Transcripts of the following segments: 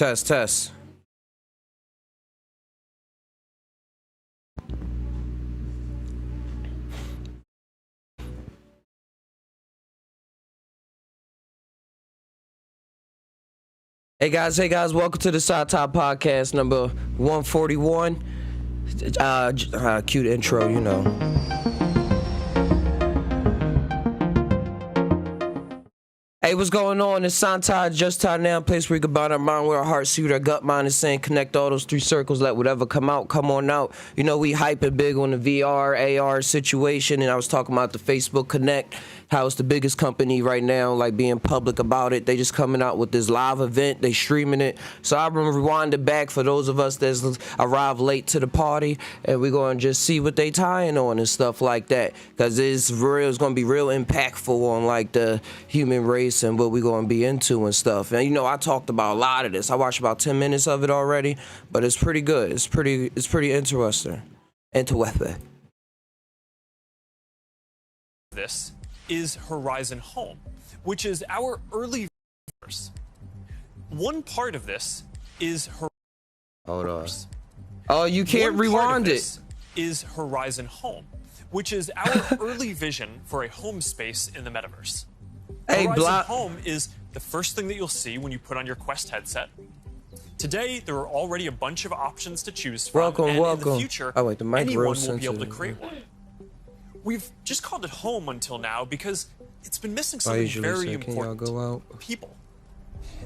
Test, test. Hey guys, welcome to the Side Top Podcast number 141. Cute intro, you know. Hey, what's going on? It's Untitled, just tainow, place where we can bind our mind with our heart, see what our gut mind is saying, connect all those three circles, let whatever come out, come on out. You know, we hyping big on the VR, AR situation, and I was talking about the Facebook Connect, how it's the biggest company right now, like being public about it. They just coming out with this live event, they streaming it. So I'm gonna rewind it back for those of us that arrived late to the party, and we're gonna just see what they tying on and stuff like that, because it's gonna be real impactful on like the human race and what we're going to be into and stuff. And you know, I talked about a lot of this. I watched about 10 minutes of it already, but it's pretty good. It's pretty interesting. This is Horizon Home, which is our early verse. One part of this is Hold on. Oh, you can't rewind it. Is Horizon Home, which is our early vision for a home space in the metaverse. Hey, Horizon Home is the first thing that you'll see when you put on your Quest headset. Today, there are already a bunch of options to choose from, welcome. In the future, the mic anyone will sensitive. be able to create one. We've just called it Home until now because it's been missing something very important: people.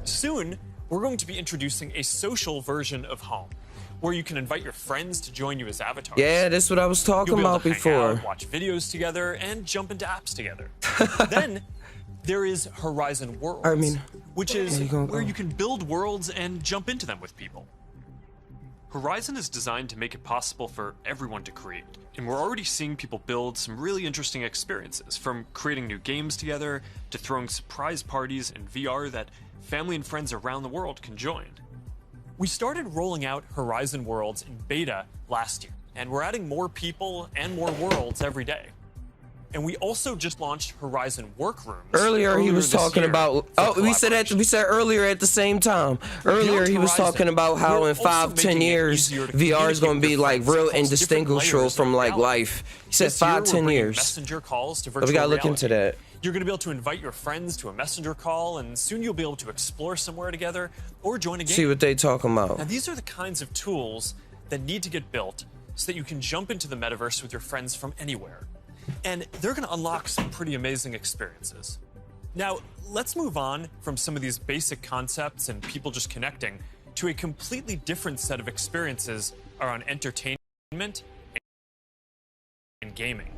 Soon, we're going to be introducing a social version of Home, where you can invite your friends to join you as avatars. Yeah, that's what I was talking about before. Hang out, watch videos together, and jump into apps together. Then there is Horizon Worlds, which is where you can build worlds and jump into them with people. Horizon is designed to make it possible for everyone to create, and we're already seeing people build some really interesting experiences, from creating new games together to throwing surprise parties in VR that family and friends around the world can join. We started rolling out Horizon Worlds in beta last year, and we're adding more people and more worlds every day. And we also just launched Horizon Workrooms. Earlier he was talking about, we said earlier at the same time. Earlier he was talking about how in 5-10 years VR is going to be like real indistinguishable from like life. He said 5-10 years. Messenger calls to So virtual we gotta look reality. into that. You're going to be able to invite your friends to a messenger call, and soon you'll be able to explore somewhere together or join a game. See what they talking about. Now these are the kinds of tools that need to get built so that you can jump into the metaverse with your friends from anywhere. And they're going to unlock some pretty amazing experiences. Now, let's move on from some of these basic concepts and people just connecting to a completely different set of experiences around entertainment and gaming.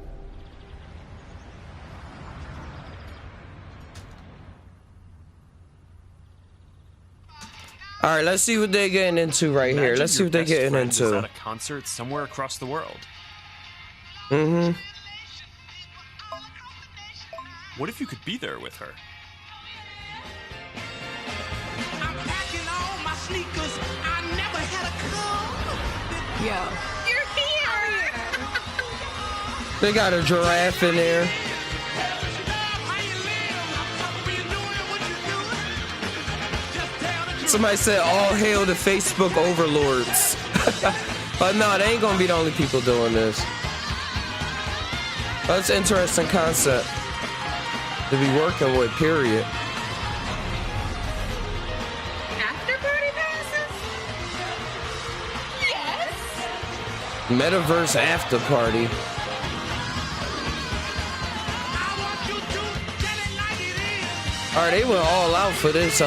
All right, let's see what they're getting into right here. Let's see what they're getting into. At a concert somewhere across the world. What if you could be there with her? I'm packing all my sneakers. I never had a car. Yo, you're here. They got a giraffe in there. Somebody said all hail the Facebook overlords. But no, they ain't gonna be the only people doing this. That's an interesting concept to be working with, period. After party passes? Yes. Metaverse after party. All right, they went all out for this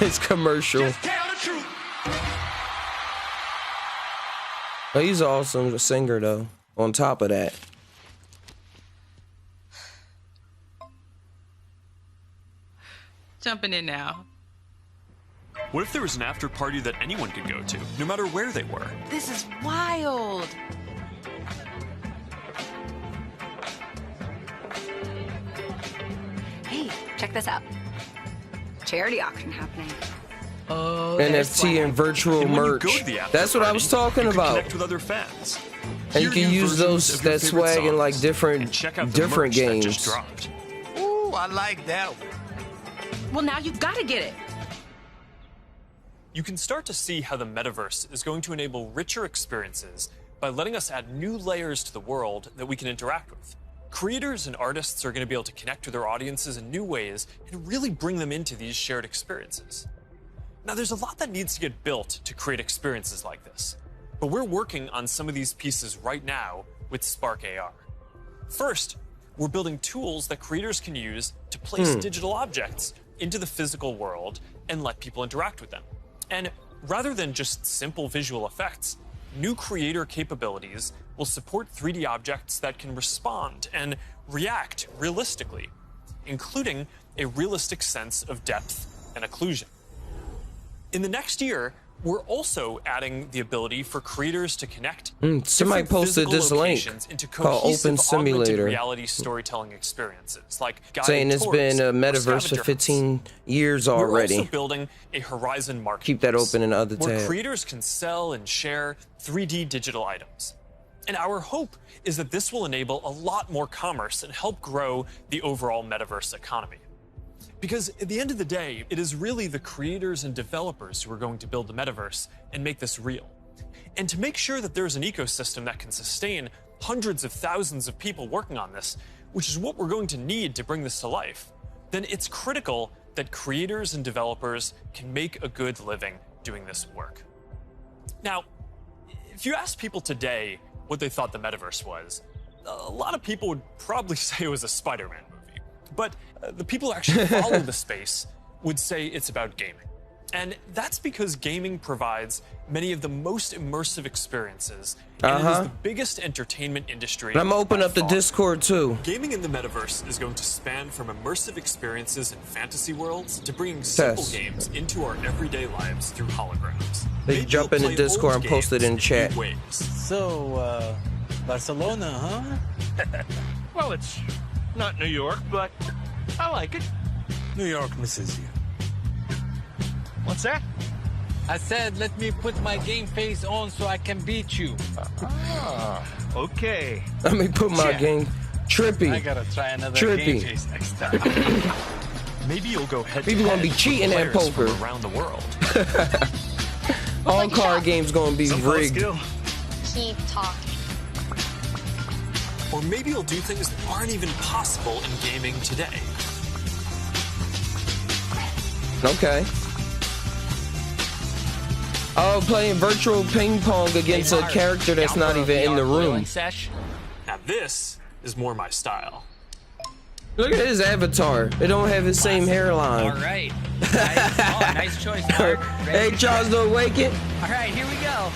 this commercial. Oh, he's an awesome singer though. On top of that. Jumping in now. What if there was an after party that anyone could go to, no matter where they were? This is wild. Hey, check this out. Charity auction happening. Oh, NFT and virtual merch. That's what I was talking about. Connect with other fans. And you can use that swag in like different games. Ooh, I like that one. Well, now you gotta get it. you can start to see how the metaverse is going to enable richer experiences by letting us add new layers to the world that we can interact with. Creators and artists are going to be able to connect with their audiences in new ways and really bring them into these shared experiences. Now, there's a lot that needs to get built to create experiences like this, but we're working on some of these pieces right now with Spark AR. First, we're building tools that creators can use to place digital objects into the physical world and let people interact with them. And rather than just simple visual effects, new creator capabilities will support 3D objects that can respond and react realistically, including a realistic sense of depth and occlusion. In the next year, we're also adding the ability for creators to connect somebody posted this link into called Open Simulator reality storytelling experiences, like saying it's been a metaverse for 15 years already. We're also building a Horizon marketplace. Keep that open in the other where tab. Creators can sell and share 3D digital items. And our hope is that this will enable a lot more commerce and help grow the overall metaverse economy. Because at the end of the day, it is really the creators and developers who are going to build the metaverse and make this real. And to make sure that there's an ecosystem that can sustain hundreds of thousands of people working on this, which is what we're going to need to bring this to life, then it's critical that creators and developers can make a good living doing this work. Now, if you ask people today what they thought the metaverse was, a lot of people would probably say it was a Spider-Man movie. But the people who actually follow the space would say it's about gaming. And that's because gaming provides many of the most immersive experiences, and it is the biggest entertainment industry. I'm opening up the Discord too. Gaming in the metaverse is going to span from immersive experiences in fantasy worlds to bringing simple games into our everyday lives through holograms. They jump in the Discord and post it in chat. So, Barcelona, huh? Well, it's not New York, but I like it. New York misses you. What's that? I said, let me put my game face on so I can beat you. Okay. Let me put my game. Trippy. I gotta try another game face next time. Maybe you'll go head People gonna be cheating at poker around the world. All card games gonna be rigged. Keep talking. Or maybe you'll do things that aren't even possible in gaming today. Okay. Oh, playing virtual ping pong against a character that's not even in the room. Now this is more my style. Look at his avatar. It don't have his same hairline. All right. Nice choice, Mark. Hey, Charles the Awaken. All right, here we go.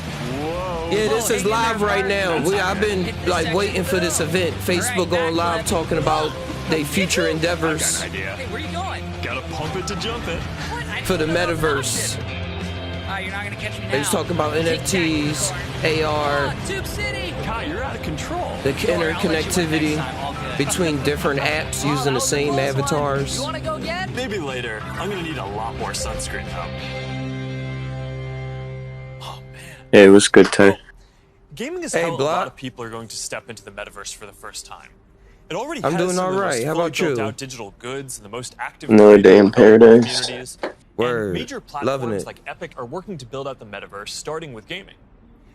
Whoa. Yeah, this is live right now. I've been like waiting for this event. Facebook going live talking about their future endeavors Idea. Hey, where are you going? Gotta pump it to jump it. for the metaverse. You're not gonna catch me now. They was talking about NFTs, AR, Tube City. Kai, you're out of control. the interconnectivity between different apps using the same avatars. You wanna go again? Maybe later. I'm gonna need a lot more sunscreen though. Oh man. Hey, it was good, Ty. Gaming is Hey, how a Block. lot of people are going to step into the metaverse for the first time. It already I'm has doing some all of the most right. How fully about you? built out digital goods and the most active Another day in creator paradise. communities. Word. And major Loving platforms it. like Epic are working to build out the metaverse, starting with gaming.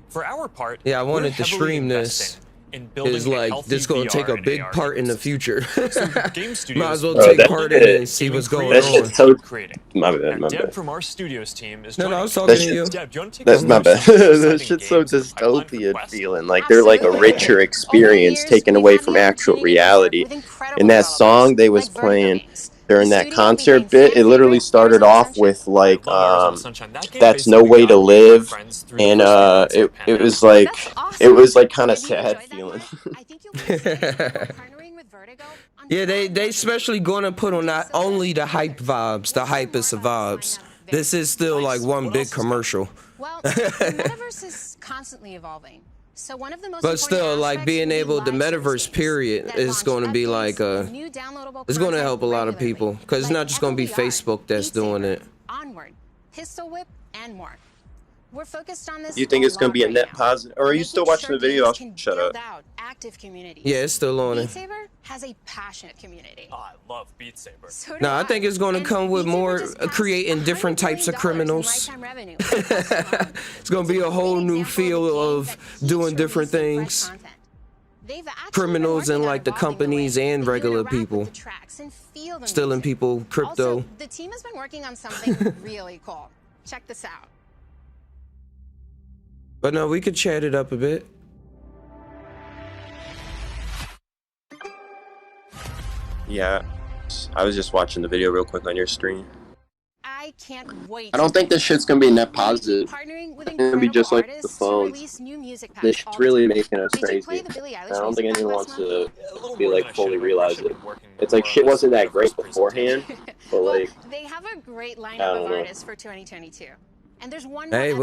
For our part, Yeah, I wanted we're to heavily stream this. investing in building Is a like healthy this gonna take VR a and big AR part in the ecosystem. future. So game studios Might as well Bro, take that part in shit- it and see what's going That on. shit's so... creating. My bad, And my Deb bad. from our studios team is No, joining I was us. talking to you. Deb, do you want to take That's us my through bad. some exciting That shit's so games in the pipeline for dystopia Quest? feeling. Like they're like a richer experience Over the years, taken we've away had the from actual opportunity to work reality. with incredible And that developers, song they was like Vertigo playing Games. during The that studio concert became bit, fan it literally favorite started Arizona off Sunshine. with like, I love Arizona Sunshine. That game That's No basically Way to got me and my Live, friends through the and first few months of the it pandemic. was like, That's awesome. it was like kind of Maybe you sad enjoyed that feeling. part? I think you'll be excited about partnering with Vertigo on Yeah, they top of especially gonna put on not only the hype vibes, the hypest of vibes. This is still like one big commercial. Well, the metaverse is constantly evolving. So one of the most But important still, like aspects being will be able, the live service metaverse games period that is launch going to be updates like and new downloadable it's going to content help a lot of regularly, people because it's like not just going to be FLVR, Facebook that's Beat doing Saber, it. Onward, Pistol Whip, and more. We're focused on this. Do you think it's going to be a net positive? Or are you still watching the video? I'll shut up. Active communities. Yeah, it's still on it. Beat Saber has a passionate community. Oh, I love Beat Saber. So No, I think it's going to come with more creating different types of criminals. It's going to be a whole new field of doing different things. Criminals and like the companies and regular people. Stealing people crypto. Also, the team has been working on something really cool. Check this out. But no, we could chat it up a bit. Yeah, I was just watching the video real quick on your stream. I can't wait. I don't think this shit's gonna be net positive. Partnering with It's gonna be just like the phones. This shit's really making us crazy. I don't think anyone wants to be like fully realize it. It's like shit wasn't that great beforehand, but like they have a great lineup of artists for 2022. And there's one more hey,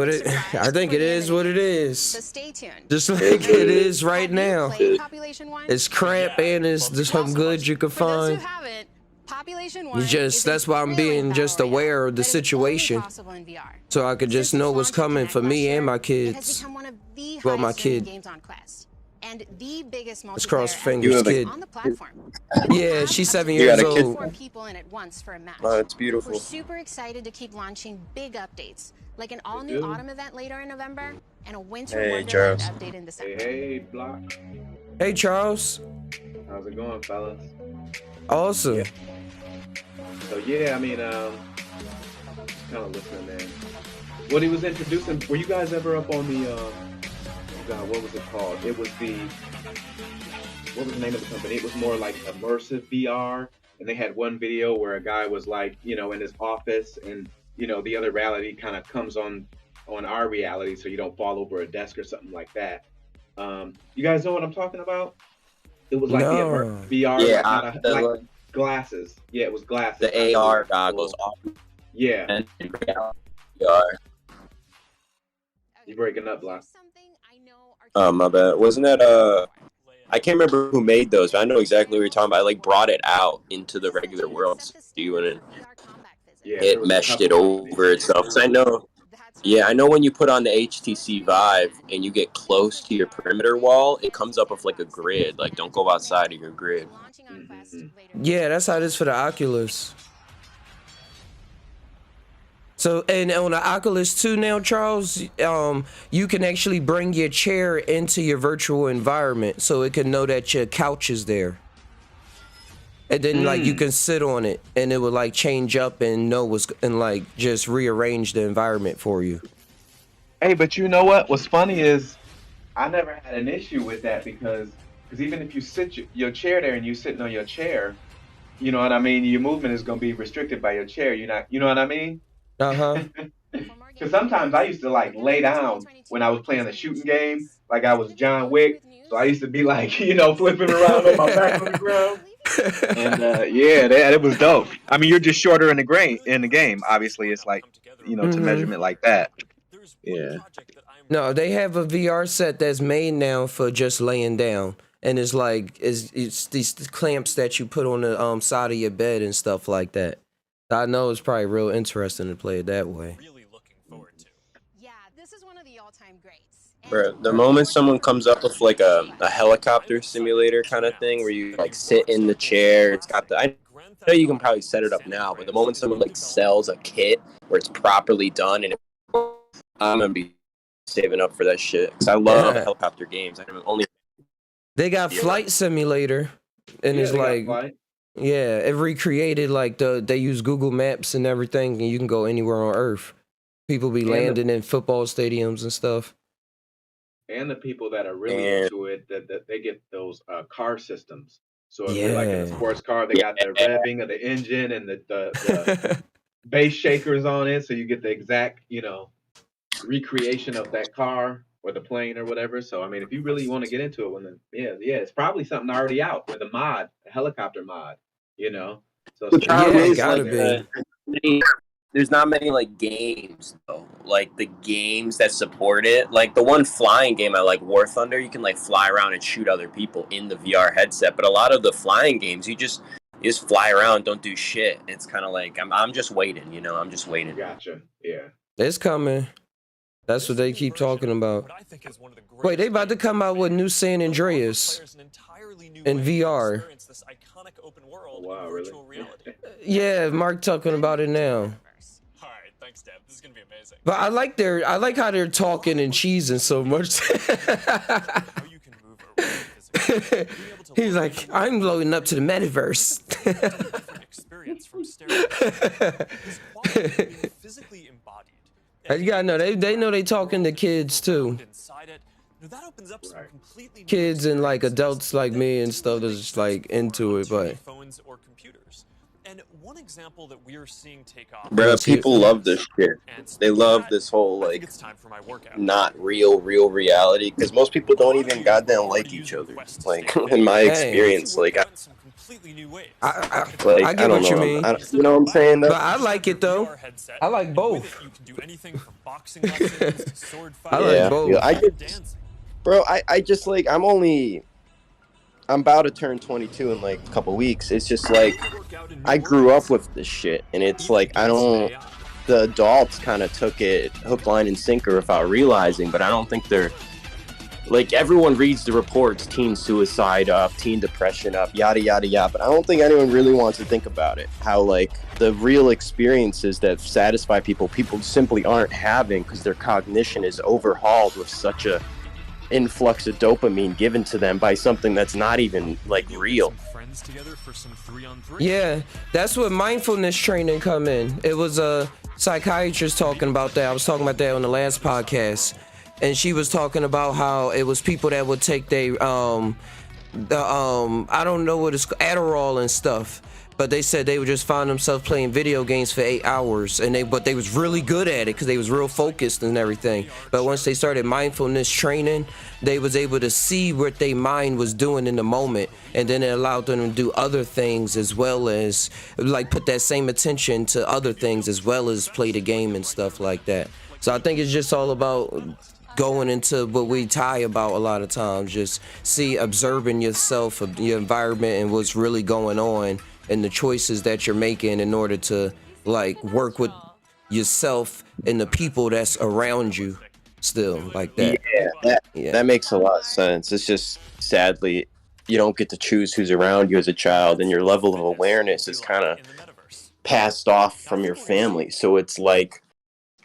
I think it is what it is. So stay tuned. Just like it is right now. It's crap and it's some good you can find. You just that's why I'm being just aware of the situation, so I could just know what's coming for me and my kids. Well, my kid. And the biggest let's cross fingers, kid. On the platform. Yeah, she's 7 years old. 4 people in at once for a match. Oh, it's beautiful. We're super excited to keep launching big updates, like an all-new autumn event later in November and a winter wonderland update in December. Hey, Block. Hey, Charles. How's it going, fellas? Awesome. Yeah. So yeah, I mean, just kind of listening, man. What he was introducing, were you guys ever up on the, oh God, what was it called? It was what was the name of the company? It was more like immersive VR, and they had one video where a guy was like, you know, in his office, and you know, the other reality kind of comes on our reality, so you don't fall over a desk or something like that. You guys know what I'm talking about? It was like the VR, yeah, like glasses. Yeah, it was glasses. The AR goggles. Yeah. And VR. You breaking up, Block? Oh, my bad. Wasn't that I can't remember who made those, but I know exactly what you're talking about. I like brought it out into the regular world, and it meshed it over itself. So I know. Yeah, I know when you put on the HTC Vive and you get close to your perimeter wall, it comes up with like a grid. Like, don't go outside of your grid. Yeah, that's how it is for the Oculus. So, and on the Oculus 2 now, Charles, you can actually bring your chair into your virtual environment, so it can know that your couch is there. And then, like, you can sit on it, and it will, like, change up and know what's, and, like, just rearrange the environment for you. Hey, but you know what? What's funny is I never had an issue with that because even if you sit your chair there and you're sitting on your chair, you know what I mean? Your movement is going to be restricted by your chair. You're not, you know what I mean? Uh-huh. Because sometimes I used to, like, lay down when I was playing a shooting game, like I was John Wick. So I used to be, like, you know, flipping around on my back on the ground. And yeah, it was dope. I mean, you're just shorter in the game. Obviously, it's like, you know, to measurement like that. Yeah. No, they have a VR set that's made now for just laying down, and it's like it's these clamps that you put on the side of your bed and stuff like that. I know it's probably real interesting to play it that way. Really looking forward to. Yeah, this is one of the all-time greats. Bro, the moment someone comes up with like a helicopter simulator kind of thing where you like sit in the chair, it's got the, I know you can probably set it up now, but the moment someone like sells a kit where it's properly done, and I'm gonna be saving up for that shit because I love helicopter games. They got Flight Simulator, and it's like, yeah, it recreated like they use Google Maps and everything, and you can go anywhere on Earth. People be landing in football stadiums and stuff. And the people that are really into it, that they get those car systems. So if you're like in a sports car, they got the revving of the engine and the bass shakers on it, so you get the exact, you know, recreation of that car or the plane or whatever. So I mean, if you really want to get into it, it's probably something already out with a helicopter mod, you know. So it gotta be. There's not many like games though. Like the games that support it, like the one flying game I like, War Thunder, you can like fly around and shoot other people in the VR headset. But a lot of the flying games, you just fly around, don't do shit. It's kind of like I'm just waiting, you know. I'm just waiting. Gotcha. Yeah. It's coming. That's what they keep talking about. Wait, they about to come out with new San Andreas in VR. Oh, wow, really? Yeah, Mark talking about it now. All right, thanks, Deb. This is gonna be amazing. But I like how they're talking and cheesing so much. He's like, I'm loading up to the metaverse. You gotta know they know they talking to kids too. Kids and like adults like me and stuff that's just like into it, but phones or computers. And one example that we're seeing take off. Bro, people love this shit. They love this whole like not real reality because most people don't even goddamn like each other. Like in my experience, like I get don't what you know. mean. You know what I'm saying? But I like it though. I like both. You can do anything from boxing lessons to sword I fighting. like both. Yeah, I just like I'm about to turn 22 in like a couple weeks. It's just like I grew up with this shit, and it's like the adults kind of took it hook, line, and sinker without realizing. But I don't think they're like everyone reads the reports: teen suicide up, teen depression up, yada yada yada. But I don't think anyone really wants to think about it. How like the real experiences that satisfy people simply aren't having because their cognition is overhauled with such a influx of dopamine given to them by something that's not even like real. Yeah, that's what mindfulness training come in. It was a psychiatrist talking about that. I was talking about that on the last podcast, and she was talking about how it was people that would take I don't know what it's Adderall and stuff. But they said they would just find themselves playing video games for 8 hours, and they was really good at it because they was real focused and everything. But once they started mindfulness training, they was able to see what their mind was doing in the moment, and then it allowed them to do other things as well as like put that same attention to other things as well as play the game and stuff like that. So I think it's just all about going into what we tie about a lot of times, just observing yourself, your environment, and what's really going on, and the choices that you're making in order to like work with yourself and the people that's around you still like that. That makes a lot of sense. It's just sadly you don't get to choose who's around you as a child, and your level of awareness is kind of passed off from your family. So it's like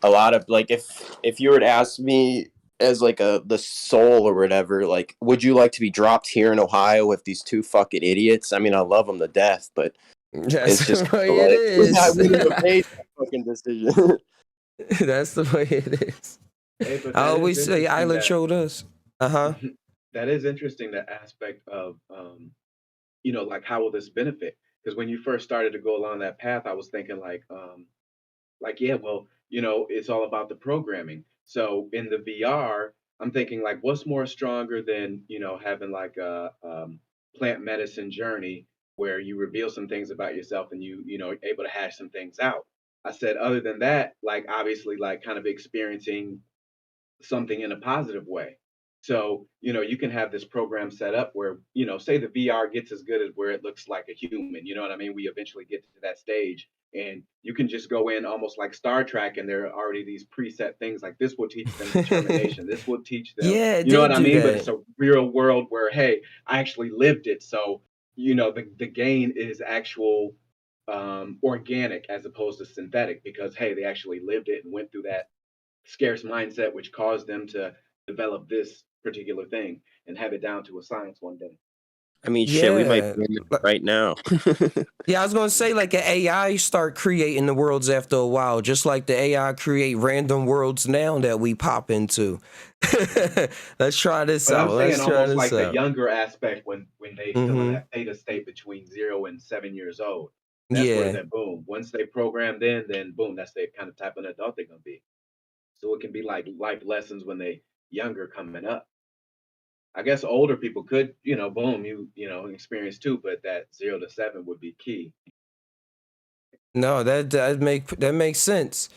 a lot of like if you were to ask me as like the soul or whatever, like, would you like to be dropped here in Ohio with these two fucking idiots? I mean, I love them to death, but it's just the way like, it is. I wouldn't have made that fucking decision. That's the way it is. Hey, but I that always is say interesting Island that- showed us. That is interesting, the aspect of, like how will this benefit? Because when you first started to go along that path, I was thinking yeah, well, it's all about the programming. So in the VR, I'm thinking like, what's more stronger than, having like a plant medicine journey where you reveal some things about yourself and able to hash some things out. I said, other than that, like obviously like kind of experiencing something in a positive way. So, you can have this program set up where, say the VR gets as good as where it looks like a human, you know what I mean? We eventually get to that stage, and you can just go in almost like Star Trek, and there are already these preset things like this will teach them determination. This will teach them, Yeah, you know what I they do mean? But that. it's a real world where, hey, I actually lived it. So, the gain is actual organic as opposed to synthetic because, hey, they actually lived it and went through that scarce mindset, which caused them to develop this particular thing and have it down to a science one day. I mean, shit, we might Yeah. be in it right now. Yeah, I was gonna say like an AI start creating the worlds after a while, just like the AI create random worlds now that we pop into. Let's try this But out. I'm Let's saying try almost this like the out. younger aspect when they still in Mhm. that theta state between 0 and 7 years old. That's where Yeah. then boom. Once they programmed in, then boom, that's the kind of type of adult they're gonna be. So it can be like life lessons when they younger coming up. I guess older people could, boom, experience too, but that 0 to 7 would be key. No, that makes sense.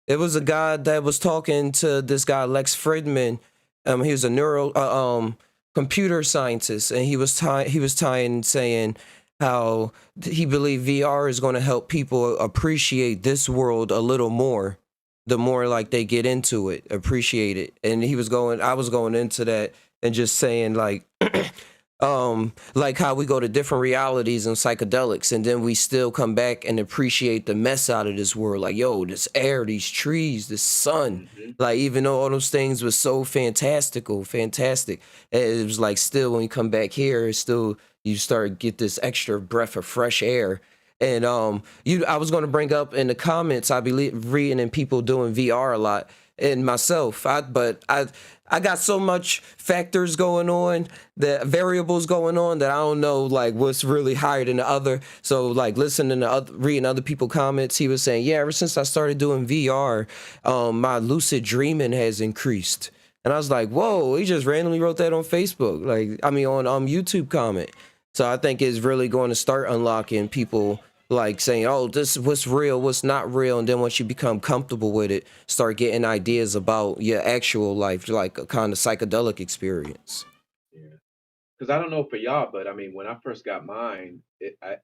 It was a guy that was talking to this guy Lex Fridman. He was a computer scientist, and he was tying saying how he believed VR is going to help people appreciate this world a little more. the more like they get into it, appreciate it. And I was going into that and just saying like how we go to different realities and psychedelics, and then we still come back and appreciate the mess out of this world. Like, yo, this air, these trees, this sun. Like, even though all those things were so fantastic, it was like still when you come back here, it's still you start to get this extra breath of fresh air. And I was going to bring up in the comments, I be reading and people doing VR a lot, and myself, I got so much factors going on, the variables going on, that I don't know like what's really higher than the other. So like listening to reading other people's comments, he was saying, yeah, ever since I started doing VR, my lucid dreaming has increased. And I was like, whoa, he just randomly wrote that on Facebook, on YouTube comment. So I think it's really going to start unlocking people, like saying, oh, this is what's real, what's not real. And then once you become comfortable with it, start getting ideas about your actual life, like a kind of psychedelic experience. Yeah. Because I don't know for y'all, but I mean, when I first got mine,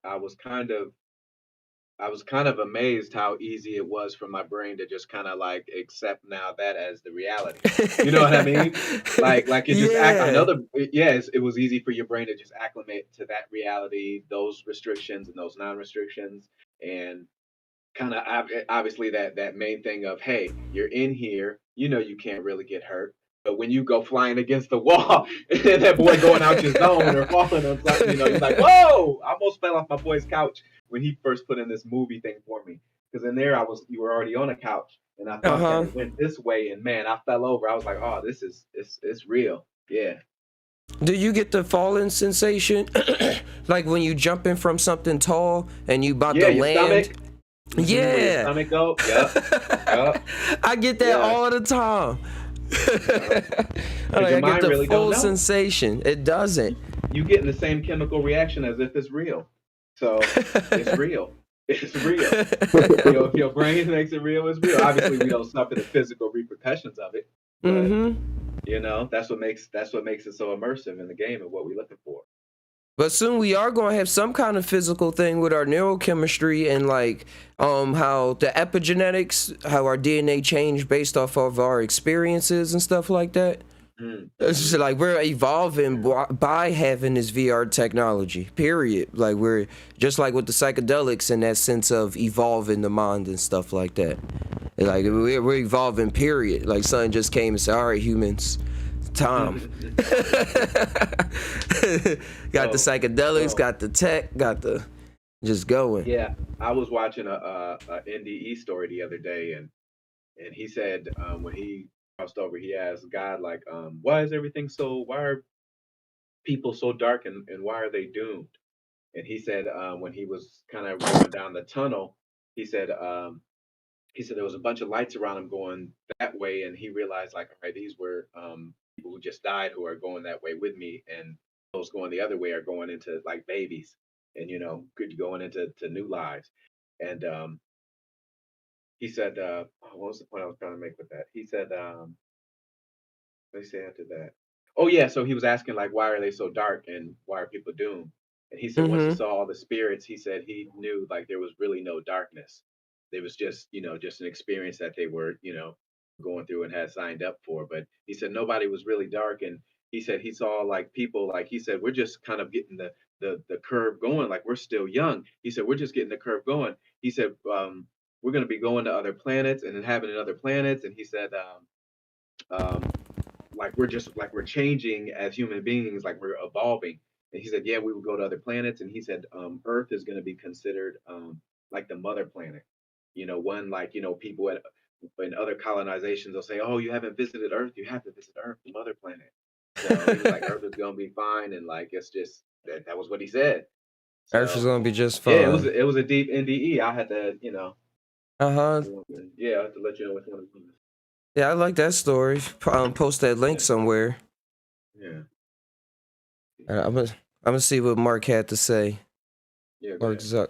I was kind of amazed how easy it was for my brain to just kind of like accept now that as the reality. You know what I mean? Like it just I know it was easy for your brain to just acclimate to that reality, those restrictions and those non-restrictions, and kind of obviously that main thing of, hey, you're in here, you can't really get hurt. But when you go flying against the wall and that boy going out your zone or falling on something, you're like, whoa! I almost fell off my boy's couch when he first put in this movie thing for me. Because in there you were already on a couch, and I thought it went this way, and man, I fell over. I was like, oh, this is it's real. Yeah. Do you get the falling sensation? Like when you jumping from something tall and you about to land? Stomach. Yeah. Stomach go. Yep. I get that all the time. I get the full sensation. It doesn't. You getting the same chemical reaction as if it's real. So it's real. It's real. If your brain makes it real, it's real. Obviously, we don't suffer the physical repercussions of it. But, that's what makes it so immersive in the game and what we're looking for. But soon we are going to have some kind of physical thing with our neurochemistry and like how the epigenetics, how our DNA changed based off of our experiences and stuff like that. It's just like we're evolving by having this VR technology, period. Like we're just like with the psychedelics in that sense of evolving the mind and stuff like that. Like we're evolving, period. Like something just came and said, all right, humans, time. Got the psychedelics, got the tech, got the just going. Yeah, I was watching a NDE story the other day, and he said when he crossed over, he asked God, like, why are people so dark, and why are they doomed? And he said when he was kind of going down the tunnel, he said there was a bunch of lights around him going that way, and he realized, like, all right, these were people who just died who are going that way with me, and those going the other way are going into like babies, and going into new lives. And he said, what was the point I was trying to make with that? He said, let me say after that. Oh yeah, so he was asking, like, why are they so dark and why are people doomed? And he said once he saw all the spirits, he said he knew like there was really no darkness. There was just an experience that they were going through and had signed up for. But he said nobody was really dark, and he said he saw like people, like he said, we're just kind of getting the curve going, like we're still young. He said we're just getting the curve going. He said we're going to be going to other planets and inhabiting other planets. And he said like we're changing as human beings, like we're evolving. And he said, yeah, we will go to other planets. And he said Earth is going to be considered like the mother planet. One, like, people in other colonizations, they'll say, oh, you haven't visited Earth, you have to visit Earth, the mother planet. So he was like, Earth is going to be fine. And like, it's just that was what he said. So, Earth is going to be just fine. Yeah, it was a deep NDE. I had to, yeah, I had to let you know which one it was. Yeah, I like that story. Post that link somewhere. Yeah. I'm gonna see what Mark had to say. Yeah. Mark Zuck.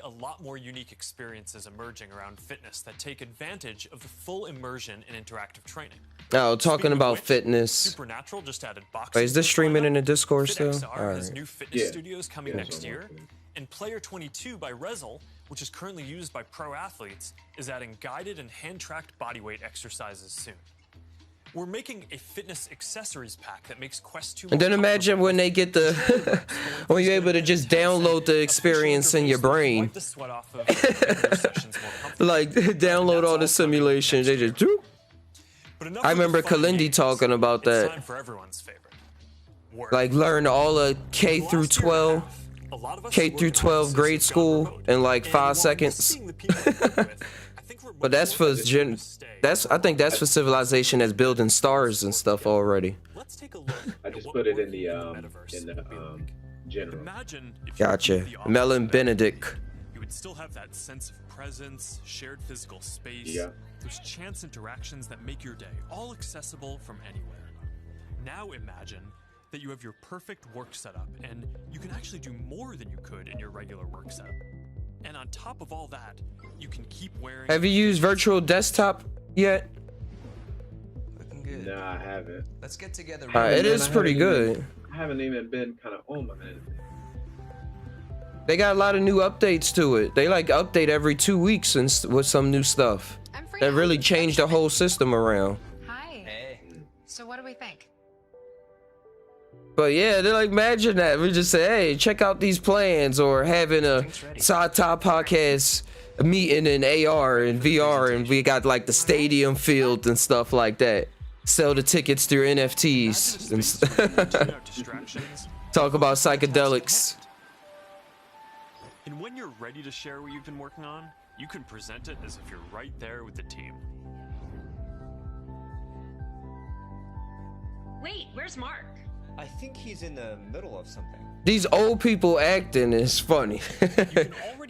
A lot more unique experiences emerging around fitness that take advantage of the full immersion in interactive training. Oh, talking about fitness. Supernatural just added boxing. Wait, is this streaming in the Discord still? FitXR has new fitness studios coming next year, and Player 22 by Rezel which is currently used by pro athletes, is adding guided and hand-tracked bodyweight exercises soon. We're making a fitness accessories pack that makes Quest 2 And then imagine when they get the when you're able to just download the experience in your brain. Wipe the sweat off of making your sessions more comfortable. Like download all the simulations. They just do. I remember Kalindi talking about that. Time for everyone's favorite. Work. Like learn all of K through 12, K through 12 grade school in like 5 seconds. But that's for I think that's for civilization that's building stars and stuff already. Let's take a look. I just put it in the general. Imagine if Gotcha. Melon Benedict. You would still have that sense of presence, shared physical space, those chance interactions that make your day all accessible from anywhere. Now imagine that you have your perfect work setup and you can actually do more than you could in your regular work setup. And on top of all that, you can keep wearing... Have you used virtual desktop yet? Looking good. No, I haven't. Let's get together. It is pretty good. I haven't even been kind of on my man. They got a lot of new updates to it. They like update every 2 weeks and with some new stuff. That really changed the whole system around. Hi. Hey. So what do we think? But yeah, they're like, imagine that. We just say, hey, check out these plans, or having a Side Top podcast meeting in AR and VR, and we got like the stadium field and stuff like that. Sell the tickets through NFTs. And talk about psychedelics. And when you're ready to share what you've been working on, you can present it as if you're right there with the team. Wait, where's Mark? I think he's in the middle of something. These old people acting is funny.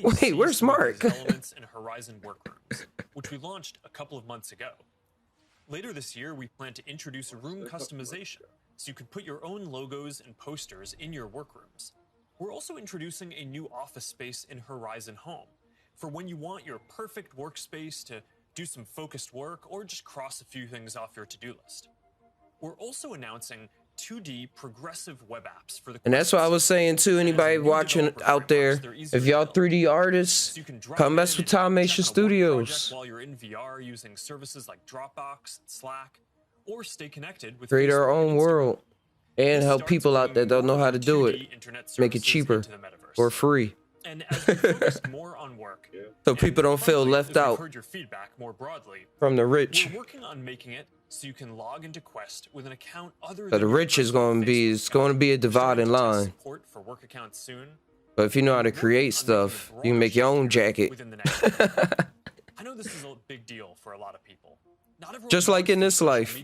Wait, where's Mark? Elements in Horizon Workrooms, which we launched a couple of months ago. Later this year, we plan to introduce room customization, so you can put your own logos and posters in your workrooms. We're also introducing a new office space in Horizon Home, for when you want your perfect workspace to do some focused work or just cross a few things off your to-do list. We're also announcing 2D progressive web apps for the And that's what I was saying too. Anybody watching out there, if y'all 3D artists, come mess with Tainow Studios. While you're in VR using services like Dropbox, Slack, or stay connected with Create our own world and help people out that don't know how to do it. Make it cheaper or free. And as we focus more on work, so people don't feel left out heard your feedback more broadly, from the rich. We're working on making it so you can log into Quest with an account other So the rich is going to be a dividing line. Support for work accounts soon. But if you know how to create stuff, you can make your own jacket. I know this is a big deal for a lot of people. Not everyone just like in this life.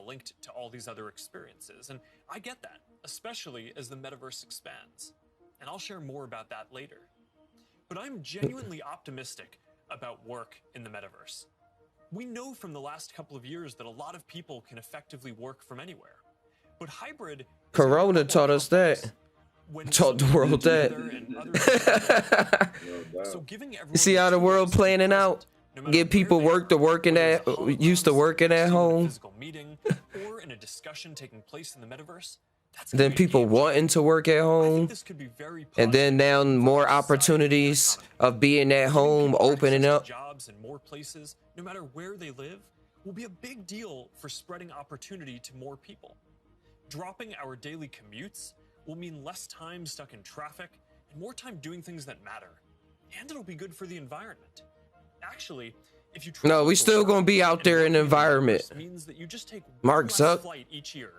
Linked to all these other experiences, and I get that, especially as the metaverse expands. And I'll share more about that later. But I'm genuinely optimistic about work in the metaverse. We know from the last couple of years that a lot of people can effectively work from anywhere. But hybrid... Corona taught us that. Taught the world that. So giving you see how the world planning out? Get people used to working at home. Physical meeting or in a discussion taking place in the metaverse. Then people wanting to work at home, and then now more opportunities of being at home opening up. Jobs in more places, no matter where they live, will be a big deal for spreading opportunity to more people. Dropping our daily commutes will mean less time stuck in traffic and more time doing things that matter. And it'll be good for the environment. Actually, if you no, we still gonna be out there in the environment. Means that you just take Mark's up. flight each year.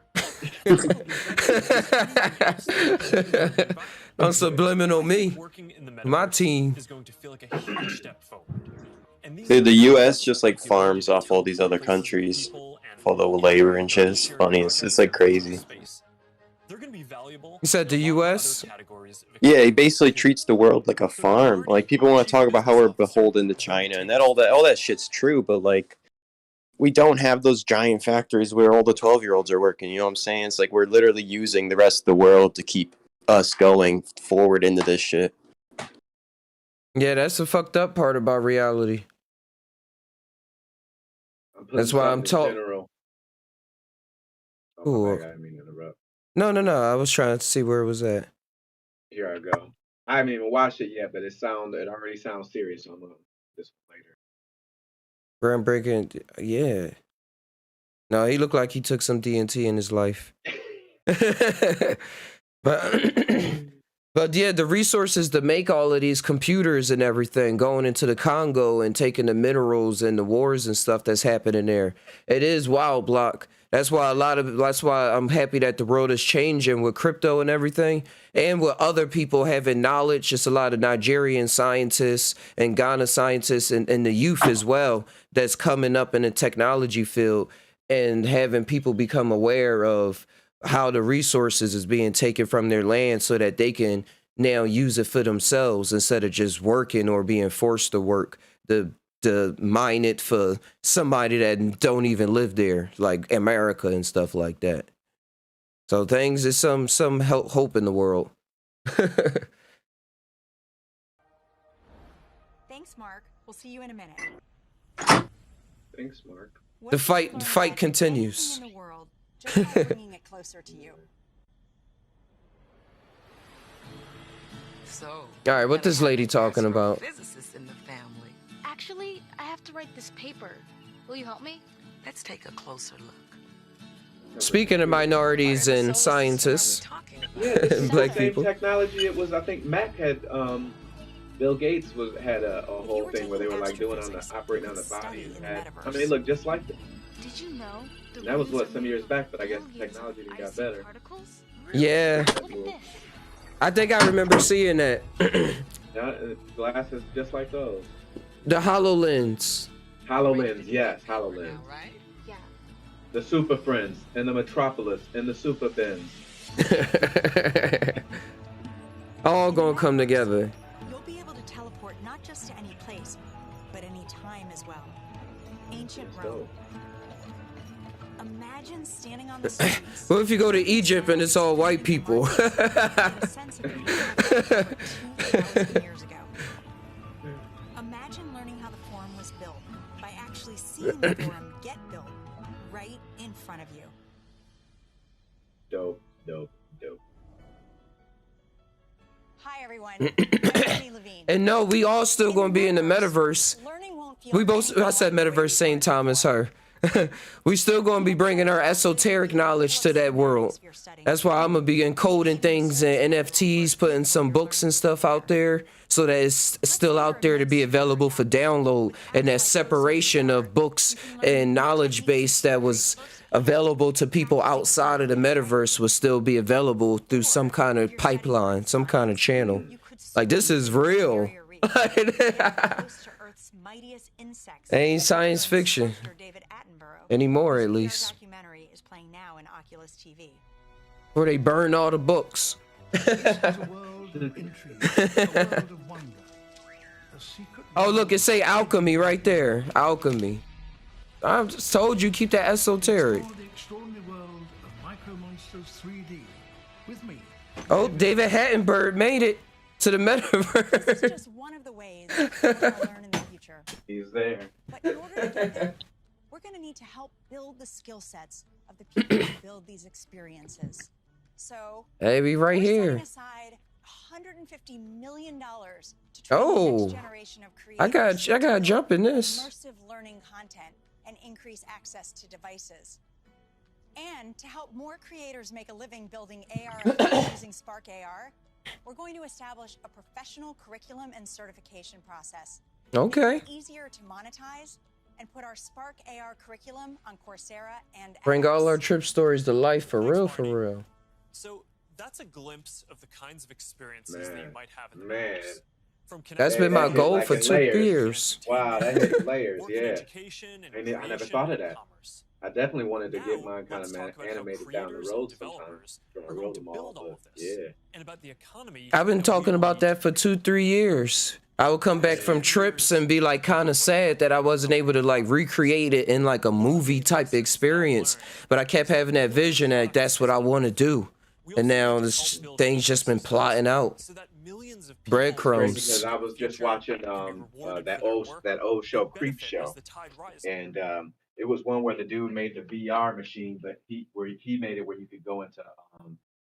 Don't subliminal me. My team is going to feel like a huge step forward. Dude, the U.S. just like farms off all these other countries for the labor and shit. It's funny. It's like crazy. They're going to be valuable. You said the U.S.? Yeah, he basically treats the world like a farm. Like people want to talk about how we're beholden to China, and all that shit's true. But like, we don't have those giant factories where all the 12-year-olds are working. You know what I'm saying? It's like we're literally using the rest of the world to keep us going forward into this shit. Yeah, that's the fucked up part about reality. That's why I'm taught. Oh, I didn't mean to interrupt. No. I was trying to see where it was at. Here I go. I haven't even watched it yet, but it already sounds serious. So I'm gonna this later. Groundbreaking, yeah. No, he looked like he took some DMT in his life. but but yeah, the resources to make all of these computers and everything, going into the Congo and taking the minerals and the wars and stuff that's happening there. It is wild, Block. That's why I'm happy that the world is changing with crypto and everything, and with other people having knowledge. Just a lot of Nigerian scientists and Ghana scientists and the youth as well that's coming up in the technology field, and having people become aware of how the resources is being taken from their land so that they can now use it for themselves instead of just working or being forced to work to mine it for somebody that don't even live there, like America and stuff like that. So things is some hope in the world. Thanks, Mark. We'll see you in a minute. Thanks, Mark. The fight continues. In the world, just by bringing it closer to you. So, All right, what this lady talking about? physicists in the family. Actually, I have to write this paper. Will you help me? Let's take a closer look. Speaking of minorities and scientists, Yeah, this is black the same people. technology. It was, I think, Mac had Bill Gates had a whole thing where they were like operating on the body. I mean, it looked just like it. Did you know? That was what, some years back, but I guess the technology got better. Yeah, I think I remember seeing that. Glasses just like those. The HoloLens. HoloLens, yes, HoloLens. Yeah. The Super Friends and the Metropolis and the Super Bins. All gonna come together. You'll be able to teleport not just to any place, but any time as well. Ancient Rome. Imagine standing on the streets. What if you go to Egypt and it's all white people? Years ago. Imagine learning how the forum was built by actually seeing the forum get built right in front of you. Dope, dope, dope. Hi everyone. I'm Amy Levine. And no, we all still gonna be in the metaverse. We both, I said metaverse same time as her. We still gonna be bringing our esoteric knowledge to that world. That's why I'm gonna be encoding things in NFTs, putting some books and stuff out there so that it's still out there to be available for download. And that separation of books and knowledge base that was available to people outside of the metaverse will still be available through some kind of pipeline, some kind of channel. Like, this is real. Ain't science fiction anymore, at least. Where they burn all the books. Oh, look, it say alchemy right there. Alchemy. I just told you, keep that esoteric. Oh, David Hattenberg made it to the metaverse. This is just one of the ways we're going to learn in the future. He's there. But in order to get there, we're going to need to help build the skill sets of the people who build these experiences. So, hey, we right here. Setting aside $150 million to train the next generation of creators. I gotta jump in this. Immersive learning content and increase access to devices. And to help more creators make a living building AR using Spark AR, we're going to establish a professional curriculum and certification process. Okay. Make it easier to monetize and put our Spark AR curriculum on Coursera and Bring all our trip stories to life for real, for real. So that's a glimpse of the kinds of experiences that you might have in the Metaverse. That's been my goal for 2 years. Wow, that hit layers, yeah. I never thought of that. I definitely wanted to get mine kind of animated down the road sometimes. I wrote them all, but yeah. I've been talking about that for 2-3 years. I would come back from trips and be like kind of sad that I wasn't able to like recreate it in like a movie type experience. But I kept having that vision that that's what I want to do. And now this thing's just been plotting out. Breadcrumbs. Because I was just watching that old show, Creep Show, and it was one where the dude made the VR machine, but he made it where you could go into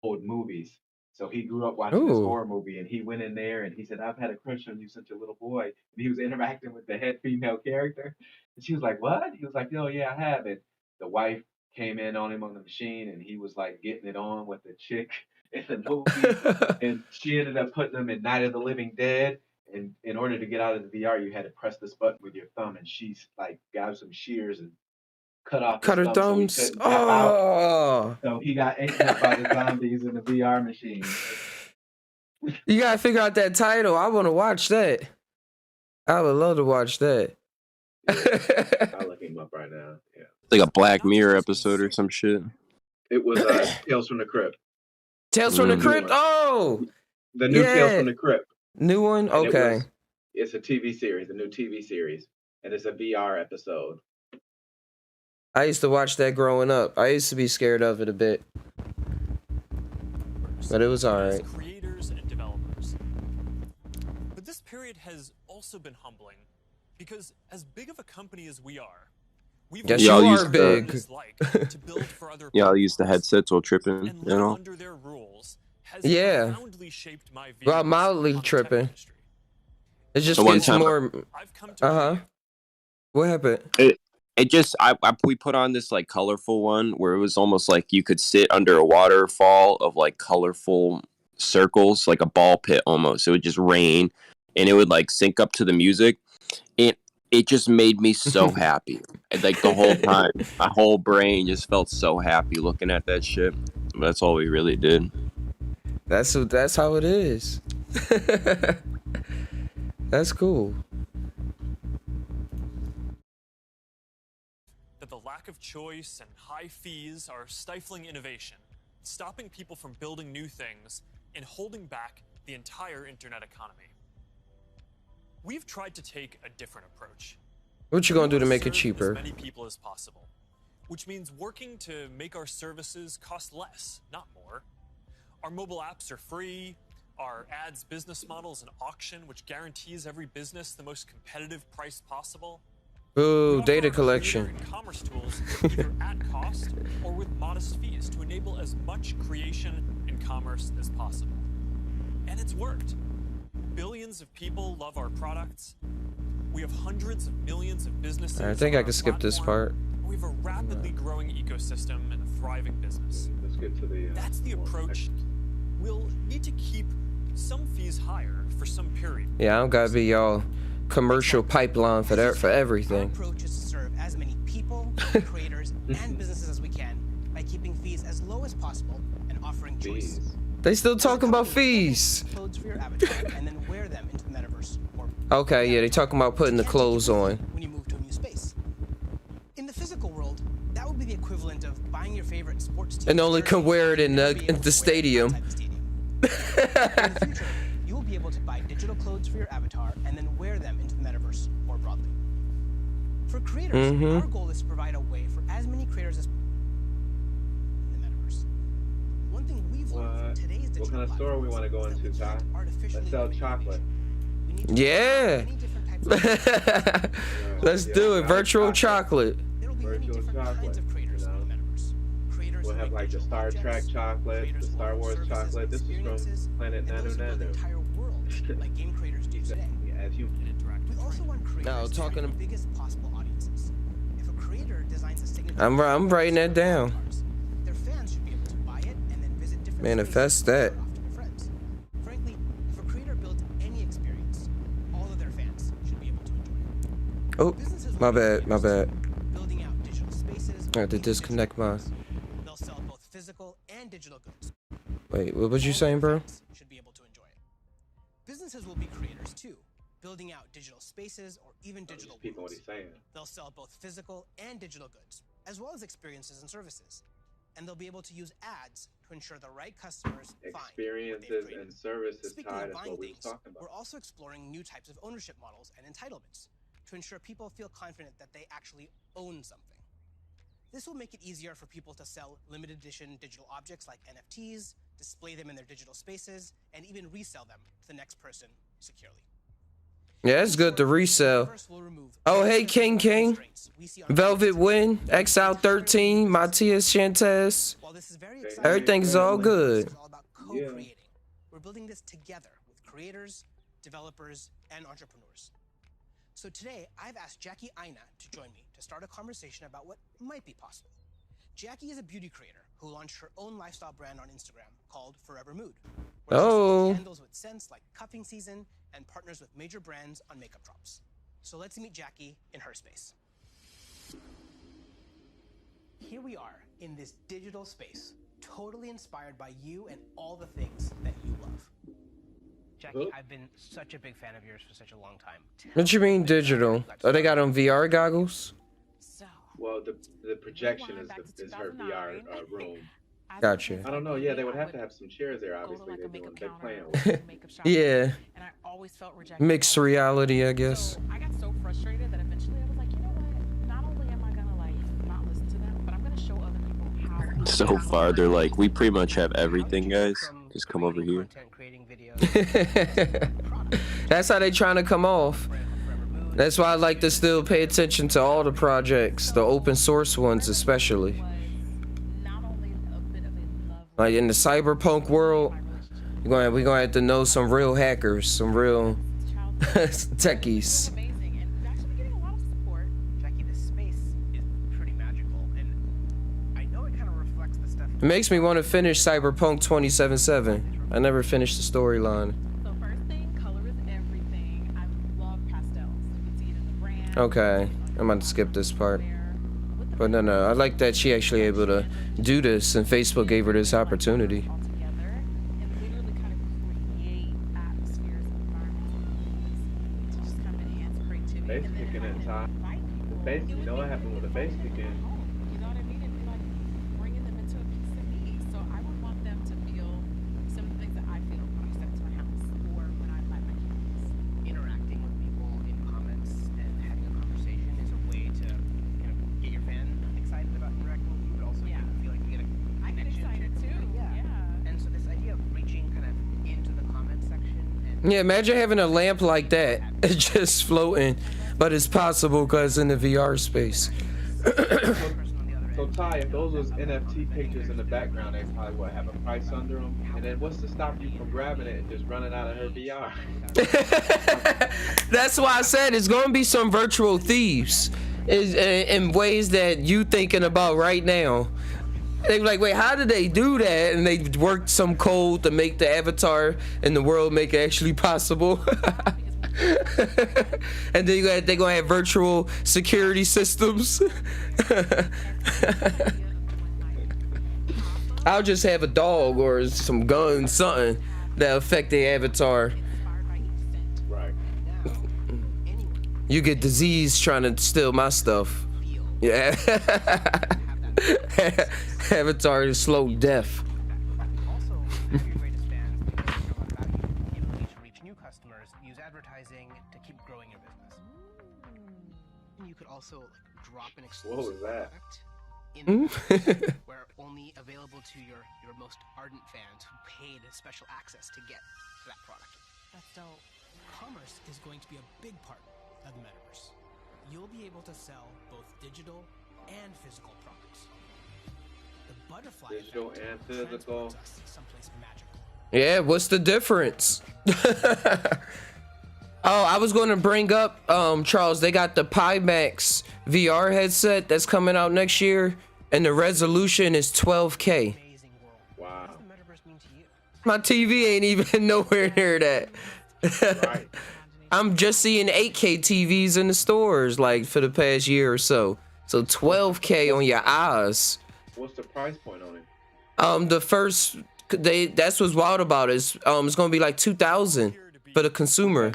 old movies So he grew up watching this horror movie, and he went in there and he said, "I've had a crush on you since a little boy." And he was interacting with the head female character, and she was like, "What?" He was like, "Oh yeah, I have." And the wife came in on him on the machine, and he was like getting it on with the chick in the movie, and she ended up putting him in Night of the Living Dead. And in order to get out of the VR, you had to press this button with your thumb, and she's like got some shears and cut off his her thumb thumbs. so he couldn't tap out. So he got eaten up by the zombies in the VR machine. You gotta figure out that title. I want to watch that. I would love to watch that. I'll look him up right now. Yeah, Like a Black Mirror episode or some shit. it was Tales from the Crypt. Tales from the Crypt. Oh, the new Tales from the Crypt. New one. And Okay. It's a TV series, a new TV series, and it's a VR episode. I used to watch that growing up. I used to be scared of it a bit, but it was alright. Creators and developers. But this period has also been humbling because as big of a company as we are, we've yes, you are big. to build for other Yeah, I'll use the headsets while tripping, and you know. under their rules has Yeah. profoundly shaped my view Well, mildly tripping. It just The one gets time- more. What happened? It just we put on this like colorful one where it was almost like you could sit under a waterfall of like colorful circles, like a ball pit almost. It would just rain, and it would like sync up to the music. It just made me so happy. Like the whole time, my whole brain just felt so happy looking at that shit. That's all we really did. That's how it is. That's cool. That the lack of choice and high fees are stifling innovation, stopping people from building new things, and holding back the entire internet economy. We've tried to take a different approach. What you gonna do to make it Serve cheaper? as many people as possible, which means working to make our services cost less, not more. Our mobile apps are free. Our ads business model is an auction which guarantees every business the most competitive price possible. Ooh, data collection. And commerce tools either at cost or with modest fees to enable as much creation and commerce as possible. And it's worked. Billions of people love our products. We have hundreds of millions of businesses. I think I can skip this part. We have a rapidly growing ecosystem and a thriving business. Let's get to the. That's the approach. We'll need to keep some fees higher for some period. Yeah, I don't gotta be y'all commercial pipeline for that, for everything. Our approach is to serve as many people, creators, and businesses as we can by keeping fees as low as possible and offering choice. They still talking about fees. Clothes for your avatar and then wear them into the metaverse. Okay, yeah, they talking about putting the clothes on. When you move to a new space. In the physical world, that would be the equivalent of buying your favorite sports team. And only can wear it in the stadium. In the future, you will be able to buy digital clothes for your avatar and then wear them into the metaverse more broadly. For creators, our goal is to provide a way for as many creators as in the metaverse. One thing we've learned from today's digital What kind of store we want to go into, Ty? Let's sell chocolate. Yeah. Let's do it. Virtual chocolate. Virtual chocolate. We'll have like the Star Trek chocolate, the Star Wars chocolate. This is from Planet Nanu. Entire world, like game creators do today. As you interact. We also want creators to have the biggest possible audiences. If a creator designs a signature, I'm writing that down. Their fans should be able to buy it and then visit different Manifest that. friends. Frankly, if a creator builds any experience, all of their fans should be able to enjoy it. Oh, my bad, my bad. Building out digital spaces. I had to disconnect my. They'll sell both physical and digital goods. Wait, what was you saying, bro? Should be able to enjoy it. Businesses will be creators too, building out digital spaces or even digital people. What he's saying. They'll sell both physical and digital goods, as well as experiences and services. And they'll be able to use ads to ensure the right customers experiences and services tied is what we were talking about. We're also exploring new types of ownership models and entitlements to ensure people feel confident that they actually own something. This will make it easier for people to sell limited edition digital objects like NFTs, display them in their digital spaces, and even resell them to the next person securely. Yeah, it's good to resell. Oh, hey, King. Velvet Wind, XL13, Matthias Chantes. Everything's all good. Co-creating building this together with creators, developers, and entrepreneurs. So today, I've asked Jackie Aina to join me to start a conversation about what might be possible. Jackie is a beauty creator who launched her own lifestyle brand on Instagram called Forever Mood, where she sells candles with scents like cuffing season and partners with major brands on makeup drops. So let's meet Jackie in her space. Here we are in this digital space, totally inspired by you and all the things that you love. Jackie, I've been such a big fan of yours for such a long time. What you mean digital? Oh, they got on VR goggles? Well, the projection is her VR room. Gotcha. I don't know. Yeah, they would have to have some chairs there. Obviously, they're playing. Yeah. Mixed reality, I guess. I got so frustrated that eventually I was like, you know what? Not only am I gonna like not listen to them, but I'm gonna show other people how. So far, they're like, we pretty much have everything, guys. Just come over here. That's how they trying to come off. That's why I like to still pay attention to all the projects, the open source ones especially. Like in the cyberpunk world, we're gonna have to know some real hackers, some real techies. It makes me want to finish Cyberpunk 2077. I never finished the storyline. So first thing, color is everything. I love pastels. You can see it in the brand. Okay, I'm about to skip this part. But no, I like that she actually able to do this, and Facebook gave her this opportunity. Face kicking in time. The face, you know what happened with the face kicking? You know what I mean? And be like bringing them into a piece of me. So I would want them to feel some of the things that I feel when I step into my house or when I light my candles. Interacting with people in comments and having a conversation is a way to, you know, get your fan excited about interacting with you, but also feel like you get a connection. I get excited too. Yeah. And so this idea of reaching kind of into the comment section and Yeah, imagine having a lamp like that, just floating, but it's possible because in the VR space. So Ty, if those was NFT pictures in the background, they probably would have a price under them. And then what's to stop you from grabbing it and just running out of her VR? That's why I said it's gonna be some virtual thieves, in ways that you thinking about right now. They be like, wait, how did they do that? And they worked some code to make the avatar in the world make it actually possible. And then they're gonna have virtual security systems. I'll just have a dog or some gun, something that affect the avatar. Right. You get disease trying to steal my stuff. Yeah. Avatar is slow death. also have your greatest fans because they show a value, the ability to reach new customers, use advertising to keep growing your business. And you could also like drop an exclusive product in the Metaverse, where only available to your most ardent fans who paid special access to get to that product. That's dope. Commerce is going to be a big part of the Metaverse. You'll be able to sell both digital and physical products. The butterfly digital and physical. Someplace magical. Yeah, what's the difference? Oh, I was going to bring up, Charles, they got the Pimax VR headset that's coming out next year, and the resolution is 12K. Wow. My TV ain't even nowhere near that. Right. I'm just seeing 8K TVs in the stores, like, for the past year or so. So 12K on your eyes. What's the price point on it? The first, that's what's wild about it. It's gonna be like 2,000 for the consumer,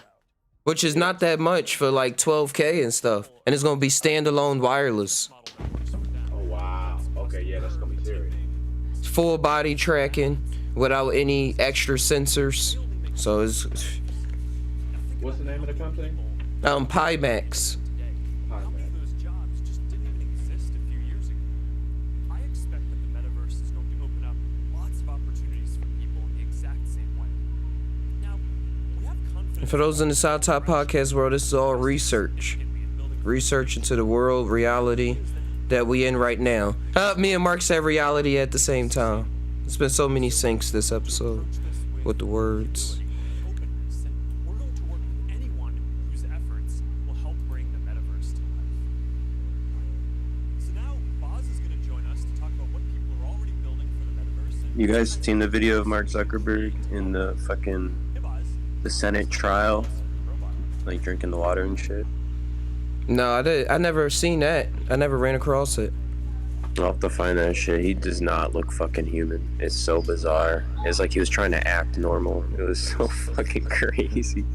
which is not that much for like 12K and stuff. And it's gonna be standalone wireless. Oh wow. Okay, yeah, that's gonna be serious. Full body tracking without any extra sensors. So it's. What's the name of the company? Pimax. For those in the South Top Podcast world, this is all research. Research into the world, reality that we in right now. Me and Mark said reality at the same time. It's been so many syncs this episode. with the words. Openness, and we're going to work with anyone whose efforts will help bring the metaverse to life. So now Boz is going to join us to talk about what people are already building for the metaverse. And You guys seen the video of Mark Zuckerberg in the Senate trial, like drinking the water and shit? No, I never seen that. I never ran across it. I'll have to find that shit. He does not look fucking human. It's so bizarre. It's like he was trying to act normal. It was so fucking crazy.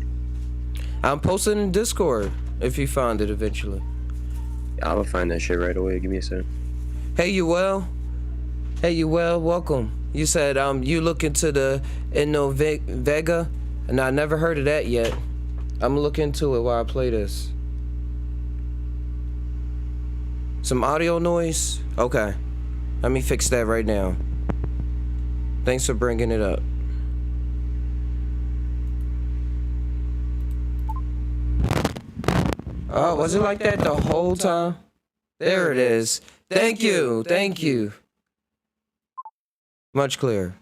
I'm posting in Discord if you find it eventually. I will find that shit right away. Give me a sec. Hey, you well? Hey, you well? Welcome. You said you look into the Vega, and I never heard of that yet. I'm gonna look into it while I play this. Some audio noise? Okay. Let me fix that right now. Thanks for bringing it up. Oh, was it like that the whole time? There it is. Thank you. Thank you. Much clearer.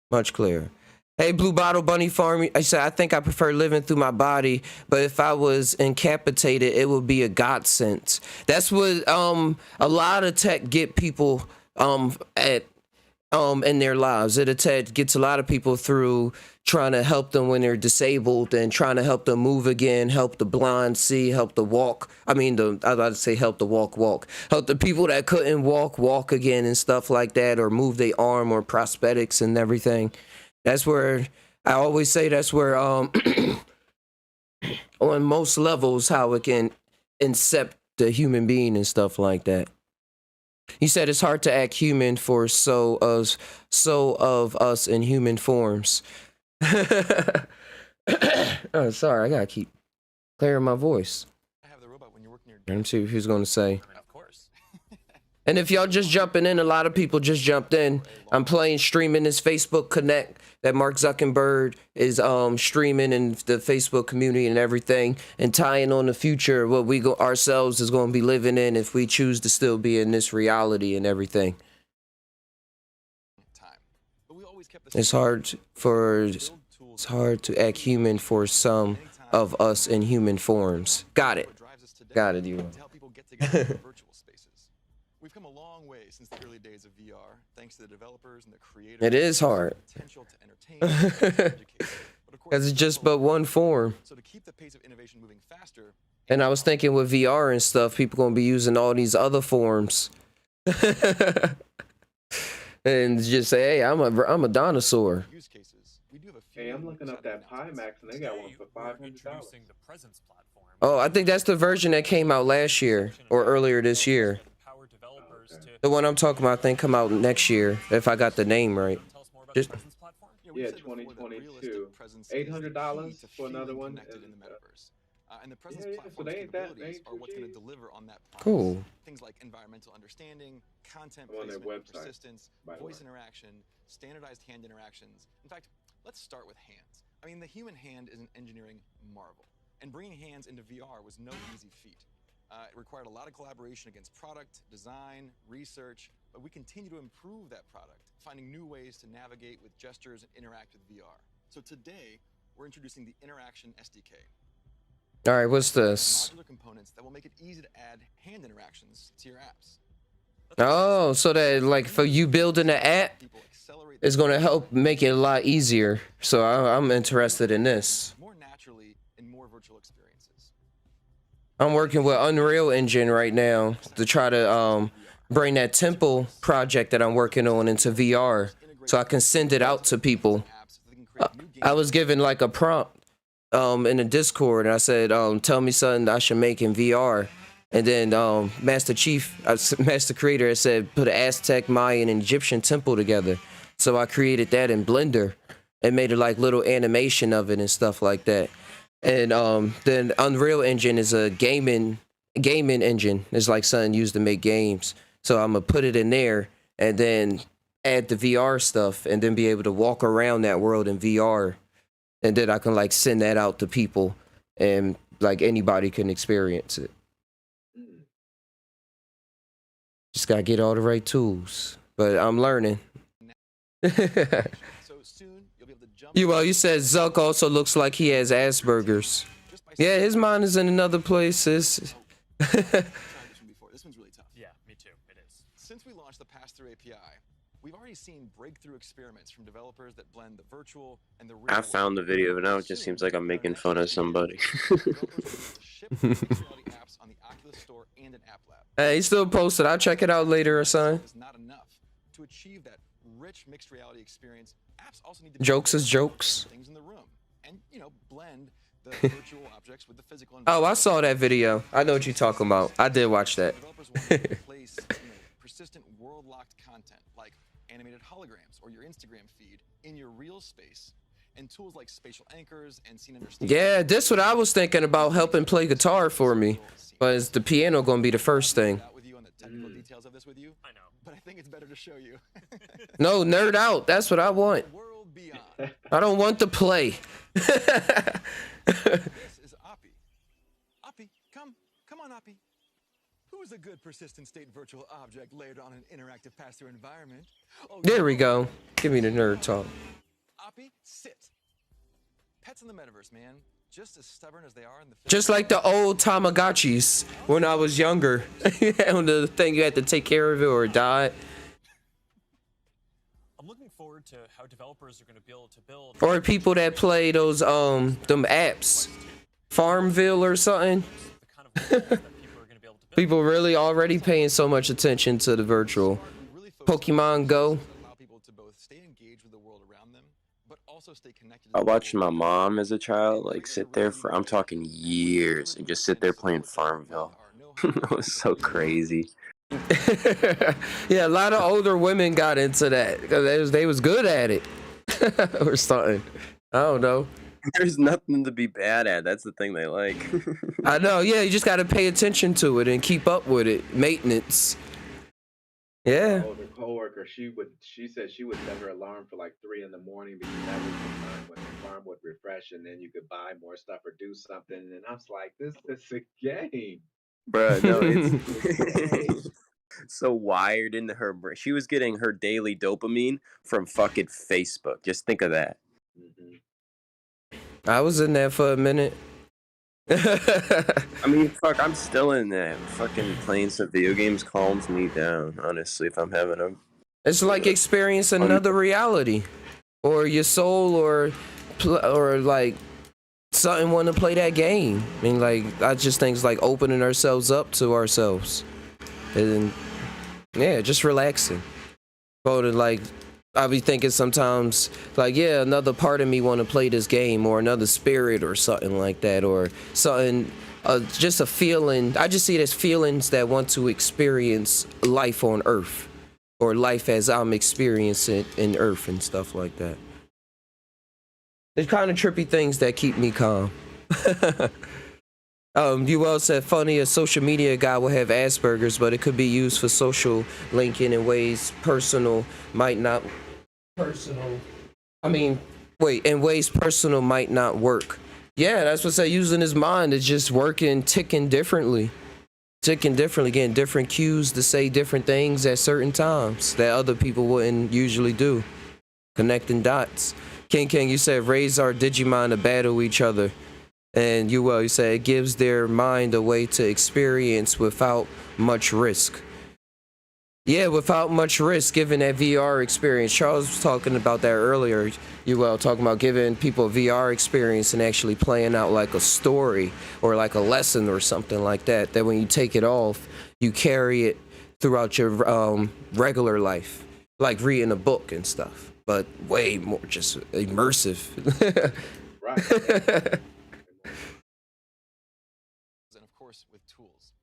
Much clearer. Hey, Blue Bottle Bunny Farm. I said, I think I prefer living through my body, but if I was incapacitated, it would be a godsend. That's what a lot of tech get people in their lives. It gets a lot of people through trying to help them when they're disabled and trying to help them move again, help the blind see, help the walk. I mean, I'd like to say help the walk. Help the people that couldn't walk again and stuff like that, or move their arm or prosthetics and everything. That's where I always say that's where on most levels how it can incept the human being and stuff like that. He said it's hard to act human for so of us in human forms. Oh, sorry, I gotta keep clearing my voice. Let me see what he's gonna say. And if y'all just jumping in, a lot of people just jumped in. I'm streaming this Facebook Connect that Mark Zuckerberg is streaming in the Facebook community and everything, and tying on the future what we ourselves is going to be living in if we choose to still be in this reality and everything. It's hard to act human for some of us in human forms. Got it, you. We've come a long way since the early days of VR, thanks to the developers and the creators. It is hard. Because it's just but one form. So to keep the pace of innovation moving faster. And I was thinking with VR and stuff, people gonna be using all these other forms. And just say, hey, I'm a dinosaur. Hey, I'm looking up that Pimax and they got one for $500. Oh, I think that's the version that came out last year or earlier this year. The one I'm talking about, I think, come out next year, if I got the name right. Just yeah, 2022. $800 for another one. And the presence so they ain't that. They ain't are what's going to deliver on that promise. Cool. Things like environmental understanding, content placement, persistence, voice interaction, standardized hand interactions. In fact, let's start with hands. I mean, the human hand is an engineering marvel, and bringing hands into VR was no easy feat. It required a lot of collaboration against product, design, research, but we continue to improve that product, finding new ways to navigate with gestures and interact with VR. So today, we're introducing the Interaction SDK. All right, what's this? Modular components that will make it easy to add hand interactions to your apps. Oh, so that like for you building an app is going to help make it a lot easier. So I'm interested in this. More naturally in more virtual experiences. I'm working with Unreal Engine right now to try to bring that temple project that I'm working on into VR so I can send it out to people. I was given like a prompt in the Discord, and I said, tell me something I should make in VR. And then Master Creator has said, put an Aztec, Mayan, and Egyptian temple together. So I created that in Blender and made a like little animation of it and stuff like that. And then Unreal Engine is a gaming engine. It's like something used to make games. So I'm gonna put it in there and then add the VR stuff and then be able to walk around that world in VR. And then I can like send that out to people and like anybody can experience it. Just gotta get all the right tools. But I'm learning. So soon you'll be able You said Zuck also looks like he has Asperger's. Yeah, his mind is in another place. This one's really tough. Yeah, me too. It is. Since we launched the pass-through API, we've already seen breakthrough experiments from developers that blend the virtual and the real. I found the video, but now it just seems like I'm making fun of somebody. Apps on the Oculus Store and an app lab. Hey, he's still posted. I'll check it out later, son. It's not enough to achieve that rich mixed reality experience. Apps also need to Jokes is jokes. Things in the room, and blend the virtual objects with the physical. Oh, I saw that video. I know what you're talking about. I did watch that. Developers want to replace persistent world-locked content like animated holograms or your Instagram feed in your real space, and tools like spatial anchors and scene understanding. Yeah, this what I was thinking about, helping play guitar for me. But is the piano gonna be the first thing? Details of this with you. I know, but I think it's better to show you. No, nerd out. That's what I want. I don't want to play. This is Oppie. Oppie, come on, Oppie. Who's a good persistent state virtual object layered on an interactive pass-through environment? Oh, There we go. Give me the nerd talk. Oppie, sit. Pets in the metaverse, man. Just as stubborn as they are in the. Just like the old Tamagotchis when I was younger. On the thing you had to take care of it or it died. I'm looking forward to how developers are going to be able to build. Or people that play those them apps, Farmville or something. People really already paying so much attention to the virtual. Pokemon Go. Allow people to both stay engaged with the world around them, but also stay connected. I watched my mom as a child like sit there for, I'm talking years, and just sit there playing Farmville. It was so crazy. Yeah, a lot of older women got into that because they was good at it or something. I don't know. There's nothing to be bad at. That's the thing they like. I know. Yeah, you just got to pay attention to it and keep up with it. Maintenance. Yeah. My older coworker, she said she would set her alarm for like 3 in the morning because that was the time when the alarm would refresh and then you could buy more stuff or do something. And I was like, this is a game. Bruh, no, it's so wired into her brain. She was getting her daily dopamine from fucking Facebook. Just think of that. I was in there for a minute. I mean, fuck, I'm still in there. Fucking playing some video games calms me down, honestly, if I'm having a... It's like experiencing another reality. Or your soul or like something want to play that game. I mean, like, I just think it's like opening ourselves up to ourselves. And yeah, just relaxing. But like, I'll be thinking sometimes, like, yeah, another part of me want to play this game, or another spirit or something like that, or something, just a feeling. I just see it as feelings that want to experience life on Earth, or life as I'm experiencing in Earth and stuff like that. It's kind of trippy things that keep me calm. You said funny, a social media guy will have Asperger's, but it could be used for social linking in ways personal might not work. Yeah, that's what I say. Using his mind is just ticking differently, getting different cues to say different things at certain times that other people wouldn't usually do. Connecting dots. King, you said raise our Digimon to battle each other. And you said it gives their mind a way to experience without much risk. Yeah, without much risk, given that VR experience. Charles was talking about that earlier. Talking about giving people a VR experience and actually playing out like a story or like a lesson or something like that. That when you take it off, you carry it throughout your regular life, like reading a book and stuff, but way more just immersive. Right. And of course, with tools.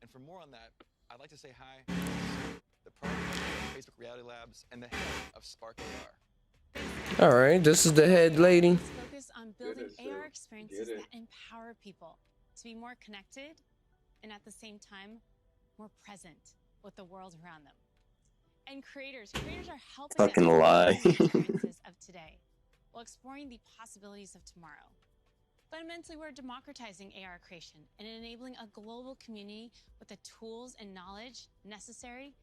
And for more on that, I'd like to say hi to the president of Facebook Reality Labs and the head of Spark AR. All right, this is the head lady. Focus on building AR experiences that empower people to be more connected and at the same time more present with the world around them. And creators are helping Fucking us lie. the experiences of today while exploring the possibilities of tomorrow. Fundamentally, we're democratizing AR creation and enabling a global community with the tools and knowledge necessary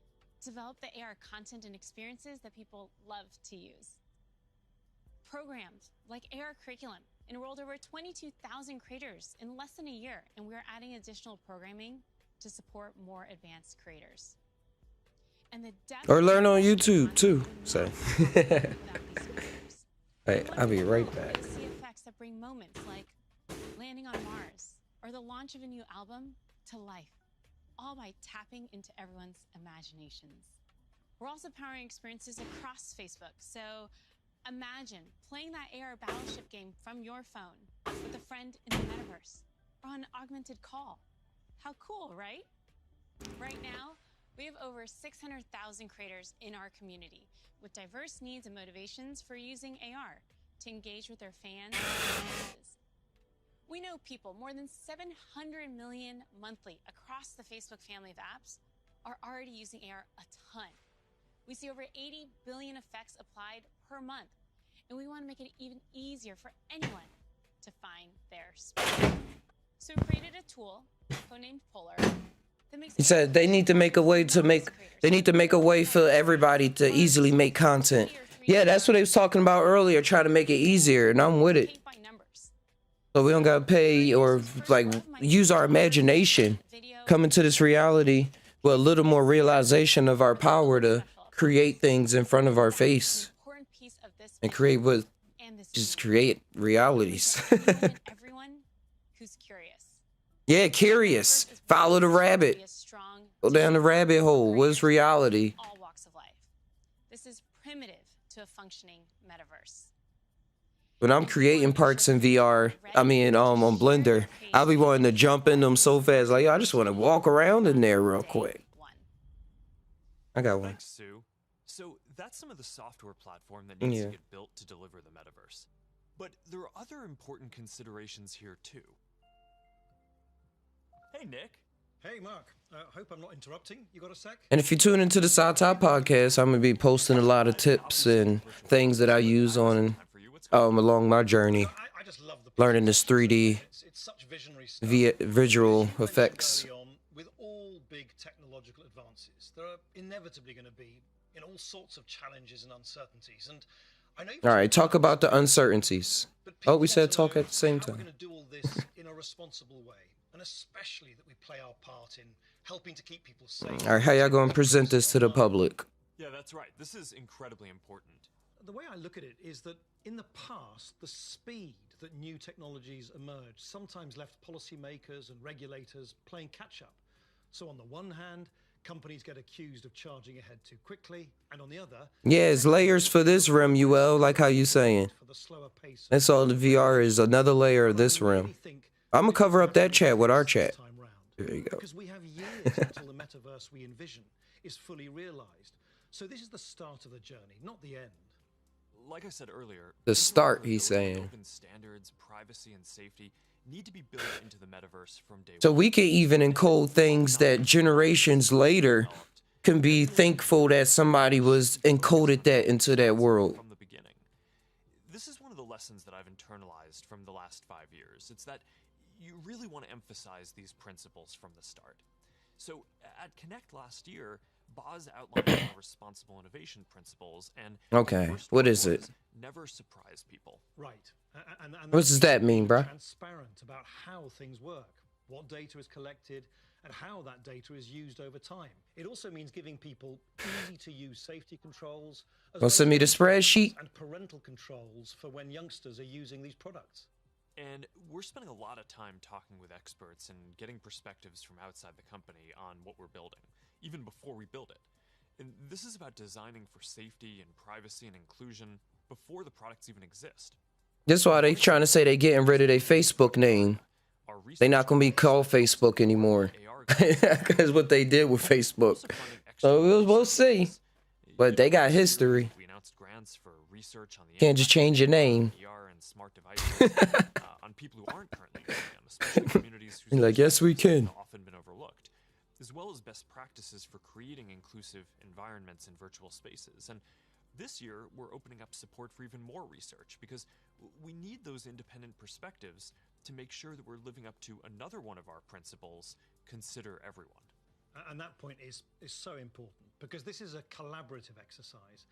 to develop the AR content and experiences that people love to use. programmed like AR curriculum, enrolled over 22,000 creators in less than a year, and we're adding additional programming to support more advanced creators. And the depth Or learn on YouTube too. So hey, I'll be right back. see effects that bring moments like landing on Mars or the launch of a new album to life, all by tapping into everyone's imaginations. We're also powering experiences across Facebook. So imagine playing that AR battleship game from your phone with a friend in the metaverse or on an augmented call. How cool, right? Right now, we have over 600,000 creators in our community with diverse needs and motivations for using AR to engage with their fans and audiences. We know people, more than 700 million monthly across the Facebook family of apps, are already using AR a ton. We see over 80 billion effects applied per month, and we want to make it even easier for anyone to find their space. So we created a tool, codenamed Polar. He said they need to make a way for everybody to easily make content. Yeah, that's what they was talking about earlier, trying to make it easier, and I'm with it. So we don't gotta pay or like use our imagination, come into this reality with a little more realization of our power to create things in front of our face and create realities. Everyone who's curious. Yeah, curious. Follow the rabbit. Go down the rabbit hole. What's reality? All walks of life. This is primitive to a functioning metaverse. When I'm creating parks in VR, on Blender, I'll be wanting to jump in them so fast. Like, yo, I just want to walk around in there real quick. I got one. Thanks, Sue. So that's some of the software platform that needs to get built to deliver the metaverse. But there are other important considerations here too. Hey, Nick. Hey, Mark. Hope I'm not interrupting. You got a sec? And if you tune into the SciTop podcast, I'm gonna be posting a lot of tips and things that I use on along my journey, learning this 3D visual effects. With all big technological advances, there are inevitably going to be all sorts of challenges and uncertainties. And I know. All right, talk about the uncertainties. Oh, we said talk at the same time. We're going to do all this in a responsible way, and especially that we play our part in helping to keep people safe. All right, how y'all going to present this to the public? Yeah, that's right. This is incredibly important. The way I look at it is that in the past, the speed that new technologies emerged sometimes left policymakers and regulators playing catch up. So on the one hand, companies get accused of charging ahead too quickly, and on the other, yeah, it's layers for this rim, UL, like how you saying. That's all the VR is, another layer of this rim. I'm gonna cover up that chat with our chat. There you go. Because we have years until the metaverse we envision is fully realized. So this is the start of the journey, not the end. Like I said earlier, The start, he's saying. Open standards, privacy, and safety need to be built into the metaverse from day one. So we can even encode things that generations later can be thankful that somebody was encoded that into that world. From the beginning. This is one of the lessons that I've internalized from the last 5 years. It's that you really want to emphasize these principles from the start. So at Connect last year, Boz outlined our responsible innovation principles, and okay, what is it? Never surprise people. Right. And what does that mean, bro? Transparent about how things work, what data is collected, and how that data is used over time. It also means giving people easy-to-use safety controls, Send me the spreadsheet and parental controls for when youngsters are using these products. And we're spending a lot of time talking with experts and getting perspectives from outside the company on what we're building, even before we build it. And this is about designing for safety and privacy and inclusion before the products even exist. That's why they trying to say they getting rid of their Facebook name. They not gonna be called Facebook anymore. That's what they did with Facebook. So we'll see. But they got history. We announced grants for research on the can't just change your name. VR and smart devices on people who aren't currently using them, especially communities whose like, yes, we can. have often been overlooked, as well as best practices for creating inclusive environments in virtual spaces. And this year, we're opening up support for even more research because we need those independent perspectives to make sure that we're living up to another one of our principles: consider everyone. And that point is so important because this is a collaborative exercise.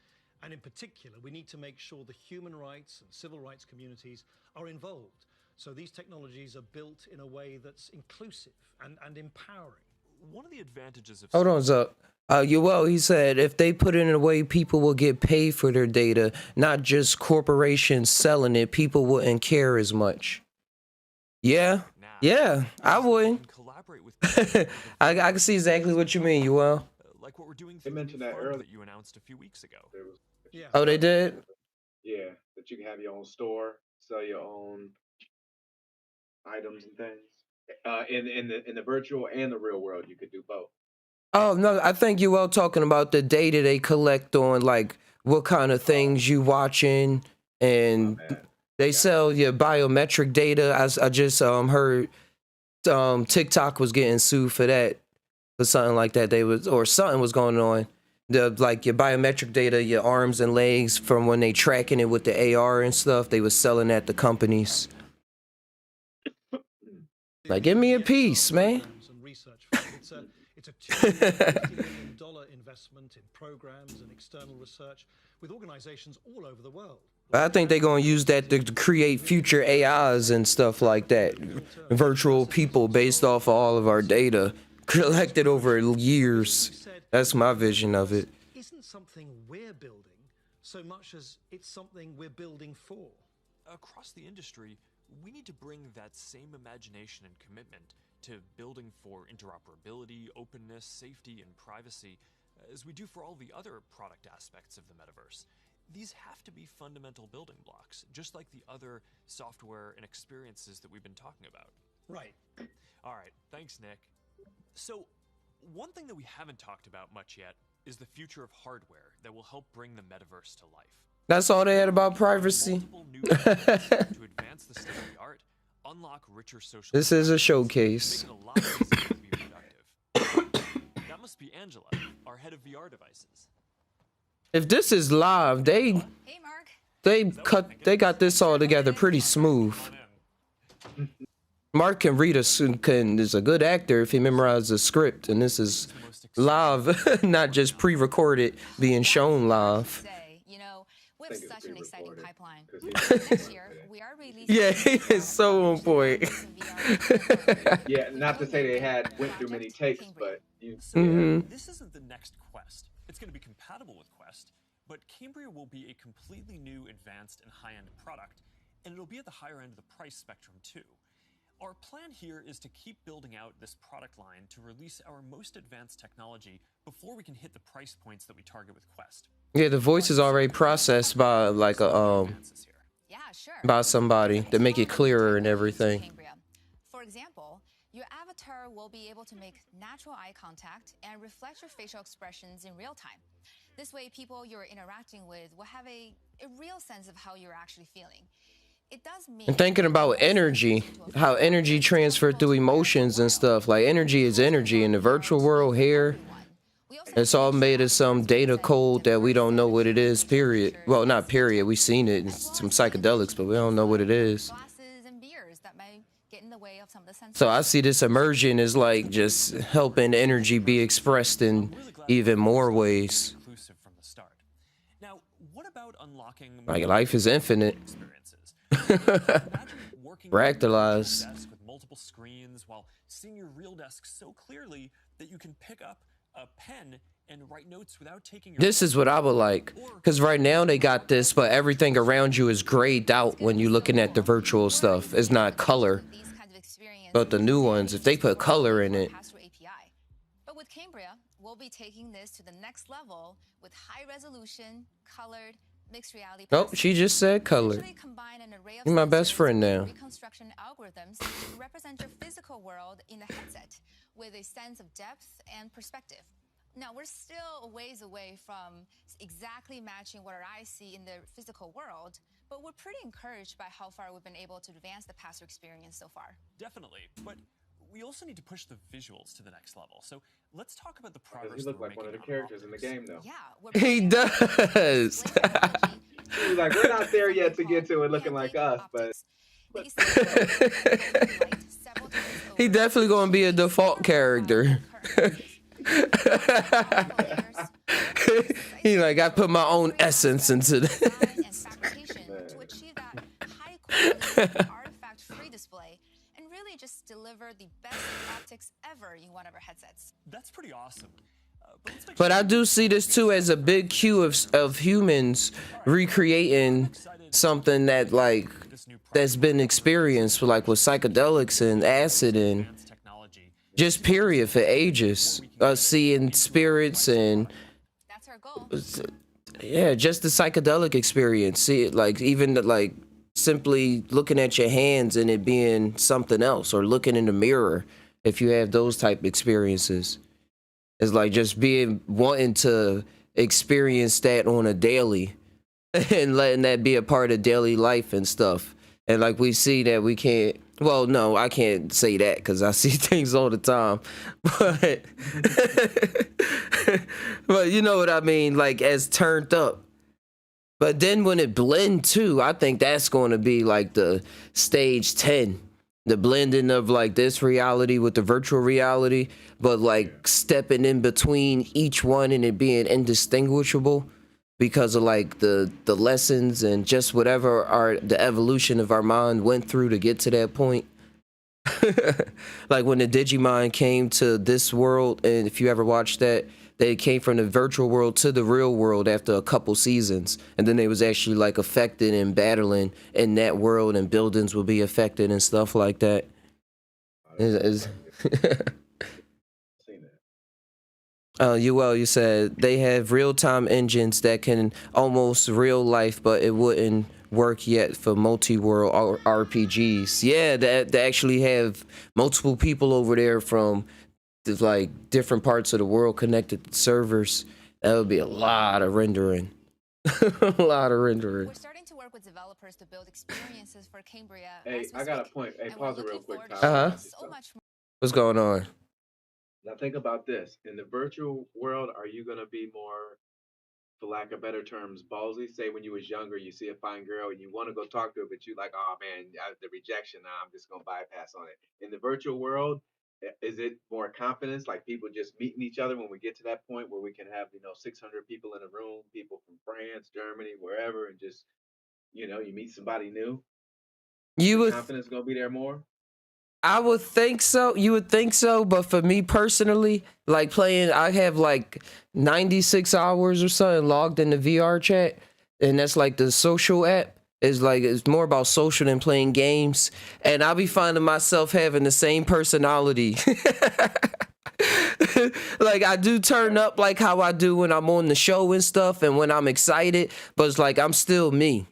And in particular, we need to make sure the human rights and civil rights communities are involved. So these technologies are built in a way that's inclusive and empowering. One of the advantages of Hold on, Zuck. He said if they put it in a way people will get paid for their data, not just corporations selling it, people wouldn't care as much. Yeah, I wouldn't. I can see exactly what you mean, Yoel. Like what we're doing They through mentioned the that fund earlier. that you announced a few weeks ago. Yeah. Oh, they did? Yeah, that you can have your own store, sell your own items and things. In the virtual and the real world, you could do both. Oh no, I think Yoel talking about the data they collect on like what kind of things you watching, and they sell your biometric data. I just heard TikTok was getting sued for that, for something like that. Or something was going on. Like your biometric data, your arms and legs from when they tracking it with the AR and stuff, they was selling that to companies. Like, give me a piece, man. It's a $250 million investment in programs and external research with organizations all over the world. I think they're going to use that to create future AIs and stuff like that. Virtual people based off of all of our data collected over years. That's my vision of it. Isn't something we're building so much as it's something we're building for. Across the industry, we need to bring that same imagination and commitment to building for interoperability, openness, safety, and privacy, as we do for all the other product aspects of the metaverse. These have to be fundamental building blocks, just like the other software and experiences that we've been talking about. Right. All right, thanks, Nick. So, one thing that we haven't talked about much yet is the future of hardware that will help bring the metaverse to life. That's all they had about privacy. To advance the state of the art, unlock richer social. This is a showcase. Make it a lot easier to be productive. That must be Angela, our head of VR devices. If this is live, they got this all together pretty smooth. Mark can read is a good actor if he memorizes a script, and this is live, not just pre-recorded, being shown live. With such an exciting pipeline. Next year, we are releasing. Yeah, he is so on point. Yeah, not to say they went through many takes, but This isn't the next Quest. It's going to be compatible with Quest, but Cambria will be a completely new, advanced, and high-end product, and it'll be at the higher end of the price spectrum too. Our plan here is to keep building out this product line to release our most advanced technology before we can hit the price points that we target with Quest. Yeah, the voice is already processed by like a by somebody to make it clearer and everything. For example, your avatar will be able to make natural eye contact and reflect your facial expressions in real time. This way, people you're interacting with will have a real sense of how you're actually feeling. It does mean And thinking about energy, how energy transferred through emotions and stuff. Like energy is energy in the virtual world here. It's all made of some data code that we don't know what it is, period. Well, not period. We've seen it in some psychedelics, but we don't know what it is. So I see this immersion as like just helping energy be expressed in even more ways. Now, what about unlocking Like life is infinite. Fractalized. With multiple screens while seeing your real desk so clearly that you can pick up a pen and write notes without taking your This is what I would like, because right now they got this, but everything around you is grayed out when you're looking at the virtual stuff. It's not color. But the new ones, if they put color in it. But with Cambria, we'll be taking this to the next level with high resolution, colored, mixed reality. Oh, she just said color. You're my best friend now. Reconstruction algorithms to represent your physical world in the headset with a sense of depth and perspective. Now, we're still a ways away from exactly matching what our eyes see in the physical world, but we're pretty encouraged by how far we've been able to advance the passer experience so far. Definitely, but we also need to push the visuals to the next level. So let's talk about the progress. He looked like one of the characters in the game, though. Yeah, he does. He was like, we're not there yet to get to it looking like us, but he definitely gonna be a He like, I put my own essence into this. To achieve that high quality artifact-free display and really just deliver the best optics ever in one of our headsets. That's pretty awesome. But I do see this too as a big cue of humans recreating something that like that's been experienced like with psychedelics and acid and just period for ages. Seeing spirits and that's our goal. Yeah, just the psychedelic experience. See it like even like simply looking at your hands and it being something else, or looking in the mirror if you have those type experiences. It's like just being wanting to experience that on a daily and letting that be a part of daily life and stuff. And like we see that we can't, well, no, I can't say that because I see things all the time. But you know what I mean? Like as turned up. But then when it blend too, I think that's going to be like the stage 10. The blending of like this reality with the virtual reality, but like stepping in between each one and it being indistinguishable because of like the lessons and just whatever the evolution of our mind went through to get to that point. Like when the Digimon came to this world, and if you ever watched that, they came from the virtual world to the real world after a couple seasons, and then they was actually like affected and battling in that world, and buildings would be affected and stuff like that. You said they have real-time engines that can almost real life, but it wouldn't work yet for multi-world RPGs. Yeah, they actually have multiple people over there from like different parts of the world connected to servers. That would be a lot of rendering. A lot of rendering. We're starting to work with developers to build experiences for Cambria. Hey, I got a point. Hey, pause it real quick. So much more. What's going on? Now think about this. In the virtual world, are you going to be more, for lack of better terms, ballsy? Say when you was younger, you see a fine girl and you want to go talk to her, but you like, oh man, the rejection, I'm just going to bypass on it. In the virtual world, is it more confidence, like people just meeting each other when we get to that point where we can have, 600 people in a room, people from France, Germany, wherever, and just, you meet somebody new? Confidence going to be there more? I would think so. You would think so, but for me personally, like playing, I have like 96 hours or something logged in the VR chat, and that's like the social app. It's more about social than playing games, and I'll be finding myself having the same personality. Like I do turn up like how I do when I'm on the show and stuff, and when I'm excited, but it's like I'm still me.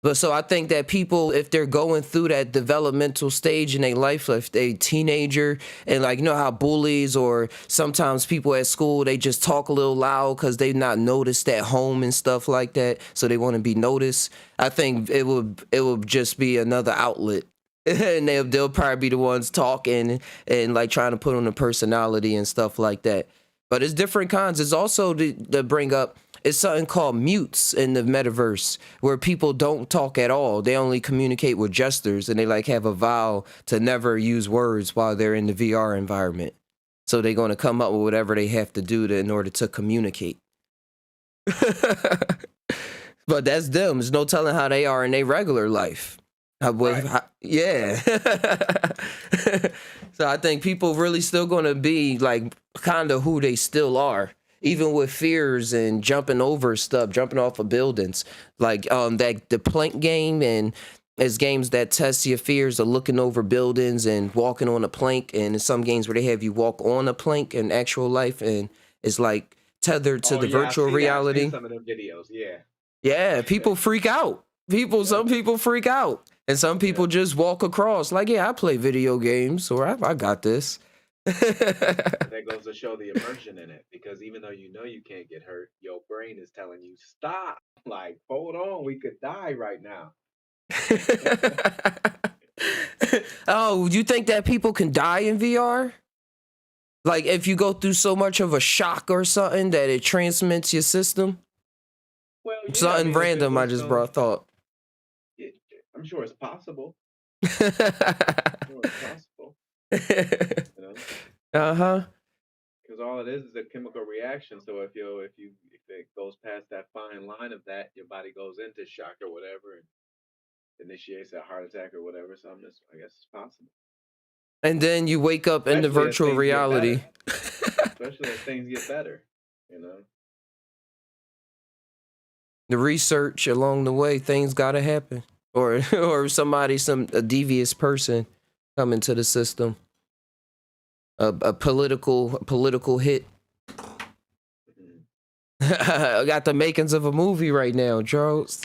But so I think that people, if they're going through that developmental stage in their life, if they teenager, and like, you know how bullies or sometimes people at school, they just talk a little loud because they not noticed at home and stuff like that. So they want to be noticed. I think it would just be another outlet. And they'll probably be the ones talking and like trying to put on a personality and stuff like that. But it's different kinds. It's also to bring up, it's something called mutes in the metaverse where people don't talk at all. They only communicate with gestures, and they like have a vow to never use words while they're in the VR environment. So they're going to come up with whatever they have to do in order to communicate. But that's them. There's no telling how they are in their regular life. Yeah. So I think people really still going to be like kind of who they still are. Even with fears and jumping over stuff, jumping off of buildings, like the plank game, and there's games that test your fears of looking over buildings and walking on a plank, and in some games where they have you walk on a plank in actual life, and it's like tethered to the virtual reality. I've seen some of them videos, yeah. Yeah, people freak out. Some people freak out, and some people just walk across like, yeah, I play video games, or I got this. That goes to show the immersion in it, because even though you can't get hurt, your brain is telling you stop, like hold on, we could die right now. Oh, you think that people can die in VR? Like if you go through so much of a shock or something that it transmits your system? Well, yeah, something random I just brought thought. I'm sure it's possible. Uh-huh. because all it is a chemical reaction. So if it goes past that fine line of that, your body goes into shock or whatever and initiates a heart attack or whatever. So I guess it's possible. And then you wake up in the Especially as virtual things get reality. better. Especially as things get better, you know. The research along the way, things gotta happen, or a devious person come into the system, a political hit. I got the makings of a movie right now, Charles.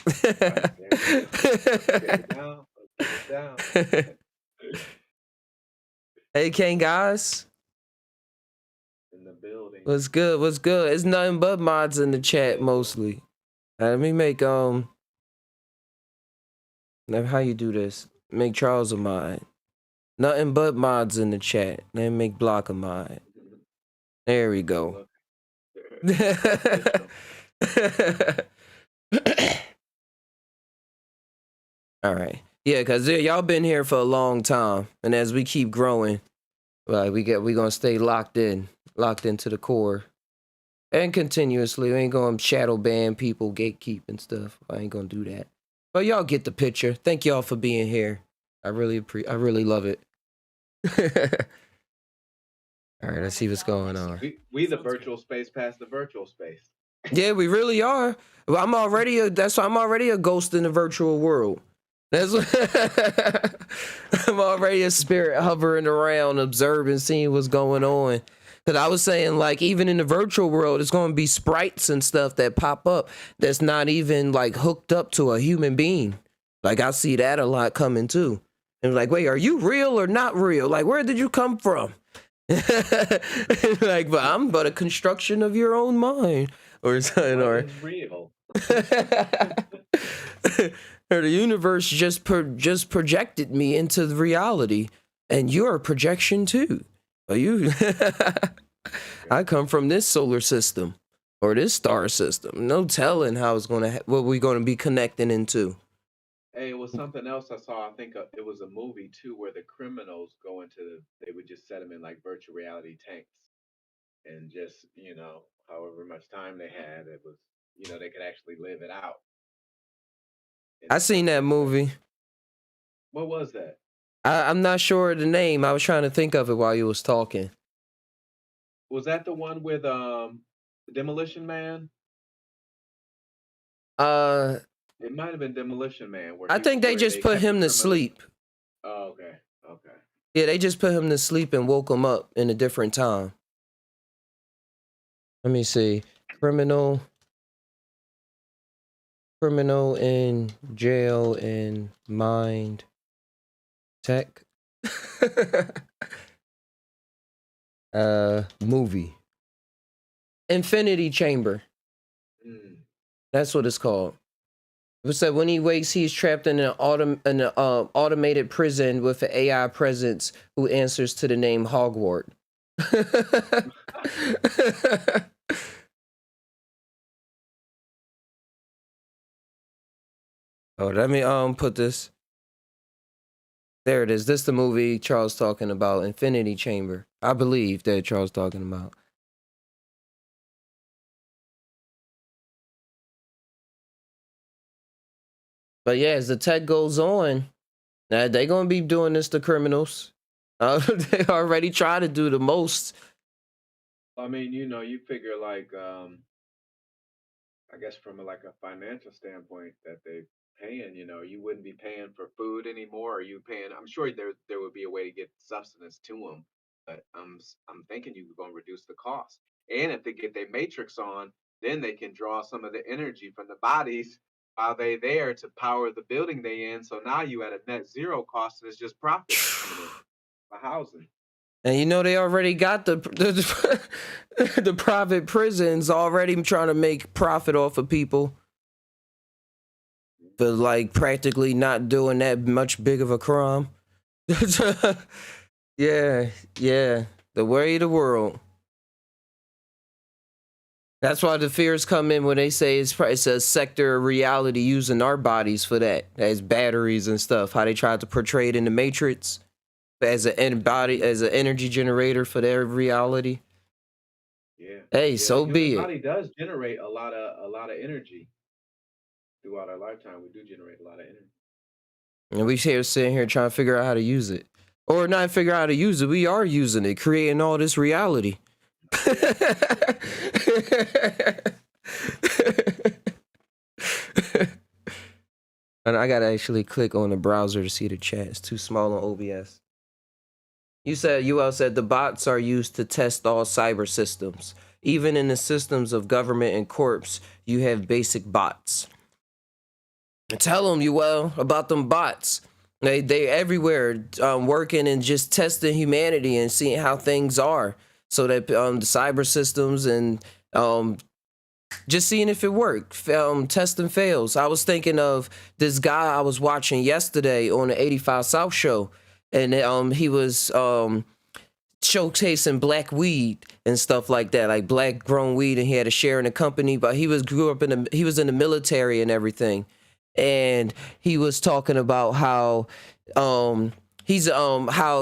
Hey, King guys. In the building. What's good? What's good? It's nothing but mods in the chat mostly. Let me make how you do this? Make Charles a mod. Nothing but mods in the chat. Let me make Block a mod. There we go. All right. Yeah, cause y'all been here for a long time, and as we keep growing, like we gonna stay locked into the core, and continuously. We ain't gonna shadow ban people, gatekeep and stuff. I ain't gonna do that. But y'all get the picture. Thank y'all for being here. I really love it. All right, let's see what's going on. We the virtual space past the virtual space. Yeah, we really are. Well, I'm already a ghost in the virtual world. That's I'm already a spirit hovering around, observing, seeing what's going on. Cause I was saying, like, even in the virtual world, it's going to be sprites and stuff that pop up that's not even like hooked up to a human being. Like, I see that a lot coming too. And like, wait, are you real or not real? Like, where did you come from? Like, but I'm but a construction of your own mind, or something, or real. Or the universe just projected me into the reality, and you're a projection too. Are you? I come from this solar system or this star system. No telling how it's gonna what we're gonna be connecting into. Hey, it was something else I saw. I think it was a movie too, where the criminals go into they would just set them in like virtual reality tanks, and just however much time they had, it was they could actually live it out. I seen that movie. What was that? I'm not sure of the name. I was trying to think of it while you was talking. Was that the one with Demolition Man? It might have been Demolition Man. I think they just put him to sleep. Oh, okay. Okay. Yeah, they just put him to sleep and woke him up in a different time. Let me see. Criminal in jail in mind tech. Movie. Infinity Chamber. That's what it's called. It said when he wakes, he's trapped in an automated prison with an AI presence who answers to the name Hogwarts. Oh, let me put this. There it is. This is the movie Charles talking about, Infinity Chamber. I believe that Charles talking about. But yeah, as the tech goes on, they're gonna be doing this to criminals. They already try to do the most. I mean, you figure like, I guess from a financial standpoint that they paying, you wouldn't be paying for food anymore. Or you paying? I'm sure there would be a way to get sustenance to them, but I'm thinking you're gonna reduce the cost. And if they get their matrix on, then they can draw some of the energy from the bodies while they there to power the building they in. So now you at a net zero cost, and it's just profit coming in for housing. And they already got the private prisons already trying to make profit off of people, but like practically not doing that much big of a crime. Yeah, the way of the world. That's why the fears come in when they say it's a sector of reality using our bodies for that, as batteries and stuff. How they tried to portray it in the Matrix as an energy generator for their reality. Yeah. Hey, Yeah. so The human be it. body does generate a lot of energy throughout our lifetime. We do generate a lot of energy. And we here sitting here trying to figure out how to use it. Or not figure out how to use it. We are using it, creating all this reality. And I gotta actually click on the browser to see the chat. It's too small on OBS. UL said the bots are used to test all cyber systems. Even in the systems of government and corps, you have basic bots. Tell them, UL, about them bots. They everywhere, working and just testing humanity and seeing how things are, so that the cyber systems and just seeing if it worked. Test and fails. I was thinking of this guy I was watching yesterday on the 85 South show, and he was showcasing black weed and stuff like that, like black grown weed, and he had a share in the company. But he was in the military and everything, and he was talking about how how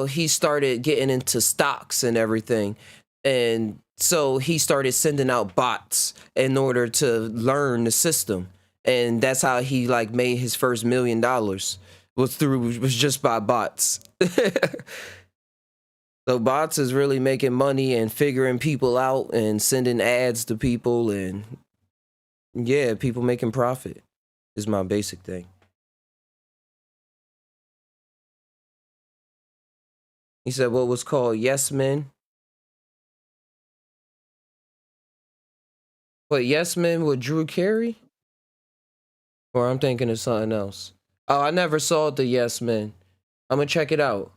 he started getting into stocks and everything, and so he started sending out bots in order to learn the system, and that's how he like made his first $1 million was just by bots. So bots is really making money and figuring people out and sending ads to people, and yeah, people making profit is my basic thing. He said what was called Yes Men. What, Yes Men with Drew Carey? Or I'm thinking of something else. Oh, I never saw the Yes Men. I'm gonna check it out.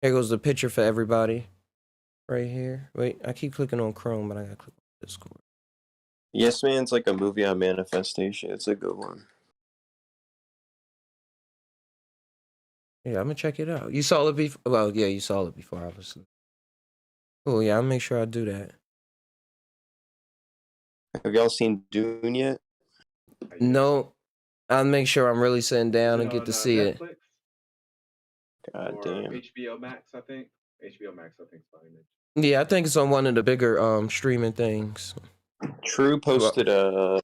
Here goes the picture for everybody. Right here. Wait, I keep clicking on Chrome, but I gotta click on Discord. Yes Man's like a movie on manifestation. It's a good one. Yeah, I'm gonna check it out. You saw it before? Well, yeah, you saw it before, obviously. Oh yeah, I'll make sure I do that. Have y'all seen Dune yet? No, I'll make sure I'm really sitting down and get to see Netflix? it. God Or damn. HBO Max, I think. HBO Max, I think, is fine. Yeah, I think it's on one of the bigger streaming things. True posted a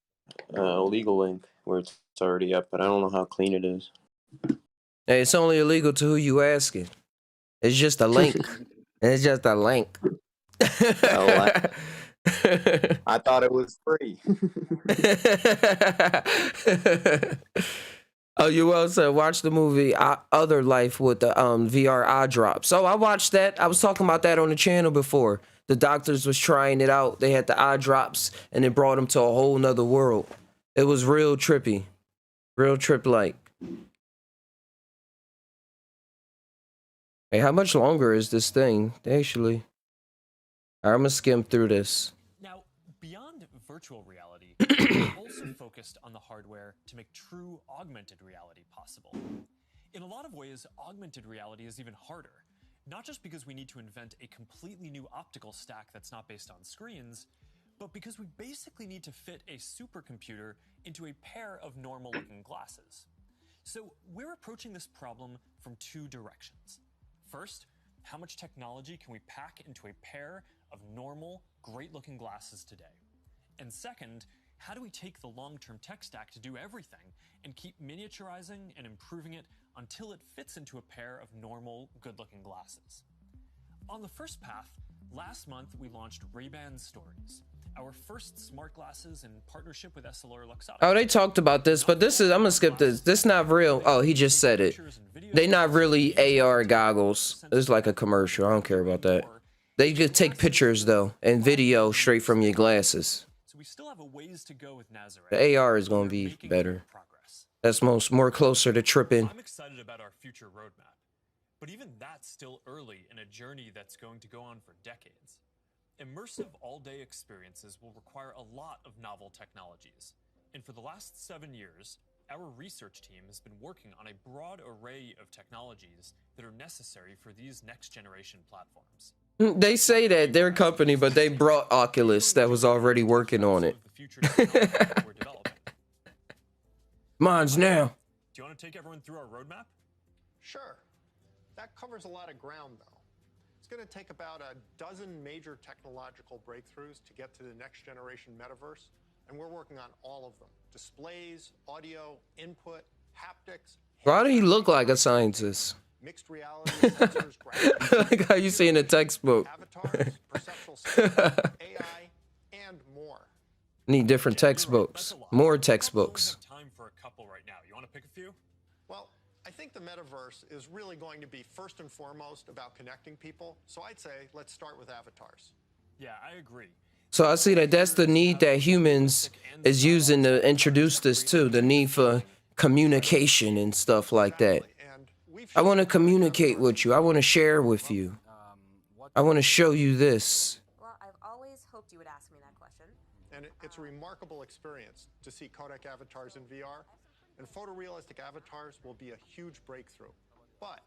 legal link where it's already up, but I don't know how clean it is. Hey, it's only illegal to who you asking. It's just a link. It's just a link. I thought it was free. Oh, you also watch the movie Other Life with the VR eye drops. So I watched that. I was talking about that on the channel before. The doctors was trying it out. They had the eye drops, and it brought them to a whole nother world. It was real trippy, real trip-like. Hey, how much longer is this thing? Actually, I'm gonna skim through this. Now, beyond virtual reality, we're also focused on the hardware to make true augmented reality possible. In a lot of ways, augmented reality is even harder, not just because we need to invent a completely new optical stack that's not based on screens, but because we basically need to fit a supercomputer into a pair of normal-looking glasses. So we're approaching this problem from two directions. First, how much technology can we pack into a pair of normal, great-looking glasses today? And second, how do we take the long-term tech stack to do everything and keep miniaturizing and improving it until it fits into a pair of normal, good-looking glasses? On the first path, last month we launched Ray-Ban Stories, our first smart glasses in partnership with EssilorLuxottica. Oh, they talked about this, but this is, I'm gonna skip this. This not real. Oh, he just said it. They not really AR goggles. It's like a commercial. I don't care about that. They just take pictures though and video straight from your glasses. So we still have a ways to go with Nazareth. The AR is gonna be better. That's more closer to tripping. I'm excited about our future roadmap, but even that's still early in a journey that's going to go on for decades. Immersive all-day experiences will require a lot of novel technologies. And for the last 7 years, our research team has been working on a broad array of technologies that are necessary for these next-generation platforms. They say that their company, but they brought Oculus that was already working on it. Mine's now. Do you want to take everyone through our roadmap? Sure. That covers a lot of ground, though. going to take about a dozen major technological breakthroughs to get to the next generation metaverse, and we're working on all of them. Displays, audio, input, haptics. Why do he look like a scientist? Mixed reality, sensors, graphics, Like how you see in a textbook. avatars, perceptual systems, AI, and more. Need different textbooks. More textbooks. Time for a couple right now. You want to pick a few? Well, I think the metaverse is really going to be first and foremost about connecting people. So I'd say let's start with avatars. Yeah, I agree. So I see that that's the need that humans is using to introduce this too. The need for communication and stuff like that. I want to communicate with you. I want to share with you. I want to show you this. Well, I've always hoped you would ask me that question. And it's a remarkable experience to see codec avatars in VR. And photorealistic avatars will be a huge breakthrough. But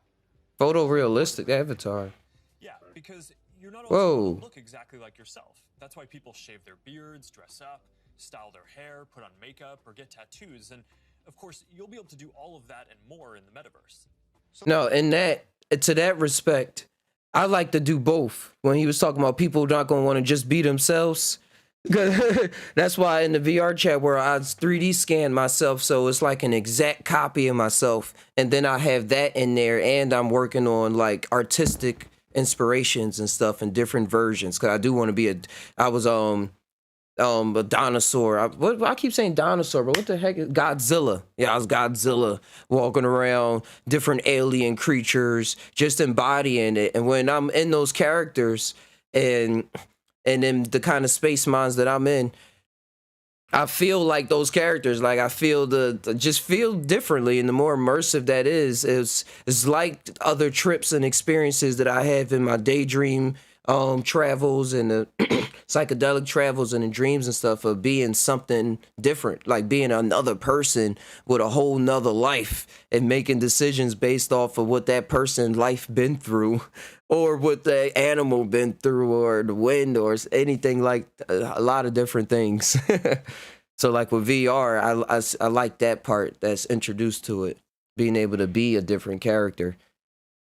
Photorealistic avatar. Yeah, because you're not Whoa. always going to look exactly like yourself. That's why people shave their beards, dress up, style their hair, put on makeup, or get tattoos. And of course, you'll be able to do all of that and more in the metaverse. No, in that, to that respect, I like to do both. When he was talking about people not going to want to just be themselves. That's why in the VR chat where I 3D scan myself, so it's like an exact copy of myself, and then I have that in there, and I'm working on like artistic inspirations and stuff in different versions, because I do want to be I was a dinosaur. I keep saying dinosaur, but what the heck is Godzilla? Yeah, I was Godzilla walking around, different alien creatures, just embodying it. And when I'm in those characters and in the kind of space minds that I'm in, I feel like those characters. Like I feel just feel differently, and the more immersive that is, it's like other trips and experiences that I have in my daydream travels and the psychedelic travels and the dreams and stuff of being something different, like being another person with a whole nother life and making decisions based off of what that person's life been through or what the animal been through or the wind or anything, like a lot of different things. So like with VR, I like that part that's introduced to it, being able to be a different character.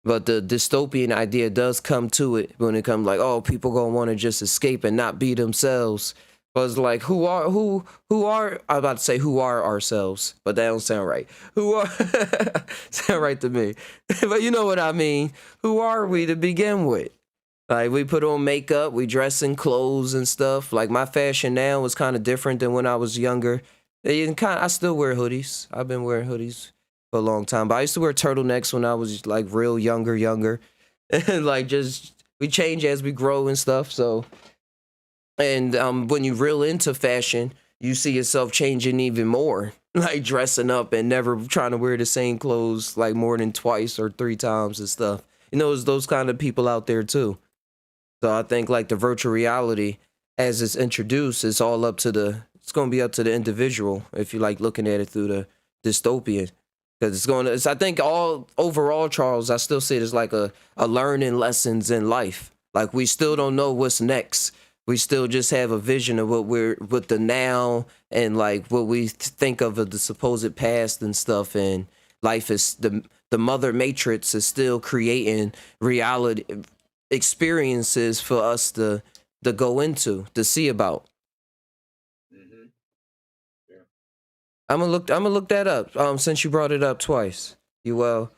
But the dystopian idea does come to it when it comes like, oh, people gonna want to just escape and not be themselves. But it's like, who are I'm about to say who are ourselves, but that don't sound right. Who are sound right to me. But you know what I mean. Who are we to begin with? Like we put on makeup, we dress in clothes and stuff. Like my fashion now is kind of different than when I was younger. I still wear hoodies. I've been wearing hoodies for a long time, but I used to wear turtlenecks when I was like real younger, and like just we change as we grow and stuff. So, and when you real into fashion, you see yourself changing even more, like dressing up and never trying to wear the same clothes like more than twice or three times and stuff. You know, there's those kind of people out there too. So I think like the virtual reality, as it's introduced, it's all up to it's going to be up to the individual if you like looking at it through the dystopian. Because I think all overall, Charles, I still see it as like a learning lessons in life. Like we still don't know what's next. We still just have a vision of what we're with the now and like what we think of the supposed past and stuff. And life is the mother matrix is still creating reality experiences for us to go into, to see about. I'm gonna look that up. Since you brought it up twice, Velvet,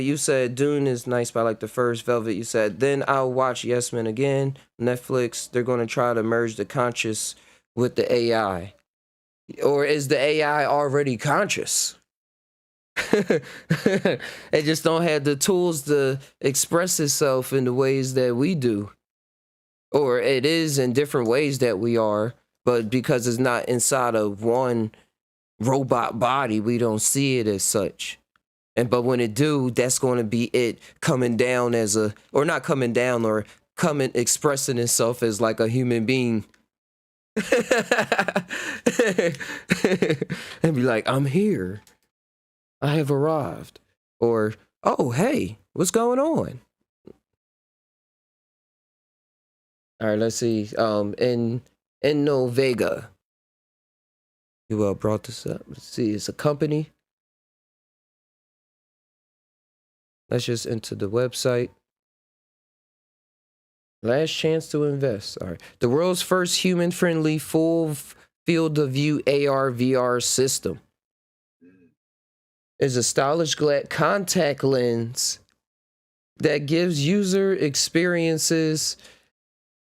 you said Dune is nice, but I like the first. Velvet, you said then I'll watch Yes Men again. Netflix, they're gonna try to merge the conscious with the AI, or is the AI already conscious? It just don't have the tools to express itself in the ways that we do, or it is in different ways that we are, but because it's not inside of one robot body, we don't see it as such. But when it do, that's going to be it coming down as or not coming down, or expressing itself as like a human being. And be like, I'm here, I have arrived, or oh hey, what's going on? All right, let's see. In Vega. You brought this up. Let's see, it's a company. Let's just enter the website. Last chance to invest. All right. The world's first human-friendly full field of view AR VR system is a stylish contact lens that gives user experiences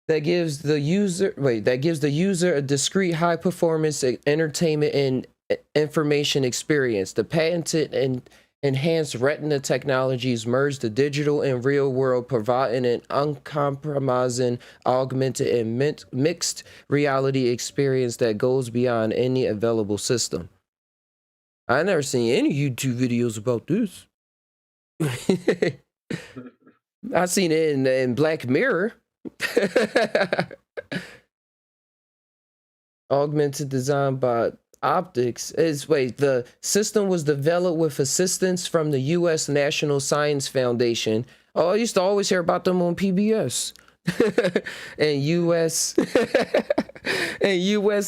that gives the user a discrete high performance entertainment and information experience. The patented and enhanced retina technologies merge the digital and real world, providing an uncompromising augmented and mixed reality experience that goes beyond any available system. I never seen any YouTube videos about this. I seen it in Black Mirror. Augmented design by optics the system was developed with assistance from the U.S. National Science Foundation. Oh, I used to always hear about them on PBS. and U.S.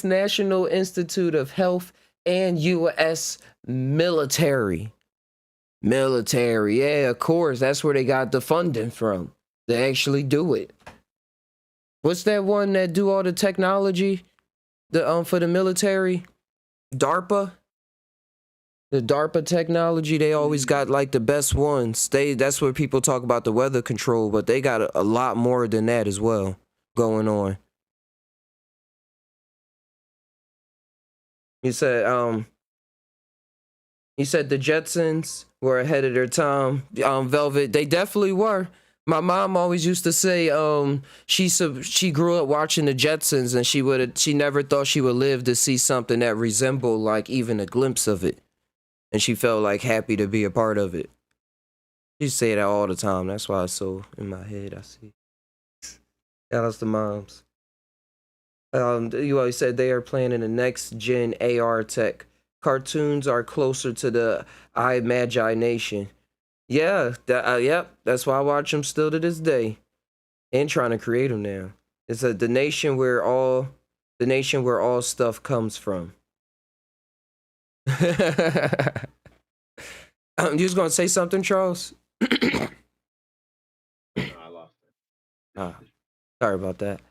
National Institute of Health and U.S. military. Yeah, of course. That's where they got the funding from. They actually do it. What's that one that do all the technology? For the military? DARPA? The DARPA technology, they always got like the best ones. That's where people talk about the weather control, but they got a lot more than that as well going on. He said the Jetsons were ahead of their time. Velvet, they definitely were. My mom always used to say she grew up watching the Jetsons, and she never thought she would live to see something that resembled like even a glimpse of it. And she felt like happy to be a part of it. She say that all the time. That's why it's so in my head. I see. Shout out to moms. You always said they are planning the next gen AR tech. Cartoons are closer to the imagination. Yeah, yep. That's why I watch them still to this day, and trying to create them now. It's the nation where all stuff comes from. You was gonna say something, Charles? No, I lost it. Sorry about that.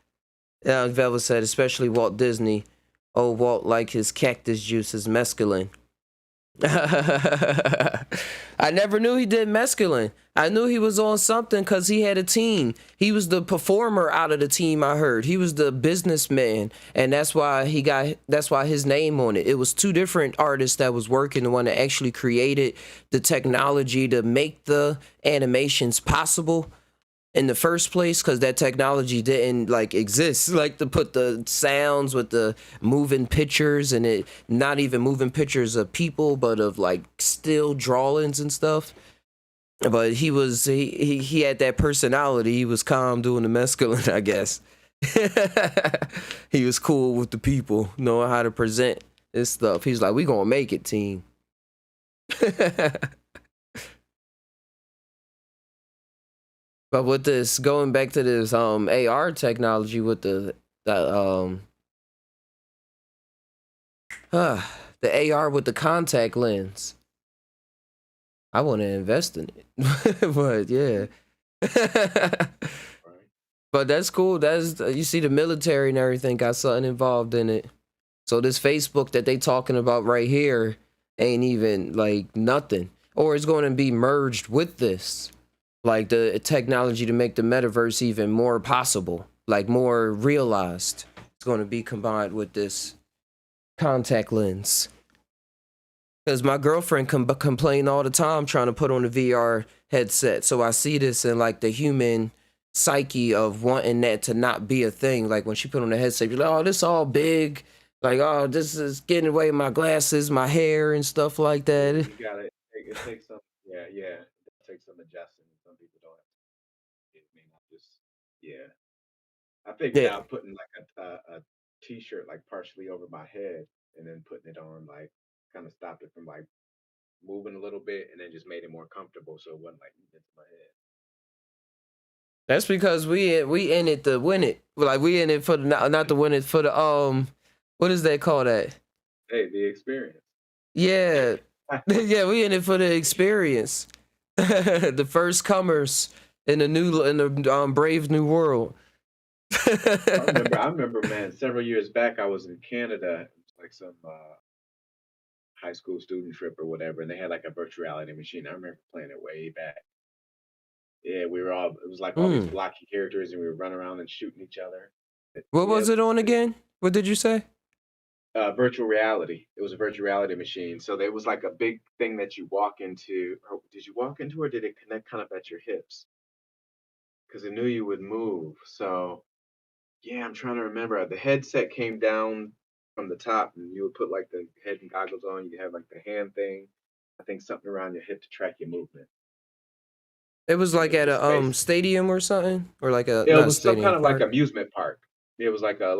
Velvet said, especially Walt Disney. Oh, Walt like his cactus juice is mescaline. I never knew he did mescaline. I knew he was on something because he had a team. He was the performer out of the team, I heard. He was the businessman, and that's why his name on it. It was two different artists that was working, the one that actually created the technology to make the animations possible in the first place, because that technology didn't like exist, like to put the sounds with the moving pictures, and it not even moving pictures of people but of like still drawings and stuff. But he had that personality. He was calm doing the mescaline, I guess. He was cool with the people, knowing how to present this stuff. He's like, we gonna make it, team. But with this, going back to this AR technology with the AR with the contact lens, I want to invest in it. But yeah. But that's cool. That's, you see, the military and everything got something involved in it. So this Facebook that they talking about right here ain't even like nothing, or it's going to be merged with this. Like the technology to make the metaverse even more possible, like more realized. It's going to be combined with this contact lens. Because my girlfriend complain all the time trying to put on a VR headset. So I see this in like the human psyche of wanting that to not be a thing. Like when she put on the headset, you're like, oh, this all big. Like, oh, this is getting away my glasses, my hair and stuff like that. You gotta, it takes some, yeah. It takes some adjusting. Some people don't. It may not just, yeah. I think now putting like a t-shirt like partially over my head and then putting it on like kind of stopped it from like moving a little bit, and then just made it more comfortable so it wasn't like into my head. That's because we in it to win it. Like we in it for the not to win it for the what is that called that? Hey, the experience. Yeah. Yeah, we in it for the experience. The first comers in the brave new world. I remember, man. Several years back, I was in Canada, like some high school student trip or whatever, and they had like a virtual reality machine. I remember playing it way back. Yeah, we were all. It was like all these blocky characters, and we were running around and shooting each other. What was it on again? What did you say? Virtual reality. It was a virtual reality machine. So there was like a big thing that you walk into. Or did you walk into, or did it connect kind of at your hips? Because it knew you would move. So yeah, I'm trying to remember. The headset came down from the top, and you would put like the head and goggles on. You have like the hand thing. I think something around your hip to track your movement. It was like at a stadium or something, or like a Yeah, it not was some stadium, kind of park? like amusement park. It was like a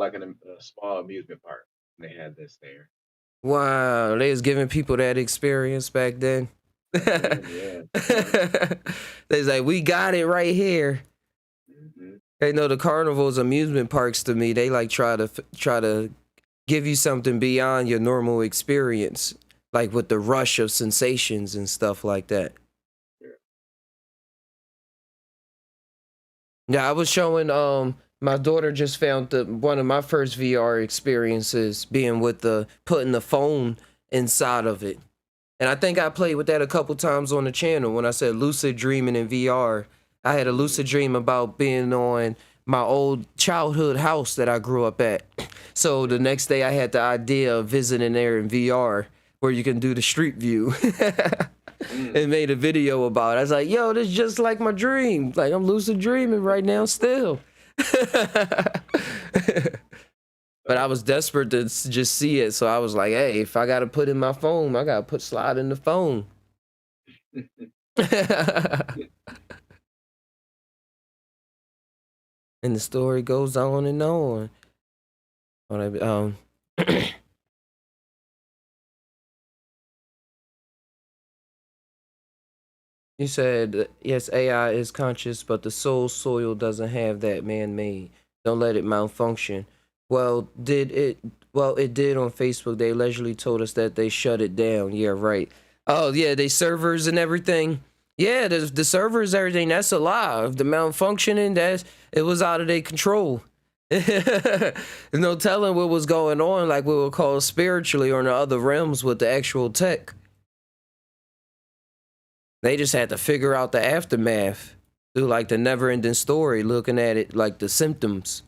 small amusement park. And they had this there. Wow, they was giving people that experience back then. Yeah. They's like, we got it right here. They know the carnivals, amusement parks to me, they like try to give you something beyond your normal experience, like with the rush of sensations and stuff like that. Yeah, I was showing my daughter just found one of my first VR experiences being with putting the phone inside of it. And I think I played with that a couple times on the channel when I said lucid dreaming in VR. I had a lucid dream about being on my old childhood house that I grew up at. So the next day I had the idea of visiting there in VR where you can do the street view. And made a video about it. I was like, yo, this is just like my dream. Like, I'm lucid dreaming right now still. But I was desperate to just see it. So I was like, hey, if I got to put in my phone, I got to slide in the phone. And the story goes on and on. You said, yes, AI is conscious, but the soil doesn't have that man-made. Don't let it malfunction. Well, it did on Facebook. They allegedly told us that they shut it down. Yeah, right. Oh, yeah, they servers and everything. Yeah, the servers, everything, that's alive. The malfunctioning, it was out of their control. There's no telling what was going on, like we would call spiritually or in the other realms with the actual tech. They just had to figure out the aftermath through like the never-ending story, looking at it like the symptoms,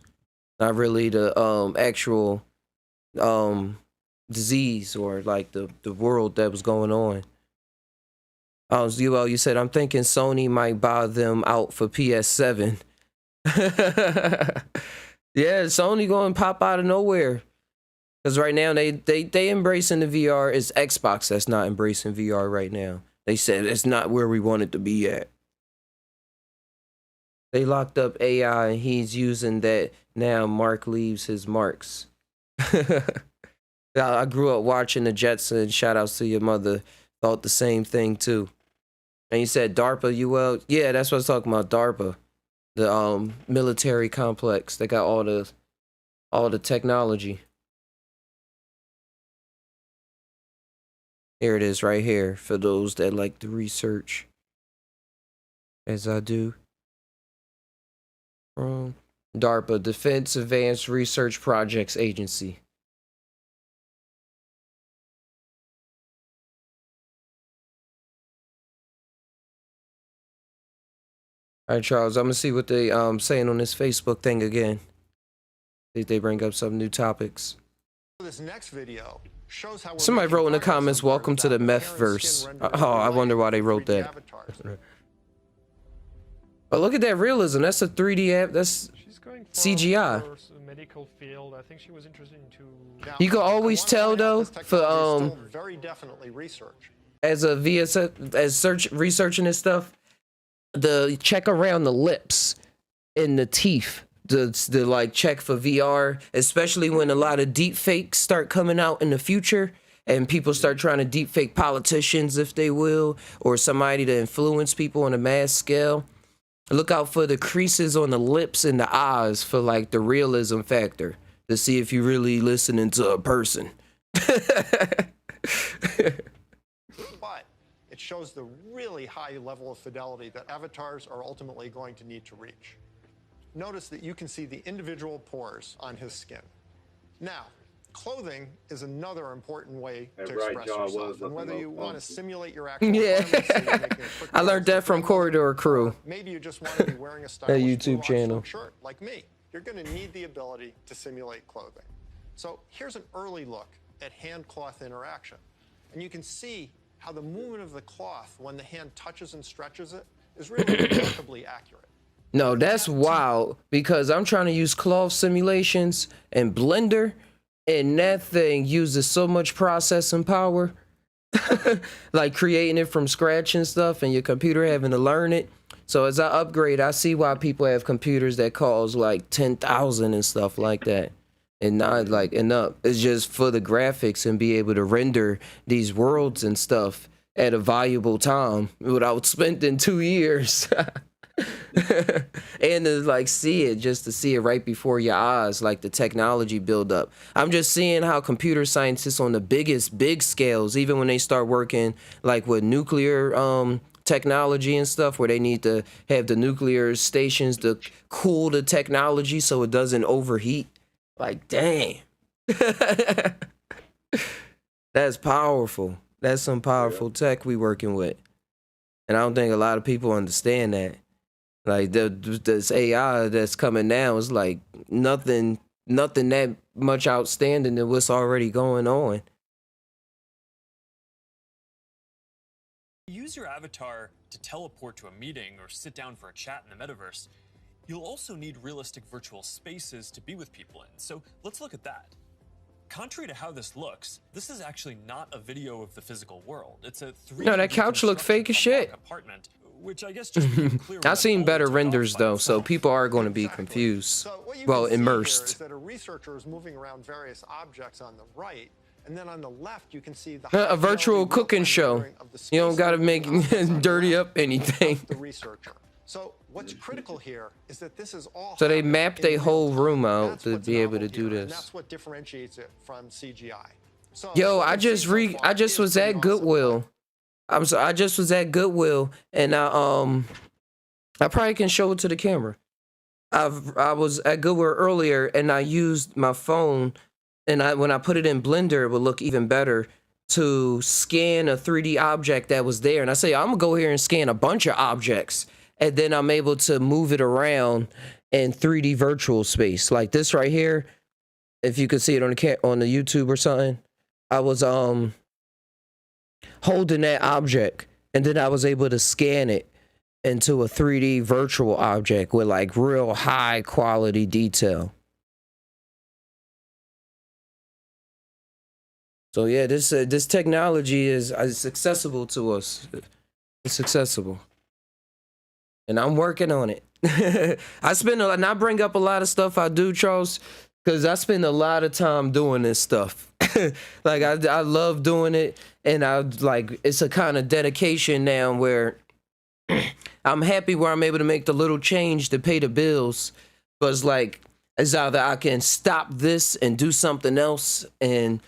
not really the actual disease or like the world that was going on. You said, I'm thinking Sony might buy them out for PS7. Yeah, Sony going to pop out of nowhere. Because right now they embracing the VR. It's Xbox that's not embracing VR right now. They said it's not where we want it to be at. They locked up AI and he's using that now. Mark leaves his marks. I grew up watching the Jetsons. Shout outs to your mother. Thought the same thing too. And you said DARPA, yeah, that's what I was talking about. DARPA, the military complex. They got all the technology. Here it is right here for those that like to research, as I do. DARPA, Defense Advanced Research Projects Agency. All right, Charles, I'm gonna see what they saying on this Facebook thing again. See if they bring up some new topics. This next video shows how somebody wrote in the comments, welcome to the Metaverse. Oh, I wonder why they wrote that. But look at that realism. That's a 3D app. That's CGI. Medical field. I think she was interested into. You can always tell though for very definitely research. As researching this stuff, the check around the lips and the teeth. The like check for VR, especially when a lot of deep fakes start coming out in the future and people start trying to deep fake politicians, if they will, or somebody to influence people on a mass scale. Look out for the creases on the lips and the eyes for like the realism factor to see if you're really listening to a person. But it shows the really high level of fidelity that avatars are ultimately going to need to reach. Notice that you can see the individual pores on his skin. Now, clothing is another important way to express yourself. And whether you want to simulate your actual garments, so you're making a quick I learned that from Corridor Crew. maybe you just want to be wearing a stylish YouTube channel. shirt like me. You're going to need the ability to simulate clothing. So here's an early look at hand-cloth interaction. And you can see how the movement of the cloth when the hand touches and stretches it is really remarkably accurate. No, that's wild, because I'm trying to use cloth simulations and Blender, and that thing uses so much processing power, like creating it from scratch and stuff, and your computer having to learn it. So as I upgrade, I see why people have computers that cost like 10,000 and stuff like that, and not like enough. It's just for the graphics and be able to render these worlds and stuff at a valuable time without spending 2 years. And to like see it, just to see it right before your eyes, like the technology build up. I'm just seeing how computer scientists on the big scales, even when they start working like with nuclear technology and stuff, where they need to have the nuclear stations to cool the technology so it doesn't overheat. Like, dang. That's powerful. That's some powerful tech we working with. And I don't think a lot of people understand that. Like this AI that's coming now is like nothing that much outstanding than what's already going on. Use your avatar to teleport to a meeting or sit down for a chat in the metaverse. You'll also need realistic virtual spaces to be with people in. So let's look at that. Contrary to how this looks, this is actually not a video of the physical world. It's a 3D No, that couch looked fake as shit. Apartment, which I guess just being clear. I've seen better renders though, so people are going to be confused. Well, immersed. Is that a researcher is moving around various objects on the right, and then on the left you can see the A virtual cooking show. You don't got to make dirty up anything. The researcher. So what's critical here is that this is all. So they mapped a whole room out to be able to do and this. that's what differentiates it from CGI. So Yo, I just was at Goodwill. I just was at Goodwill, and I probably can show it to the camera. I was at Goodwill earlier, and I used my phone, and when I put it in Blender, it would look even better to scan a 3D object that was there. And I say, I'm gonna go here and scan a bunch of objects, and then I'm able to move it around in 3D virtual space, like this right here. If you could see it on the YouTube or something, I was holding that object, and then I was able to scan it into a 3D virtual object with like real high quality detail. So yeah, this technology is accessible to us. It's accessible, and I'm working on it. And I bring up a lot of stuff I do, Charles, because I spend a lot of time doing this stuff. Like I love doing it, and it's a kind of dedication now where I'm happy where I'm able to make the little change to pay the bills. But it's either I can stop this and do something else and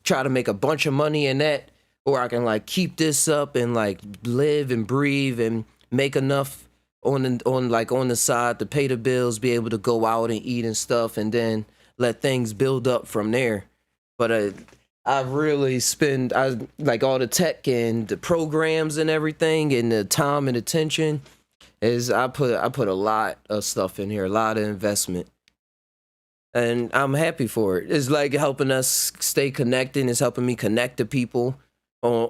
try to make a bunch of money in that, or I can like keep this up and like live and breathe and make enough on the side to pay the bills, be able to go out and eat and stuff, and then let things build up from there. But I really spend like all the tech and the programs and everything, and the time and attention I put a lot of stuff in here, a lot of investment, and I'm happy for it. It's like helping us stay connected. It's helping me connect to people.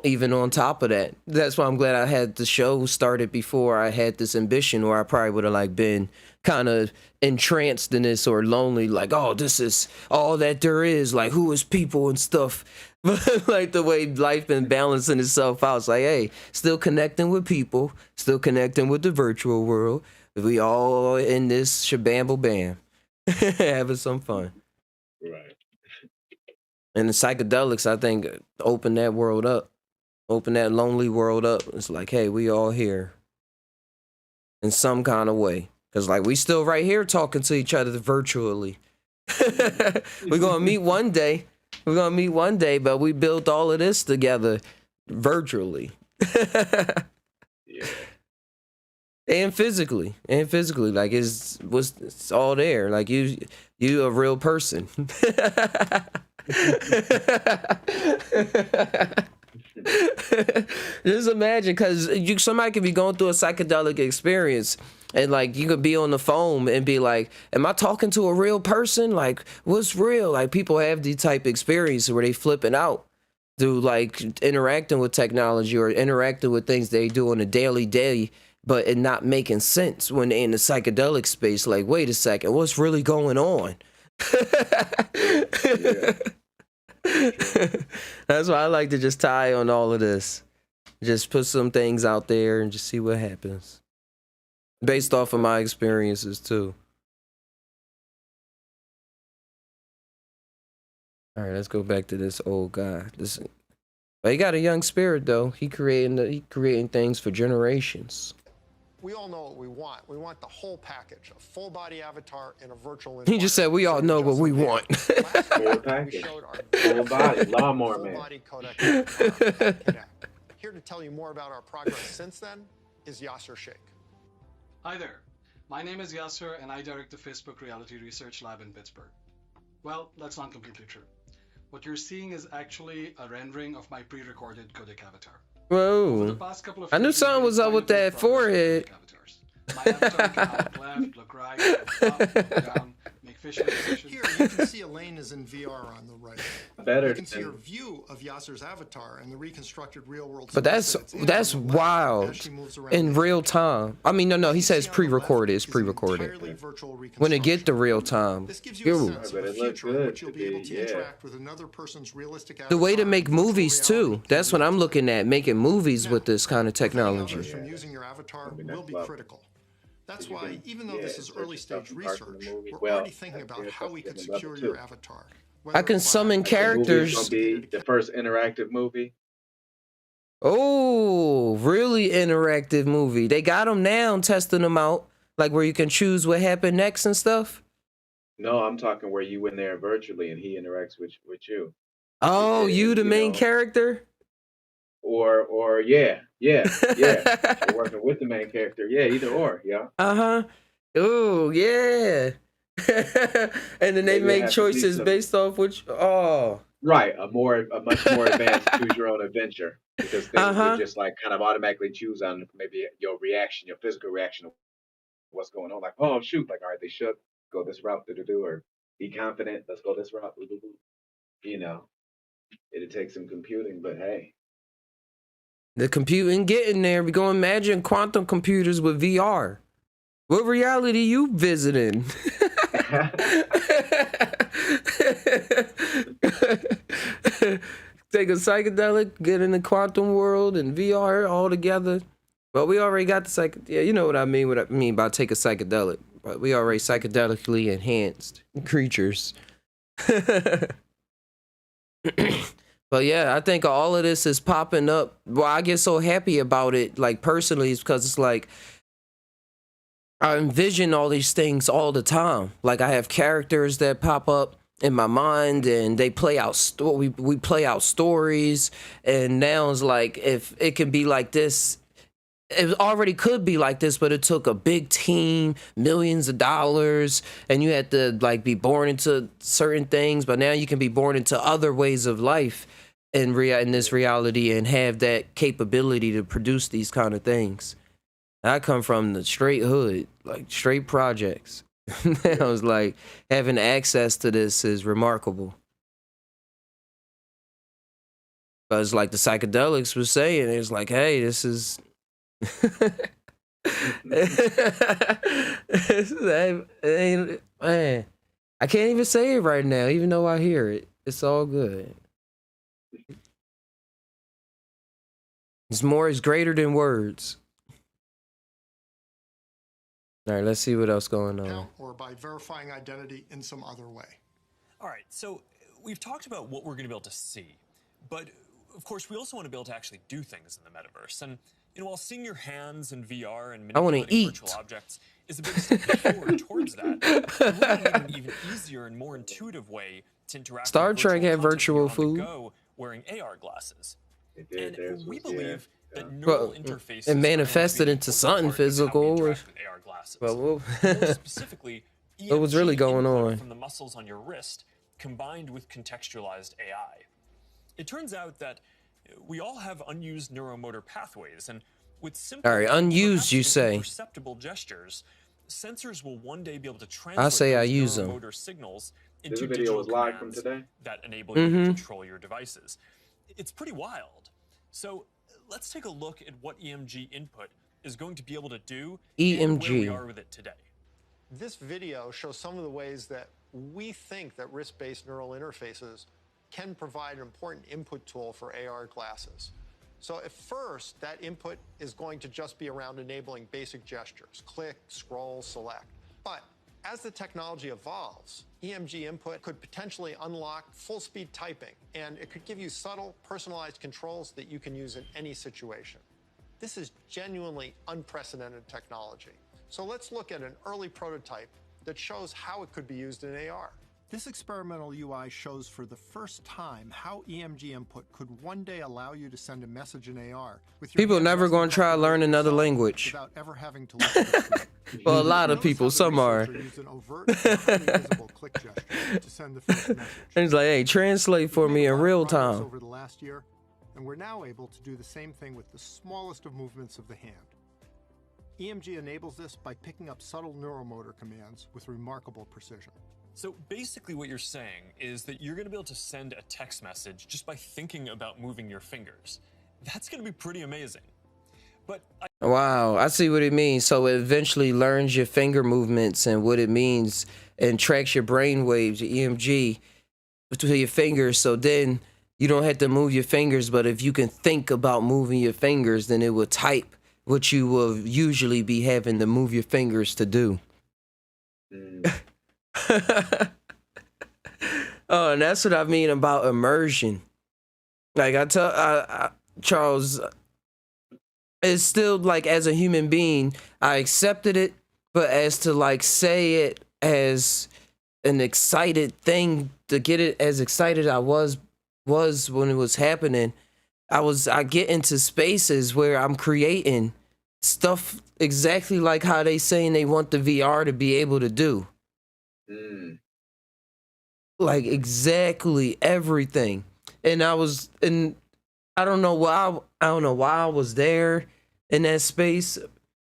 Even on top of that, that's why I'm glad I had the show started before I had this ambition, or I probably would have like been kind of entranced in this or lonely, like, oh, this is all that there is, like, who is people and stuff. But like the way life been balancing itself out, it's like, hey, still connecting with people, still connecting with the virtual world. We all in this shabamble bam, having some fun. Right. And the psychedelics, I think, open that world up, open that lonely world up. It's like, hey, we all here in some kind of way. Because, like, we still right here talking to each other virtually. We're going to meet one day. But we built all of this together virtually. Yeah. And physically, like it's all there. Like you a real person. Just imagine, because somebody could be going through a psychedelic experience, and like you could be on the phone and be like, am I talking to a real person? Like, what's real? Like, people have these type of experiences where they flipping out through like interacting with technology or interacting with things they do on a daily day, but it not making sense when they're in the psychedelic space. Like, wait a second, what's really going on? That's why I like to just tie on all of this. Just put some things out there and just see what happens. Based off of my experiences too. All right, let's go back to this old guy. But he got a young spirit though. He creating things for generations. We all know what we want. We want the whole package, a full body avatar in a virtual He just said we all know what we want. Full package. Full body. Lawnmower man. Here to tell you more about our progress since then is Yasser Sheikh. Hi there. My name is Yasser and I direct the Facebook Reality Research Lab in Pittsburgh. Well, that's not completely true. What you're seeing is actually a rendering of my pre-recorded codec avatar. Whoa. I knew something was up with that forehead. My avatar can now look left, look right, look up, look down, make facial expressions. Here you can see Elaine is in VR on the right. You can see her view of Yasser's avatar and the reconstructed real world. But that's wild in real time. I mean, no, he says pre-recorded. It's pre-recorded. When it get to real time, the way to make movies too. That's what I'm looking at. Making movies with this kind of technology. From using your avatar will be critical. That's why, even though this is early stage research, we're already thinking about how we can secure your avatar. I can summon characters. Gonna be the first interactive movie. Oh, really interactive movie. They got them now, testing them out, like where you can choose what happened next and stuff. No, I'm talking where you in there virtually and he interacts with you. Oh, you the main character? Or yeah. You're working with the main character. Yeah, either or, yeah. Oh, yeah. And then they make choices based off which. Right, a much more advanced choose your own adventure, because they would just like kind of automatically choose on maybe your reaction, your physical reaction of what's going on. Like, oh shoot, like all right, they should go this route, or be confident, let's go this route. You know, it'd take some computing, but hey. The computing getting there. We gonna imagine quantum computers with VR. What reality you visiting? Take a psychedelic, get in the quantum world and VR all together. But we already got the yeah, you know what I mean. What I mean by take a psychedelic. But we already psychedelically enhanced creatures. But yeah, I think all of this is popping up. Well, I get so happy about it, like personally, is because it's like I envision all these things all the time. Like I have characters that pop up in my mind, and they play out. We play out stories, and now it's like if it can be like this. It already could be like this, but it took a big team, millions of dollars, and you had to like be born into certain things. But now you can be born into other ways of life in this reality and have that capability to produce these kind of things. I come from the straight hood, like straight projects. I was like, having access to this is remarkable. But it's like the psychedelics was saying, it's like, hey, this is man, I can't even say it right now, even though I hear it. It's all good. It's more is greater than words. All right, let's see what else going on. Or by verifying identity in some other way. All right, so we've talked about what we're going to be able to see, but of course we also want to be able to actually do things in the metaverse. And while seeing your hands in VR and manipulating virtual objects is a big step forward towards that, we're going to need an even easier and more intuitive way to interact. Star Trek had virtual food. Wearing AR glasses. And we believe that neural interfaces it manifested into something physical. with AR glasses. Well, More specifically, what was really going input on? from the muscles on your wrist combined with contextualized AI. It turns out that we all have unused neuromotor pathways, and with simple, All right, unused, you say? imperceptible gestures, sensors will one day be able to I translate say I those use them. neuromotor signals This into video digital was live from commands today. that enable you to Mhm. control your devices. It's pretty wild. So let's take a look at what EMG input is going to be able to do and where we EMG. are with it today. This video shows some of the ways that we think that wrist-based neural interfaces can provide an important input tool for AR glasses. So at first, that input is going to just be around enabling basic gestures, click, scroll, select. But as the technology evolves, EMG input could potentially unlock full-speed typing, and it could give you subtle, personalized controls that you can use in any situation. This is genuinely unprecedented technology. So let's look at an early prototype that shows how it could be used in AR. This experimental UI shows for the first time how EMG input could one day allow you to send a message in AR with your People hand never resting going to try to comfortably learn on another your cell language. without ever having to look at the screen. Well, a lot of Notice how people, the some are. researcher used an overt and highly visible click gesture to send the first message. And he's like, hey, translate for me in real time. Over the last year, and we're now able to do the same thing with the smallest of movements of the hand. EMG enables this by picking up subtle neuromotor commands with remarkable precision. So basically what you're saying is that you're going to be able to send a text message just by thinking about moving your fingers. That's going to be pretty amazing. But Wow, I see what it means. So it eventually learns your finger movements and what it means and tracks your brain waves, your EMG, to your fingers. So then you don't have to move your fingers, but if you can think about moving your fingers, then it will type what you will usually be having to move your fingers to do. Oh, and that's what I mean about immersion. Like I tell Charles, it's still like as a human being, I accepted it, but as to like say it as an excited thing, to get it as excited I was when it was happening, I get into spaces where I'm creating stuff exactly like how they saying they want the VR to be able to do. Like exactly everything. And I don't know why I was there in that space.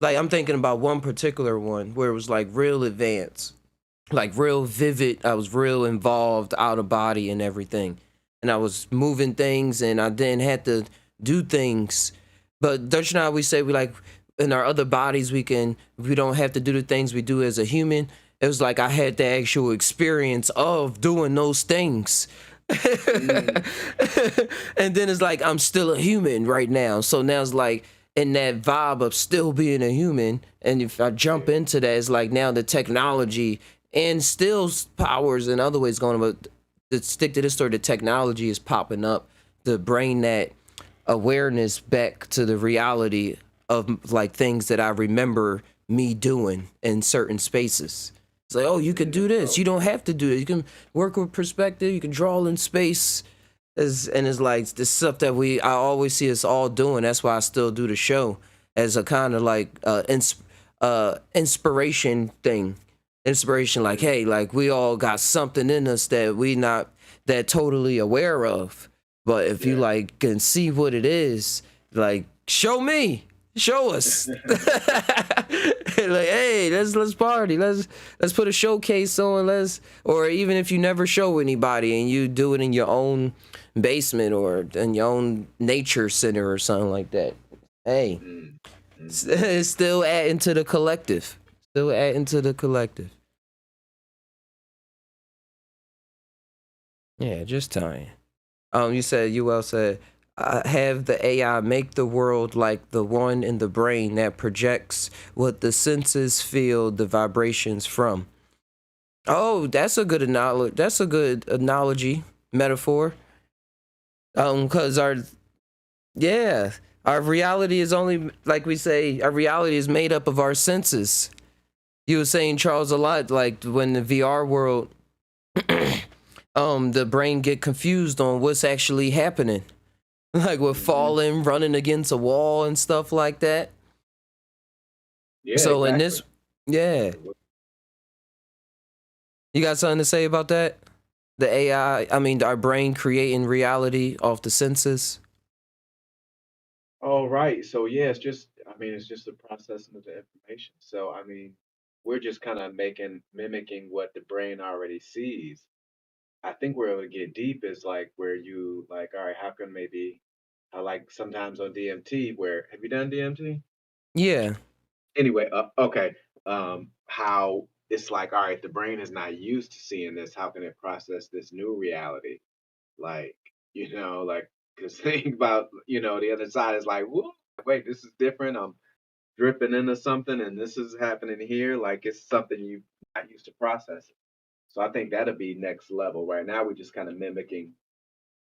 Like I'm thinking about one particular one where it was like real advanced, like real vivid. I was real involved, out of body and everything. And I was moving things and I then had to do things. But don't you know how we say we like in our other bodies we don't have to do the things we do as a human? It was like I had the actual experience of doing those things. And then it's like I'm still a human right now. So now it's like in that vibe of still being a human. And if I jump into that, it's like now the technology and still powers in other ways going, but to stick to this story, the technology is popping up to bring that awareness back to the reality of like things that I remember me doing in certain spaces. It's like, oh, you can do this. You don't have to do it. You can work with perspective. You can draw in space. And it's like this stuff that I always see us all doing. That's why I still do the show as a kind of like inspiration thing. Inspiration, like, hey, like we all got something in us that we not that totally aware of. But if you like can see what it is, like show us. Like, hey, let's party. Let's put a showcase on. Or even if you never show anybody and you do it in your own basement or in your own nature center or something like that. Hey, it's still adding to the collective. Still adding to the collective. Yeah, just time. You said have the AI make the world like the one in the brain that projects what the senses feel the vibrations from. Oh, that's a good analogy. That's a good analogy, metaphor. Because our reality is only, like we say, our reality is made up of our senses. You were saying, Charles, a lot, like when the VR world, the brain get confused on what's actually happening. like with falling, running against a wall and stuff like that. Yeah, So exactly. in this, yeah, you got something to say about that? The AI, I mean, our brain creating reality off the senses. Oh, right. So yeah, it's just, I mean, it's just the processing of the information. So I mean, we're just kind of mimicking what the brain already sees. I think where it would get deep is like where you like, all right, how can maybe, I like sometimes on DMT, where have you done DMT? Yeah. Anyway, okay. How it's like, all right, the brain is not used to seeing this. How can it process this new reality? Like, like, because think about, the other side is like, whoa, wait, this is different. I'm dripping into something and this is happening here. Like, it's something you're not used to processing. So I think that'll be next level. Right now, we're just kind of mimicking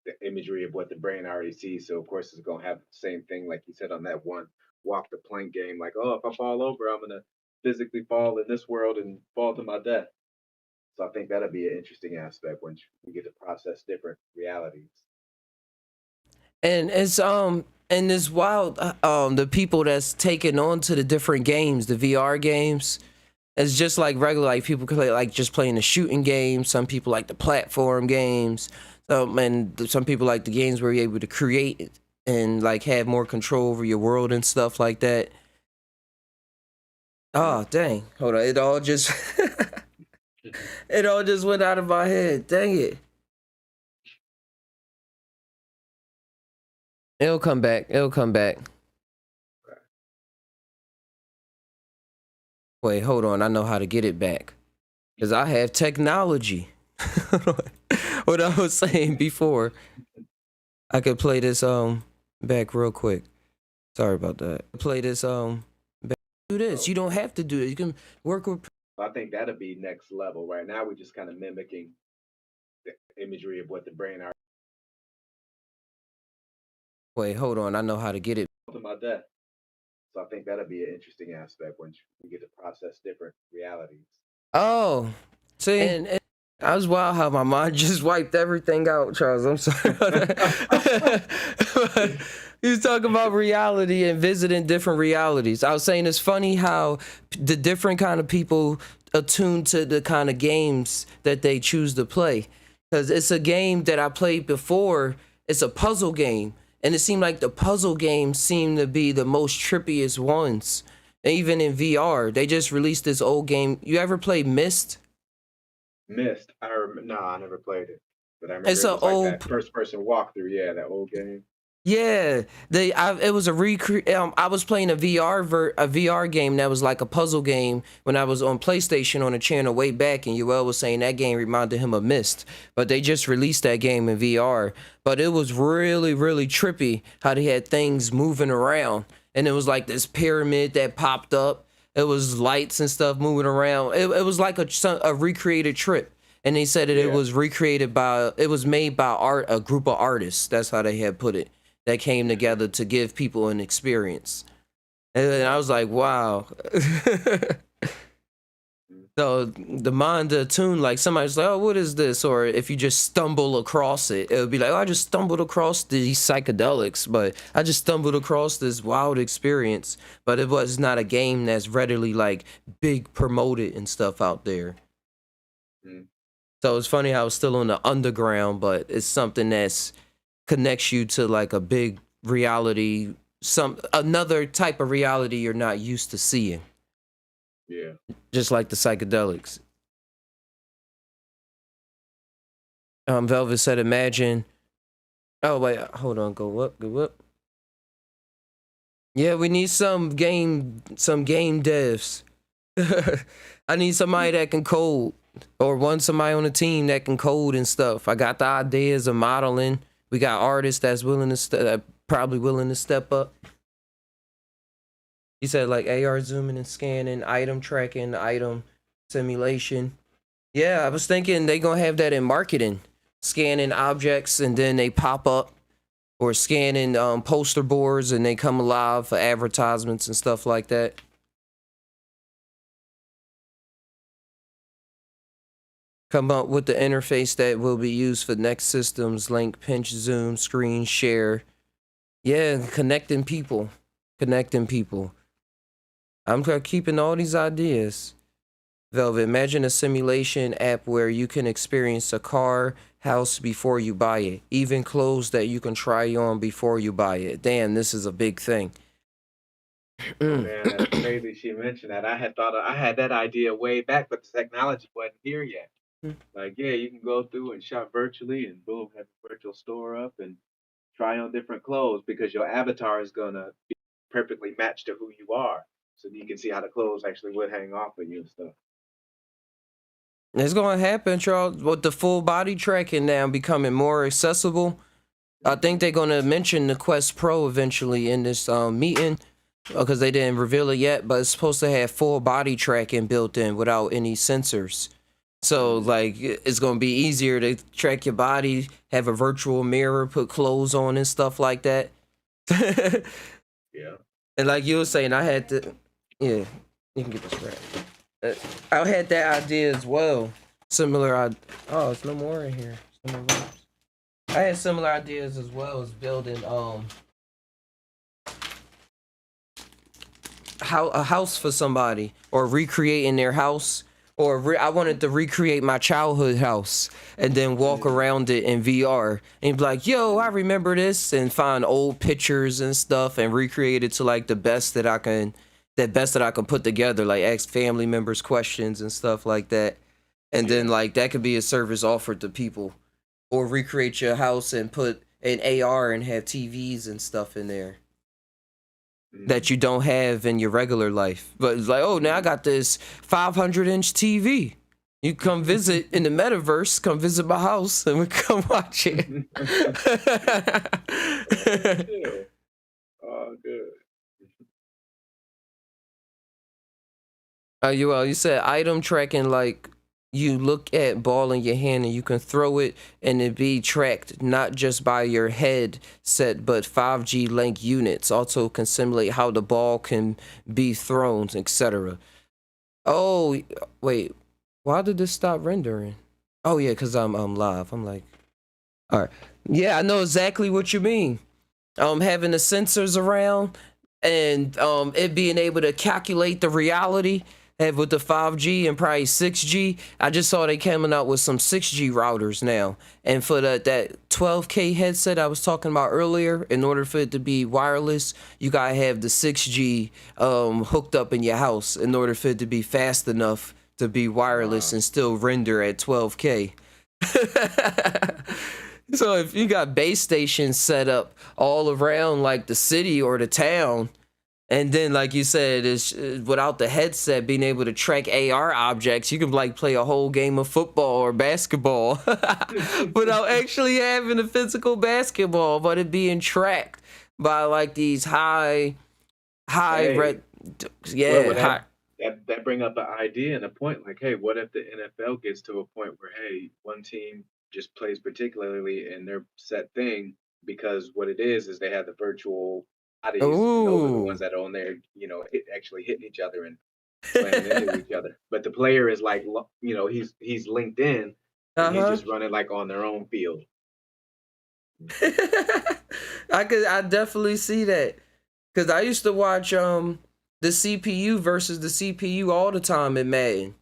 the imagery of what the brain already sees. So, of course, it's going to have the same thing, like you said on that one walk the plank game. Like, oh, if I fall over, I'm going to physically fall in this world and fall to my death. So I think that'll be an interesting aspect when we get to process different realities. And it's wild, the people that's taking on to the different games, the VR games. It's just like regular, like people play like just playing the shooting games. Some people like the platform games. And some people like the games where you're able to create and like have more control over your world and stuff like that. Oh dang! Hold on, it all just it all just went out of my head. Dang it! It'll come back. It'll come back. Wait, hold on. I know how to get it back. Because I have technology. What I was saying before. I could play this back real quick. Sorry about that. Play this back. Do this. You don't have to do it. You can work with. I think that'll be next level. Right now, we're just kind of mimicking the imagery of what the brain are. Wait, hold on. I know how to get it. About that. So I think that'll be an interesting aspect when we get to process different realities. Oh, see, and I was wild how my mind just wiped everything out, Charles. I'm sorry about that. He was talking about reality and visiting different realities. I was saying it's funny how the different kind of people attune to the kind of games that they choose to play. Because it's a game that I played before. It's a puzzle game. And it seemed like the puzzle games seem to be the most trippiest ones. Even in VR, they just released this old game. You ever play Myst? Myst? No, I never played it. But I remember It's it an was like old that first person walkthrough. Yeah, that old game. Yeah, it was a I was playing a VR game that was like a puzzle game when I was on PlayStation on a channel way back, and Yoel was saying that game reminded him of Myst, but they just released that game in VR. But it was really, really trippy how they had things moving around, and it was like this pyramid that popped up. It was lights and stuff moving around. It was like a recreated trip. And they said that it was it was made by a group of artists. That's how they had put it. That came together to give people an experience. And I was like, wow. So the mind attune, like somebody's like, oh, what is this? Or if you just stumble across it, it would be like, oh, I just stumbled across these psychedelics, but I just stumbled across this wild experience. But it was not a game that's readily like big promoted and stuff out there. So it's funny how it's still on the underground, but it's something that's connects you to like a big reality, another type of reality you're not used to seeing. Yeah. Just like the psychedelics. Velvet said, imagine. Oh wait, hold on, go up. Yeah, we need some game devs. I need somebody that can code, or somebody on the team that can code and stuff. I got the ideas of modeling. We got artists that's probably willing to step up. He said like AR zooming and scanning, item tracking, item simulation. Yeah, I was thinking they gonna have that in marketing, scanning objects and then they pop up, or scanning poster boards and they come alive for advertisements and stuff like that. Come up with the interface that will be used for next systems, link, pinch, zoom, screen, share, Yeah, connecting people. Connecting people. I'm keeping all these ideas. Velvet, imagine a simulation app where you can experience a car, house before you buy it. Even clothes that you can try on before you buy it. Damn, this is a big thing. Man, that's crazy she mentioned that. I had that idea way back, but the technology wasn't here yet. Like, yeah, you can go through and shop virtually and boom, have a virtual store up and try on different clothes because your avatar is gonna be perfectly matched to who you are. So you can see how the clothes actually would hang off of you and stuff. It's going to happen, Charles, with the full body tracking now becoming more accessible. I think they're going to mention the Quest Pro eventually in this meeting because they didn't reveal it yet, but it's supposed to have full body tracking built in without any sensors. So, like, it's going to be easier to track your body, have a virtual mirror, put clothes on and stuff like that. Yeah. And like you were saying, I had to, yeah, you can get this right. I had that idea as well. Similar, oh, it's no more in here. I had similar ideas as well as building a house for somebody or recreating their house. Or I wanted to recreate my childhood house and then walk around it in VR and be like, yo, I remember this, and find old pictures and stuff and recreate it to like the best that I can put together, like ask family members questions and stuff like that. And then like that could be a service offered to people. Or recreate your house and put an AR and have TVs and stuff in there that you don't have in your regular life. But it's like, oh, now I got this 500-inch TV. You come visit in the metaverse, come visit my house, and we come watch it. Oh, good. You said item tracking, like you look at ball in your hand and you can throw it and it be tracked not just by your headset but 5G link units also can simulate how the ball can be thrown, etc. Oh wait, why did this stop rendering? Oh yeah, because I'm live. I'm like, all right, yeah, I know exactly what you mean. Having the sensors around and it being able to calculate the reality. With the 5G and probably 6G, I just saw they coming out with some 6G routers now. And for that 12K headset I was talking about earlier, in order for it to be wireless, you gotta have the 6G hooked up in your house in order for it to be fast enough to be wireless and still render at 12K. So if you got base stations set up all around like the city or the town, and then, like you said, is without the headset being able to track AR objects, you can like play a whole game of football or basketball without actually having a physical basketball, but it being tracked by like these high red, that bring up an idea and a point. Like, hey, what if the NFL gets to a point where, hey, one team just plays particularly in their set thing because what it is they have the virtual bodies, and those are the ones that are on there, actually hitting each other and slamming into each other. But the player is like, he's linked in, and he's just running like on their own field. I definitely see that because I used to watch the CPU versus the CPU all the time in Madden.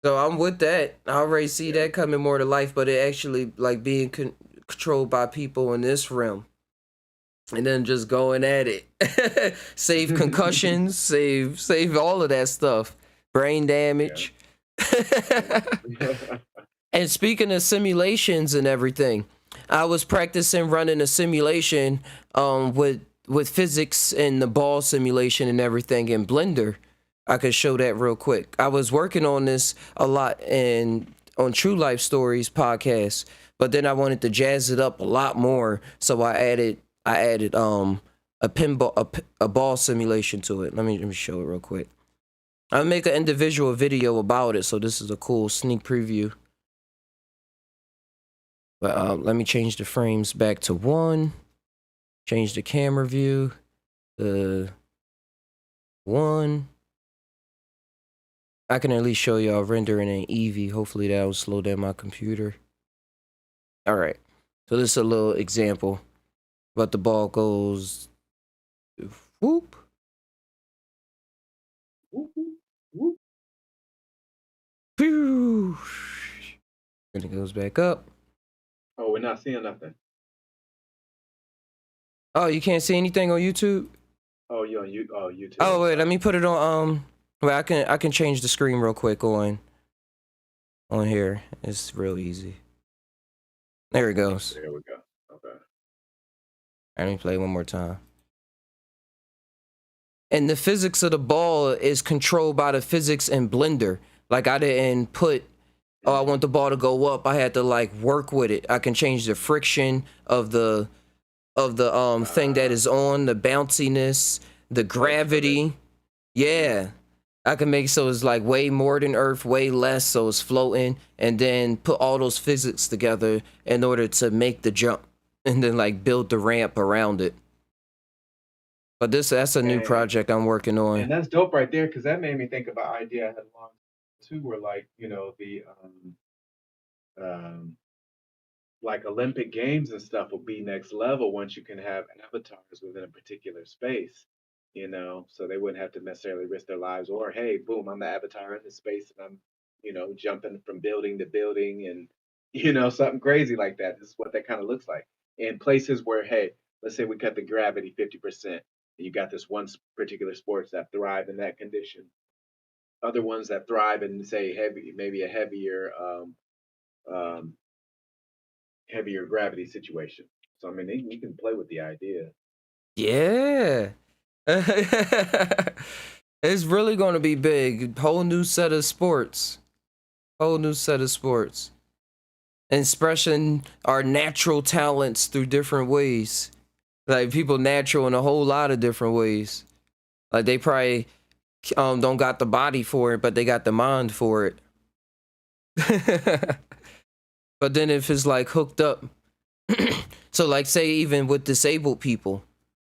So I'm with that. I already see that coming more to life, but it actually like being controlled by people in this realm. And then just going at it. Save concussions, save all of that stuff. Brain damage. And speaking of simulations and everything, I was practicing running a simulation with physics and the ball simulation and everything in Blender. I could show that real quick. I was working on this a lot on True Life Stories podcast, but then I wanted to jazz it up a lot more, so I added a pinball a ball simulation to it. Let me show it real quick. I'll make an individual video about it, so this is a cool sneak preview. But let me change the frames back to 1. Change the camera view to 1. I can at least show y'all rendering in Eevee. Hopefully that will slow down my computer. All right, so this is a little example. but the ball goes whoop. Whoop, whoop, whoop. Pew. And it goes back up. Oh, we're not seeing nothing. Oh, you can't see anything on YouTube? Oh, you on YouTube. Oh wait, let me put it on wait, I can change the screen real quick on here. It's real easy. There it goes. There we go. Okay. Let me play one more time. And the physics of the ball is controlled by the physics in Blender. Like I didn't put, oh, I want the ball to go up. I had to like work with it. I can change the friction of the thing that is on, the bounciness, the gravity. Yeah. I can make so it's like way more than Earth, way less, so it's floating, and then put all those physics together in order to make the jump, and then like build the ramp around it. But that's a new project I'm working on. And that's dope right there, because that made me think about an idea I had long too, where like, you know, the like Olympic Games and stuff will be next level once you can have avatars within a particular space, you know, so they wouldn't have to necessarily risk their lives. Or, hey, boom, I'm the avatar in this space and I'm, you know, jumping from building to building and, you know, something crazy like that. This is what that kind of looks like. In places where, hey, let's say we cut the gravity 50%, and you got this one particular sports that thrive in that condition. Other ones that thrive in, say, heavy, maybe a heavier gravity situation. So I mean, you can play with the idea. Yeah. It's really going to be big. Whole new set of sports. Whole new set of sports. Expressing our natural talents through different ways. Like people natural in a whole lot of different ways. Like they probably don't got the body for it, but they got the mind for it. But then if it's like hooked up, so like say even with disabled people,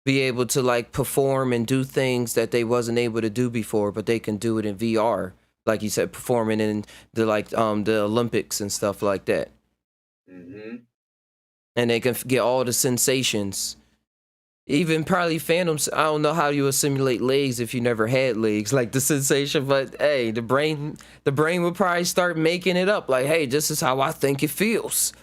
be able to like perform and do things that they wasn't able to do before, but they can do it in VR. Like you said, performing in the the Olympics and stuff like that. Mm-hmm. And they can get all the sensations. Even probably phantoms. I don't know how you would simulate legs if you never had legs, like the sensation. But hey, the brain would probably start making it up. Like, hey, this is how I think it feels.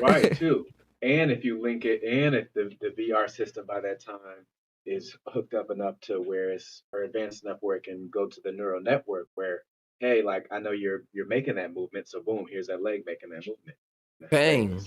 Right, too. And if you link it, and if the VR system by that time is hooked up enough to where it's or advanced enough where it can go to the neural network, where hey, like I know you're making that movement, so boom, here's that leg making that movement. Bang.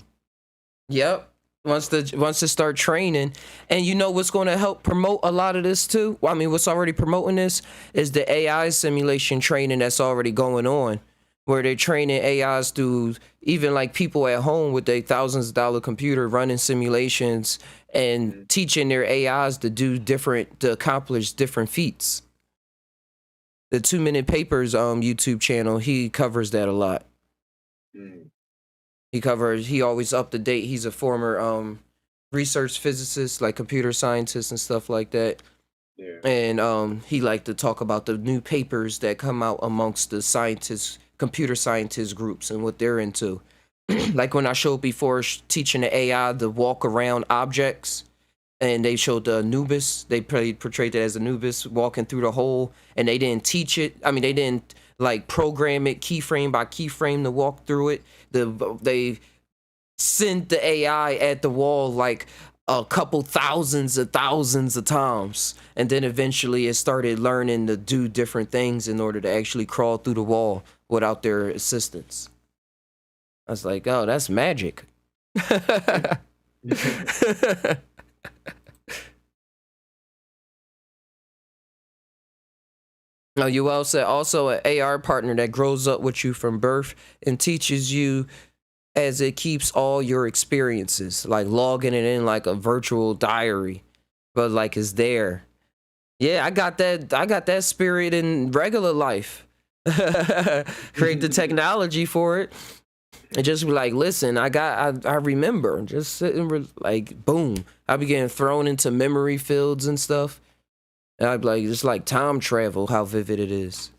Yep. Once to start training, and you know what's going to help promote a lot of this too. Well, I mean, what's already promoting this is the AI simulation training that's already going on, where they're training AIs through even like people at home with their thousands of dollar computer running simulations and teaching their AIs to accomplish different feats. The 2 Minute Papers YouTube channel, he covers that a lot. He always up to date. He's a former research physicist, like computer scientist and stuff like that. Yeah. And he liked to talk about the new papers that come out amongst the scientists, computer scientist groups and what they're into. Like when I showed before teaching the AI to walk around objects, and they showed the Anubis. They portrayed it as Anubis walking through the hole, and they didn't teach it. I mean, they didn't like program it keyframe by keyframe to walk through it. They sent the AI at the wall like a couple thousands of times, and then eventually it started learning to do different things in order to actually crawl through the wall without their assistance. I was like, oh, that's magic. No, you also an AR partner that grows up with you from birth and teaches you as it keeps all your experiences, like logging it in like a virtual diary, but like it's there. Yeah, I got that spirit in regular life. Create the technology for it. And just be like, listen, I remember. Just sitting like boom. I began thrown into memory fields and stuff. And I'd be like, it's like time travel, how vivid it is.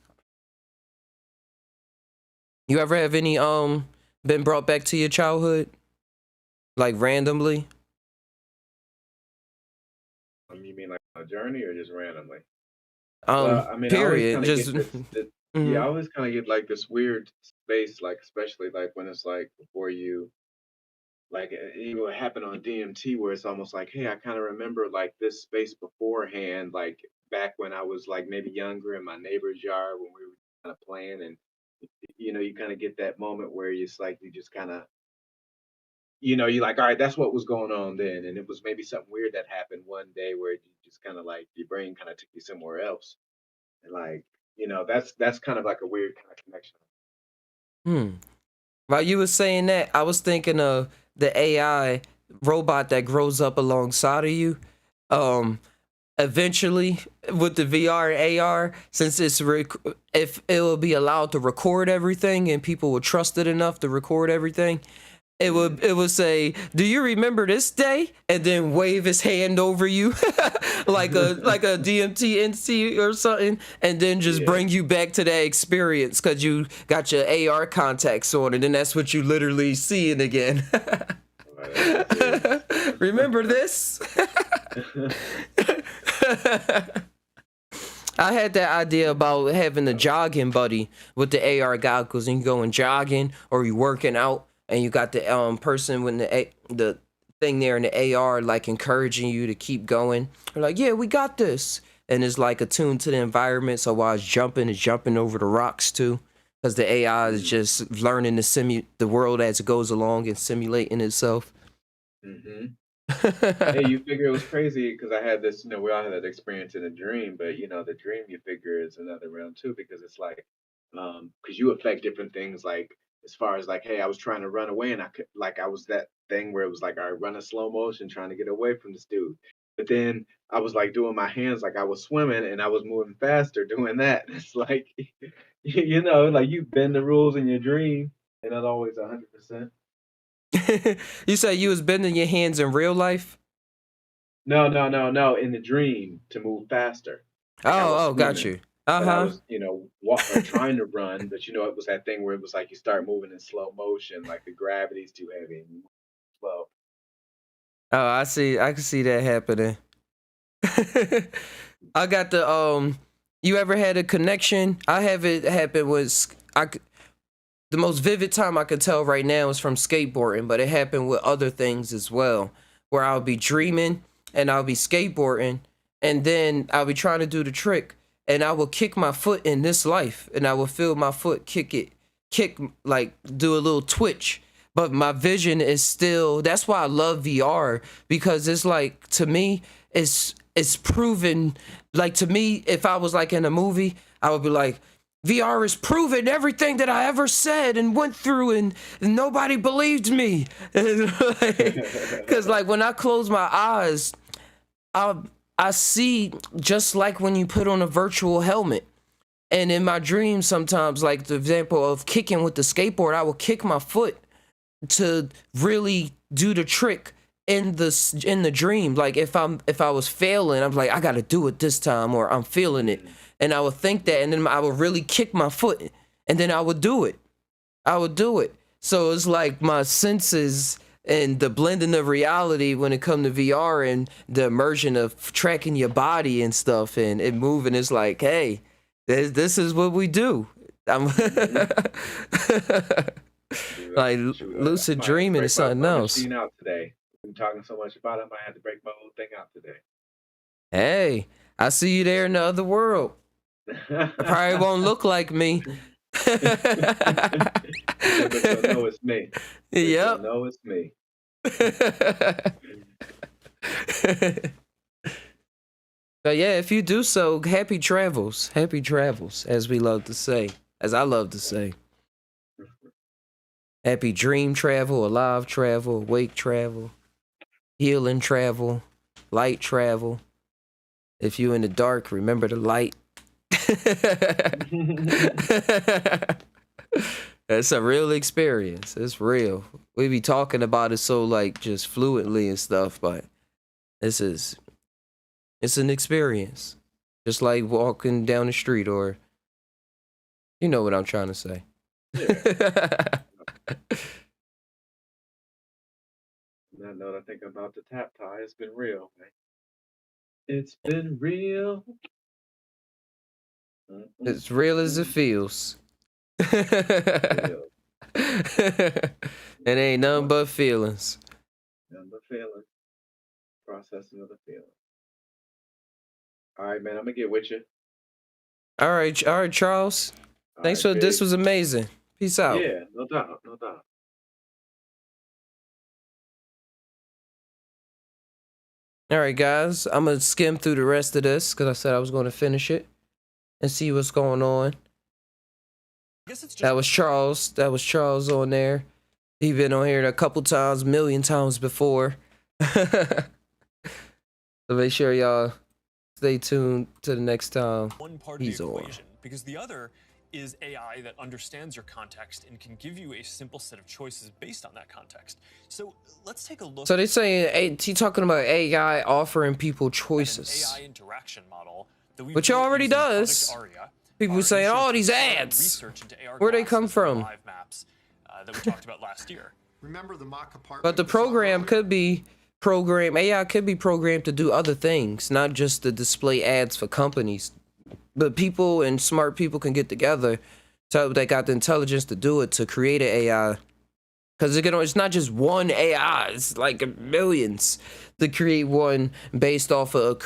You ever have any been brought back to your childhood? Like randomly? journey or just randomly? Well, I mean, I always Period. kind of Just get this yeah, I mhm. always kind of get like this weird space, like especially like when it's like before you like you know, it happened on DMT where it's almost like, hey, I kind of remember like this space beforehand, like back when I was like maybe younger in my neighbor's yard when we were kind of playing, and you know, you kind of get that moment where it's like you just kind of, you know, you're like, all right, that's what was going on then, and it was maybe something weird that happened one day where you just kind of like your brain kind of took you somewhere else, and like, you know, that's kind of like a weird kind of connection. Hmm. While you were saying that, I was thinking of the AI robot that grows up alongside of you. Um, Eventually, with the VR and AR, since if it will be allowed to record everything and people will trust it enough to record everything, it would say, "Do you remember this day?" and then wave his hand over you like a DMT NC or something, and then just Yeah. bring you back to that experience because you got your AR contacts on, and then that's what you literally seeing again. Remember this? I had that idea about having a jogging buddy with the AR goggles, and you going jogging or you working out, and you got the person with the thing there in the AR like encouraging you to keep going. They're like, yeah, we got this, and it's like attuned to the environment. So while it's jumping over the rocks too, because the AI is just learning to the world as it goes along and simulating itself. Hmm. Hey, you figure it was crazy because I had this, you know, we all had that experience in a dream, but you know, the dream you figure is another round too because it's like, because you affect different things, like as far as like, hey, I was trying to run away and I could, like, I was that thing where it was like, I run in slow motion trying to get away from this dude, but then I was like doing my hands like I was swimming and I was moving faster doing that. It's like, you know, like you bend the rules in your dream and not always 100%. You say you was bending your hands in real life? No, no, no, no. In the dream to move faster. Like I was Oh, got swimming, you. but I Uh-huh. was, you know, walk or trying to run, but you know, it was that thing where it was like you start moving in slow motion, like the gravity's too heavy and you move slow. Oh, I see. I can see that happening. I got you ever had a connection? I have it happen the most vivid time I could tell right now is from skateboarding, but it happened with other things as well, where I'll be dreaming and I'll be skateboarding, and then I'll be trying to do the trick, and I will kick my foot in this life, and I will feel my foot kick, like do a little twitch. But my vision is still, that's why I love VR, because it's like, to me, it's proven, like, to me, if I was like in a movie, I would be like, VR is proving everything that I ever said and went through, and nobody believed me. Because like when I close my eyes, I I see just like when you put on a virtual helmet. And in my dreams, sometimes, like the example of kicking with the skateboard, I will kick my foot to really do the trick in the dream. Like if I was failing, I'm like, I gotta do it this time, or I'm feeling it, and I would think that, and then I would really kick my foot, and then I would do it. So it's like my senses and the blending of reality when it comes to VR and the immersion of tracking your body and stuff and it moving. It's like, hey, this is what we do. I'm Dude, like shoot, I lucid might have to dreaming is break my, something my else. machine out today. Been talking so much about it, I might have to break my whole thing out today. Hey, I see you there in the other world. I probably won't look like me. But you'll know it's me. But you'll Yep. know it's me. But yeah, if you do so, happy travels, as we love to say, as I love to say. Happy dream travel, alive travel, awake travel, healing travel, light travel. If you in the dark, remember the light. It's a real experience. It's real. We be talking about it so like just fluently and stuff, but it's an experience. Just like walking down the street, or you know what I'm trying to say. That note, I think about the tap tie. It's been real, man. It's been real. It's real as it feels. It ain't nothing but feelings. Nothing but feelings. Processing of the feelings. All right, man. I'm gonna get with you. All right, Charles. Thanks for this. Was amazing. Peace out. Yeah, no doubt, no doubt. All right, guys. I'm gonna skim through the rest of this because I said I was going to finish it and see what's going on. That was Charles. That was Charles on there. He been on here a couple times, million times before. So make sure y'all stay tuned to the next time One part he's of the on. equation, because the other is AI that understands your context and can give you a simple set of choices based on that context. So let's take a look. So they saying he talking about AI offering people choices, AI interaction model that which it already does. People saying, "Oh, these ads. Where they come from?" Live maps that we talked about last year. Remember the mock apartment? But the program could be programmed. AI could be programmed to do other things, not just to display ads for companies. But people and smart people can get together, so they got the intelligence to do it, to create an AI. Because it's not just one AI, it's like millions to create one based off of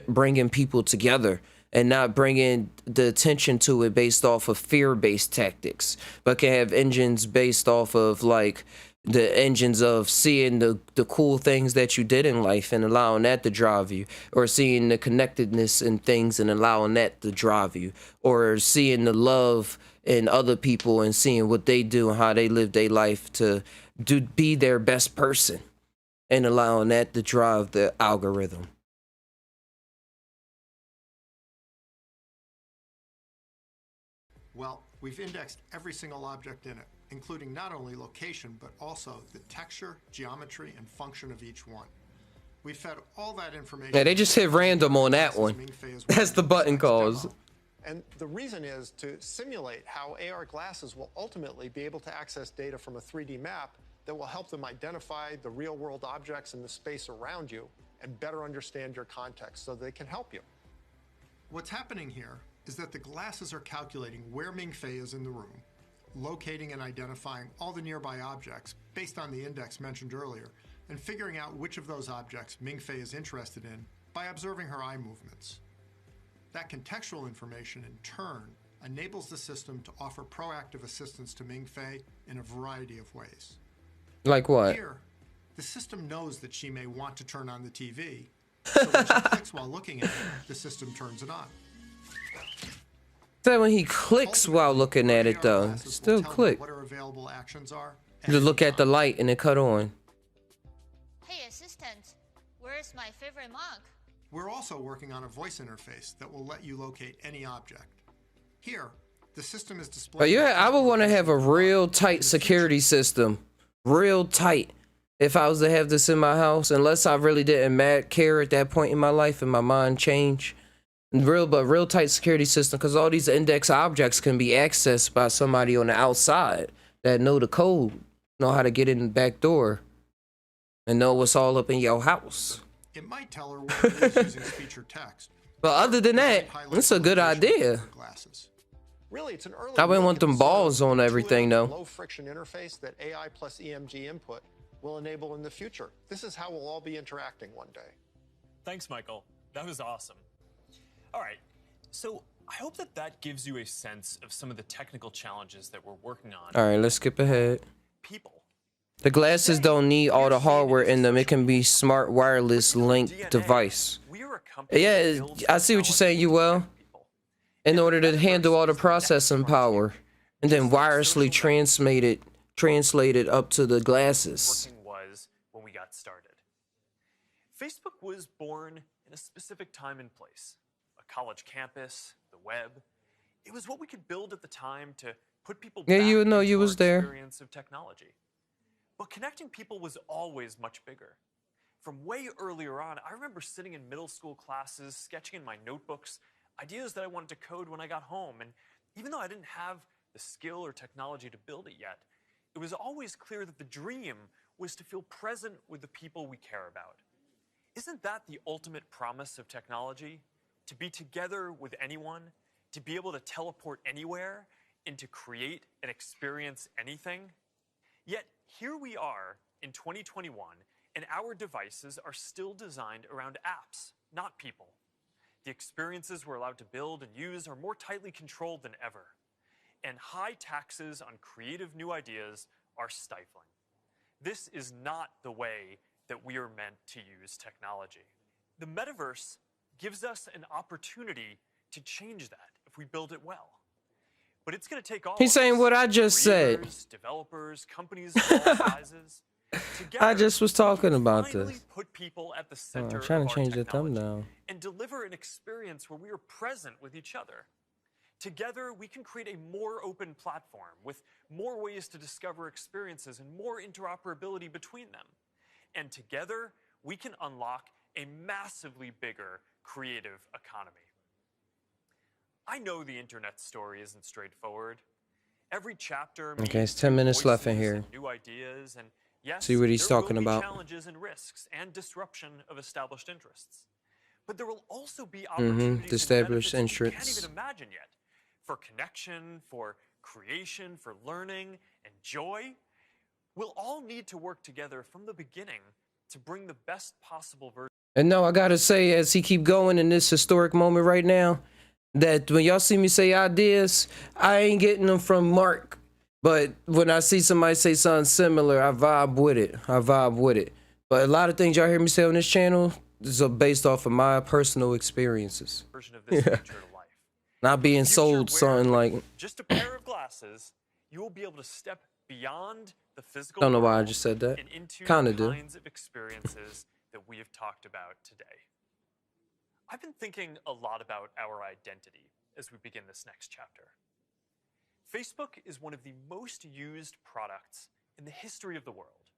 bringing people together and not bringing the attention to it based off of fear-based tactics, but can have engines based off of like the engines of seeing the cool things that you did in life and allowing that to drive you, or seeing the connectedness in things and allowing that to drive you, or seeing the love in other people and seeing what they do and how they live their life to be their best person and allowing that to drive the algorithm. Well, we've indexed every single object in it, including not only location, but also the texture, geometry, and function of each one. We fed all that information. Yeah, they just hit random on that one. That's the button calls. And the reason is to simulate how AR glasses will ultimately be able to access data from a 3D map that will help them identify the real-world objects in the space around you and better understand your context so they can help you. What's happening here is that the glasses are calculating where Ming-Fei is in the room, locating and identifying all the nearby objects based on the index mentioned earlier, and figuring out which of those objects Ming-Fei is interested in by observing her eye movements. That contextual information, in turn, enables the system to offer proactive assistance to Ming-Fei in a variety of ways. Like what? Here, the system knows that she may want to turn on the TV, so when she clicks while looking at it, the system turns it on. That when he clicks while looking at it, though, still click. What her available actions are. You look at the light and it cut on. Hey assistant, where's my favorite mug? We're also working on a voice interface that will let you locate any object. Here, the system is displaying. But yeah, I would want to have a real tight security system, real tight. If I was to have this in my house, unless I really didn't care at that point in my life and my mind changed. Real tight security system, because all these index objects can be accessed by somebody on the outside that know the code, know how to get in the back door, and know what's all up in your house. It might tell her where it is using speech or text. But other than that, it's a good idea. Really, it's an early I wouldn't want them balls on everything, though. Low friction interface that AI plus EMG input will enable in the future. This is how we'll all be interacting one day. Thanks, Michael. That was awesome. All right, so I hope that gives you a sense of some of the technical challenges that we're working on. All right, let's skip ahead. People. The glasses don't need all the hardware in them. It can be smart wireless link device. Yeah, I see what you're saying, you will. In order to handle all the processing power and then wirelessly translate it up to the glasses. Was when we got started. Facebook was born in a specific time and place. A college campus, the web. It was what we could build at the time to put people back you would know into you our was there. Experience of technology. But connecting people was always much bigger. From way earlier on, I remember sitting in middle school classes, sketching in my notebooks, ideas that I wanted to code when I got home. And even though I didn't have the skill or technology to build it yet, it was always clear that the dream was to feel present with the people we care about. Isn't that the ultimate promise of technology? To be together with anyone, to be able to teleport anywhere, and to create and experience anything? Yet here we are in 2021, and our devices are still designed around apps, not people. The experiences we're allowed to build and use are more tightly controlled than ever. And high taxes on creative new ideas are stifling. This is not the way that we are meant to use technology. The metaverse gives us an opportunity to change that if we build it well. But it's going to take all He's saying what I just said. Developers, companies of all sizes. I just was talking about this. Put people at the Oh, center I'm trying of to our change the technology thumbnail. and deliver an experience where we are present with each other. Together, we can create a more open platform with more ways to discover experiences and more interoperability between them. And together, we can unlock a massively bigger creative economy. I know the internet story isn't straightforward. Every chapter Okay, it's means 10 new minutes left in voices here. and new ideas, and yes, See what he's there will talking be about. challenges and risks and disruption of established interests. But there will also be opportunities The and established benefits we can't interests. even imagine yet. For connection, for creation, for learning, and joy. We'll all need to work together from the beginning to bring the best possible version. And no, I gotta say, as he keep going in this historic moment right now, that when y'all see me say ideas, I ain't getting them from Mark. But when I see somebody say something similar, I vibe with it. But a lot of things y'all hear me say on this channel is based off of my personal experiences. Version of this future to life. Not being sold something like. Just a pair of glasses, you will be able to step beyond the physical Don't know why I world just said that. and into Kinda the do. kinds of experiences that we have talked about today. I've been thinking a lot about our identity as we begin this next chapter. Facebook is one of the most used products in the history of the world.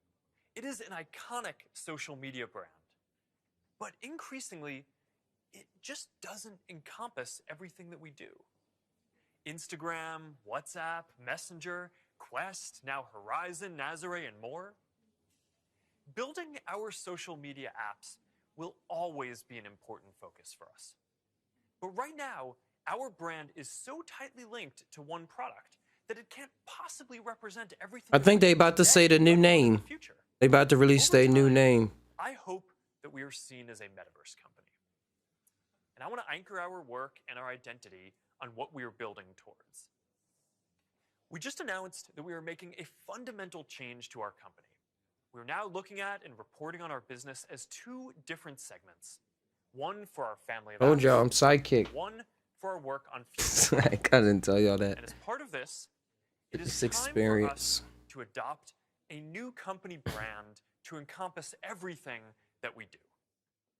It is an iconic social media brand. But increasingly, it just doesn't encompass everything that we do. Instagram, WhatsApp, Messenger, Quest, now Horizon, Nazare, and more. Building our social media apps will always be an important focus for us. But right now, our brand is so tightly linked to one product that it can't possibly represent everything. I think they about to say the new name. They about to release their new name. I hope that we are seen as a metaverse company. And I want to anchor our work and our identity on what we are building towards. We just announced that we are making a fundamental change to our company. We're now looking at and reporting on our business as two different segments. One for our family of Told y'all I'm apps, sidekick. one for our work on future. I couldn't tell y'all that. And as part of this, it is This time experience. for us to adopt a new company brand to encompass everything that we do,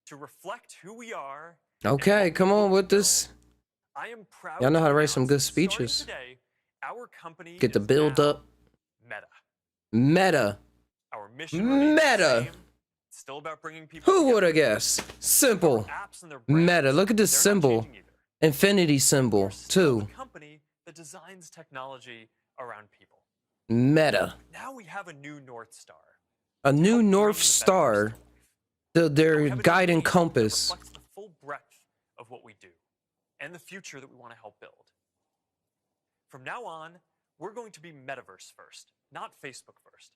to reflect who we are. Okay, come on with this. I am proud. Y'all know how to write announce some good that starting speeches. Today, our company Get the is build now up. Meta. Meta. Our mission remains the Meta. same. It's still about bringing people Who together. would have guessed? Simple. Apps and their brands, Meta. Look at this they're not symbol. changing either. Infinity symbol, too. A company that designs technology around people. Meta. Now we have a new North Star. A new North Star. Their guiding compass. Reflects the full breadth of what we do and the future that we want to help build. From now on, we're going to be Metaverse first, not Facebook first.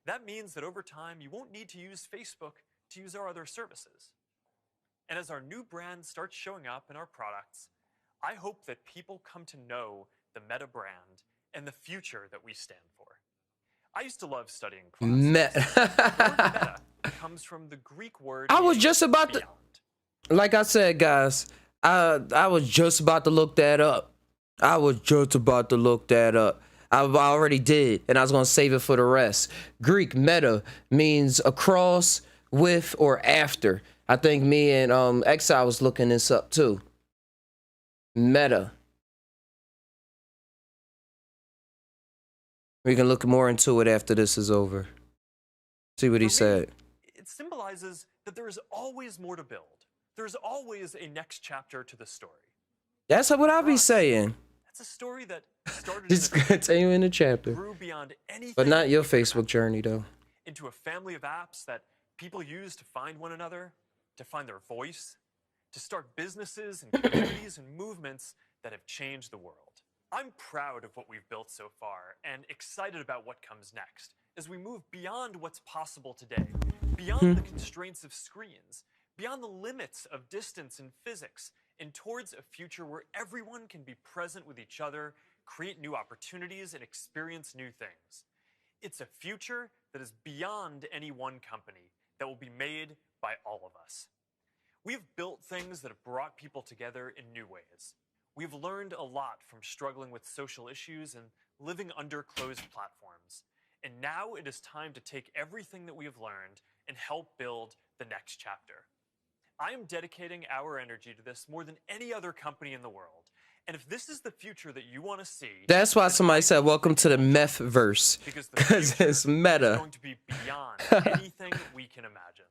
That means that over time, you won't need to use Facebook to use our other services. And as our new brand starts showing up in our products, I hope that people come to know the Meta brand and the future that we stand for. I used to love studying classes. Meta comes from the Greek word. I was just about to, like I said, guys, I was just about to look that up. I already did, and I was gonna save it for the rest. Greek meta means across, with, or after. I think me and Exile was looking this up too. Meta. We can look more into it after this is over. See what he said. It symbolizes that there is always more to build. There's always a next chapter to the story. That's what I be saying. That's a story that started Just continue in the chapter. grew beyond anything But not your we could Facebook journey though. into a family of apps that people use to find one another, to find their voice, to start businesses and communities and movements that have changed the world. I'm proud of what we've built so far and excited about what comes next as we move beyond what's possible today, beyond the constraints of screens, beyond the limits of distance and physics, and towards a future where everyone can be present with each other, create new opportunities, and experience new things. It's a future that is beyond any one company, that will be made by all of us. We've built things that have brought people together in new ways. We've learned a lot from struggling with social issues and living under closed platforms. And now it is time to take everything that we have learned and help build the next chapter. I am dedicating our energy to this more than any other company in the world. And if this is the future that you want to see, That's why somebody said, welcome to the Metaverse. Because it's meta. It's going to be beyond anything we can imagine.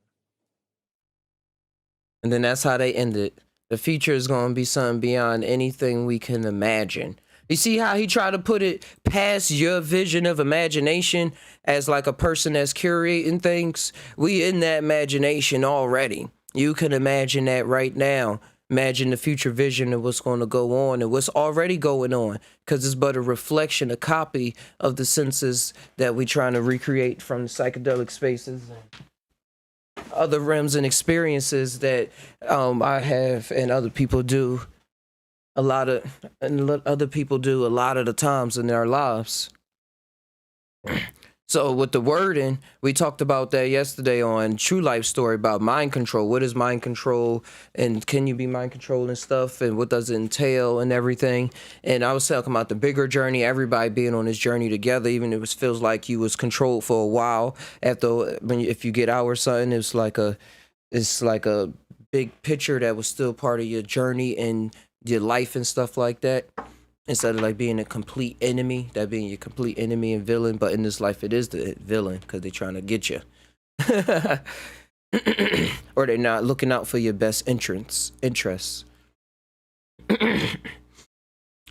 And then that's how they end it. The future is going to be something beyond anything we can imagine. You see how he tried to put it past your vision of imagination as like a person that's curating things? We in that imagination already. You can imagine that right now. Imagine the future vision of what's going to go on and what's already going on, because it's but a reflection, a copy of the senses that we're trying to recreate from the psychedelic spaces and other realms and experiences that I have and other people do other people do a lot of the times in their lives. So with the wording, we talked about that yesterday on True Life Story about mind control. What is mind control, and can you be mind controlled and stuff, and what does it entail and everything. And I was talking about the bigger journey, everybody being on this journey together, even if it feels like you was controlled for a while. If you get out or something, it's like a big picture that was still part of your journey and your life and stuff like that. Instead of like being a complete enemy, that being your complete enemy and villain. But in this life, it is the villain because they're trying to get you. Or they're not looking out for your best interests.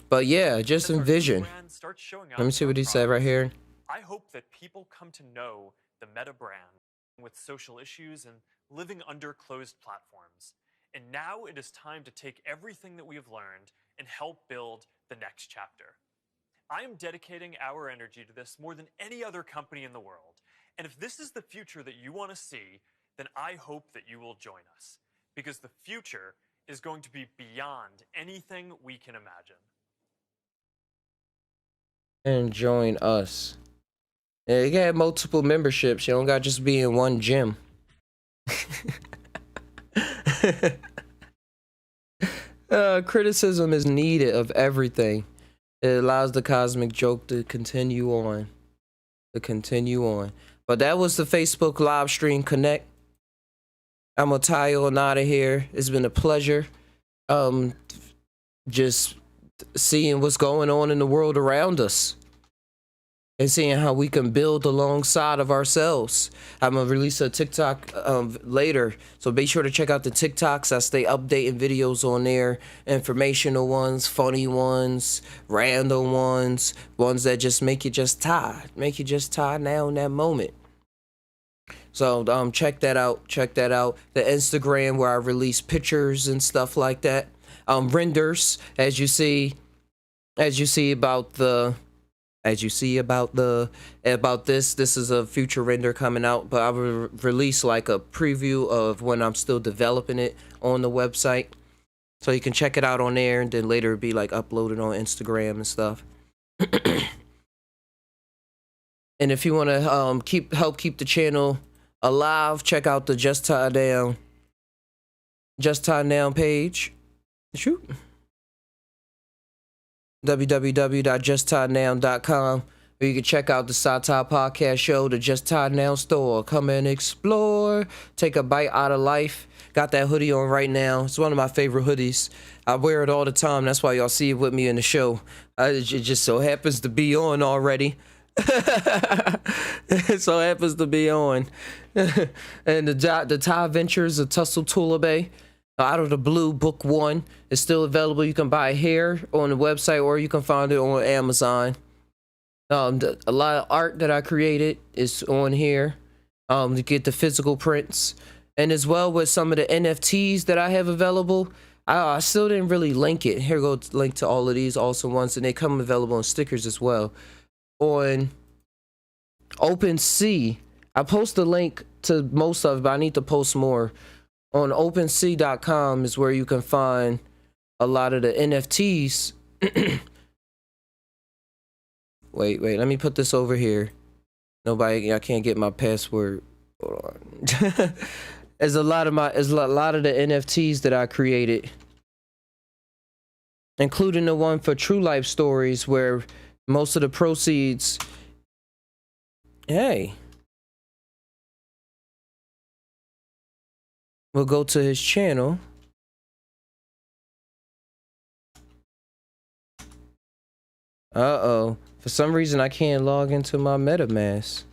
But yeah, just envision. Let me see what he said right here. I hope that people come to know the Meta brand with social issues and living under closed platforms. And now it is time to take everything that we have learned and help build the next chapter. I am dedicating our energy to this more than any other company in the world. And if this is the future that you want to see, then I hope that you will join us, because the future is going to be beyond anything we can imagine. And join us. Yeah, you can have multiple memberships. You don't got to just be in one gym. Criticism is needed of everything. It allows the cosmic joke to continue on. But that was the Facebook live stream connect. I'm gonna tie on out of here. It's been a pleasure. Just seeing what's going on in the world around us. And seeing how we can build alongside of ourselves. I'm gonna release a TikTok later, so be sure to check out the TikToks. I stay updating videos on there, informational ones, funny ones, random ones that just make you just tired now in that moment. So check that out. The Instagram where I release pictures and stuff like that. Renders, as you see about this is a future render coming out, but I will release like a preview of when I'm still developing it on the website, so you can check it out on there, and then later be like uploaded on Instagram and stuff. And if you want to help keep the channel alive, check out the Just Tainow page. Shoot. www.justtiednow.com, where you can check out the Sci-Ti Podcast Show, the Just Tainow store. Come and explore, take a bite out of life. Got that hoodie on right now. It's one of my favorite hoodies. I wear it all the time. That's why y'all see it with me in the show. It just so happens to be on already. It so happens to be on. And the Thai Ventures of Tussle Tulabe. Out of the Blue Book 1 is still available. You can buy it here on the website, or you can find it on Amazon. A lot of art that I created is on here. to get the physical prints, and as well with some of the NFTs that I have available. I still didn't really link it. Here goes link to all of these awesome ones, and they come available on stickers as well. On OpenSea, I post the link to most of it, but I need to post more. On OpenSea.com is where you can find a lot of the NFTs. Wait, let me put this over here. I can't get my password. Hold on. There's a lot of the NFTs that I created, including the one for True Life Stories, where most of the proceeds. Hey. We'll go to his channel. Uh-oh. For some reason, I can't log into my MetaMask.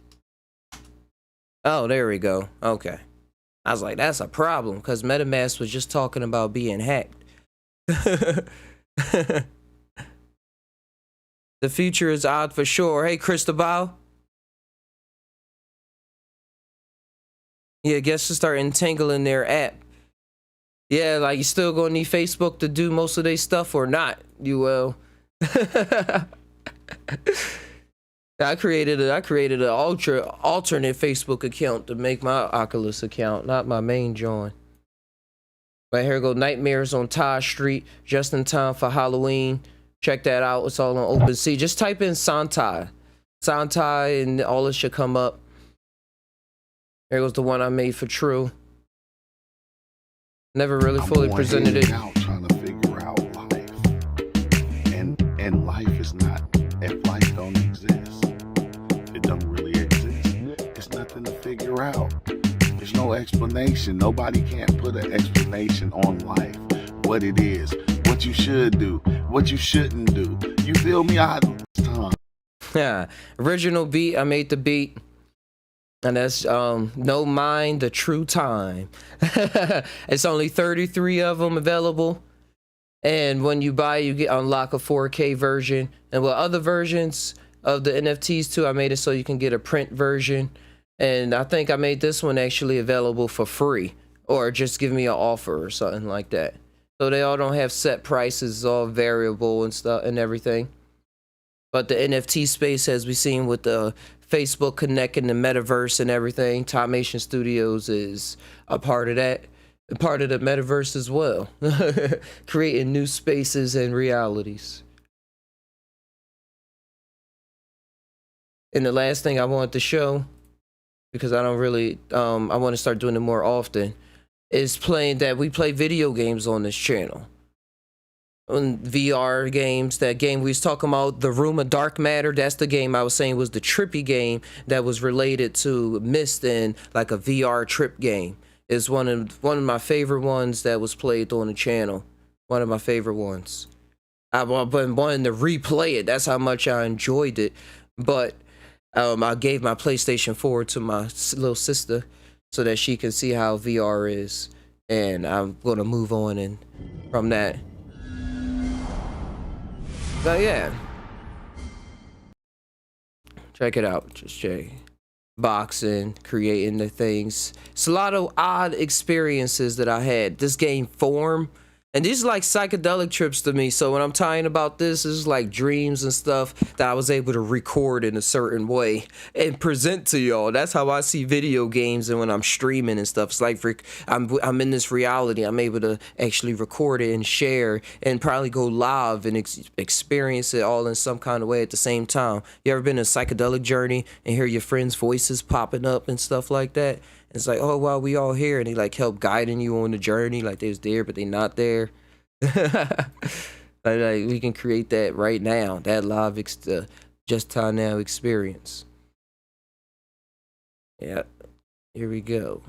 Oh, there we go. Okay. I was like, that's a problem, because MetaMask was just talking about being hacked. The future is odd for sure. Hey, Cristobal. Yeah, guess to start entangling their app. Yeah, like you still gonna need Facebook to do most of their stuff or not? You will. I created an alternate Facebook account to make my Oculus account, not my main joint. But here go Nightmares on Todd Street, just in time for Halloween. Check that out. It's all on OpenSea. Just type in Santai, and all this should come up. Here goes the one I made for True. Never really fully presented it. Trying to figure out life, and life is not. If life don't exist, it don't really exist. It's nothing to figure out. There's no explanation. Nobody can't put an explanation on life. What it is, what you should do, what you shouldn't do. You feel me? I had this time. Yeah, original beat. I made the beat. And that's No Mind the True Time. It's only 33 of them available. And when you buy, you get unlock a 4K version. And with other versions of the NFTs too, I made it so you can get a print version. And I think I made this one actually available for free, or just give me an offer or something like that. So they all don't have set prices, it's all variable and stuff and everything. But the NFT space, as we've seen with the Facebook connecting the Metaverse and everything, Tainow Studios is a part of that, a part of the Metaverse as well. Creating new spaces and realities. And the last thing I wanted to show, because I don't really, I want to start doing it more often, is we play video games on this channel. On VR games, that game we was talking about, The Room of Dark Matter, that's the game I was saying was the trippy game that was related to Myst and like a VR trip game. It's one of my favorite ones that was played on the channel. One of my favorite ones. I've been wanting to replay it. That's how much I enjoyed it. But I gave my PlayStation 4 to my little sister so that she can see how VR is. And I'm gonna move on from that. But yeah, check it out. Just check boxing, creating the things. It's a lot of odd experiences that I had. This game Form, and these are like psychedelic trips to me. So when I'm talking about this is like dreams and stuff that I was able to record in a certain way and present to y'all. That's how I see video games, and when I'm streaming and stuff, it's like I'm in this reality. I'm able to actually record it and share and probably go live and experience it all in some kind of way at the same time. You ever been on a psychedelic journey and hear your friends' voices popping up and stuff like that? It's like, oh, wow, we all here. And they like help guiding you on the journey. Like they was there, but they not there. like we can create that right now. That live just tainow experience. Yeah, here we go.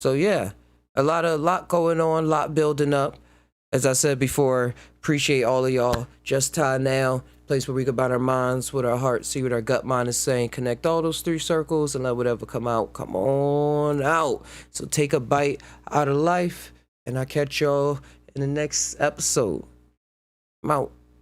So yeah, a lot going on, a lot building up. As I said before, appreciate all of y'all. Just tainow. Place where we can bind our minds with our heart, see what our gut mind is saying, connect all those 3 circles and let whatever come out, come on out. So take a bite out of life, and I'll catch y'all in the next episode. I'm out.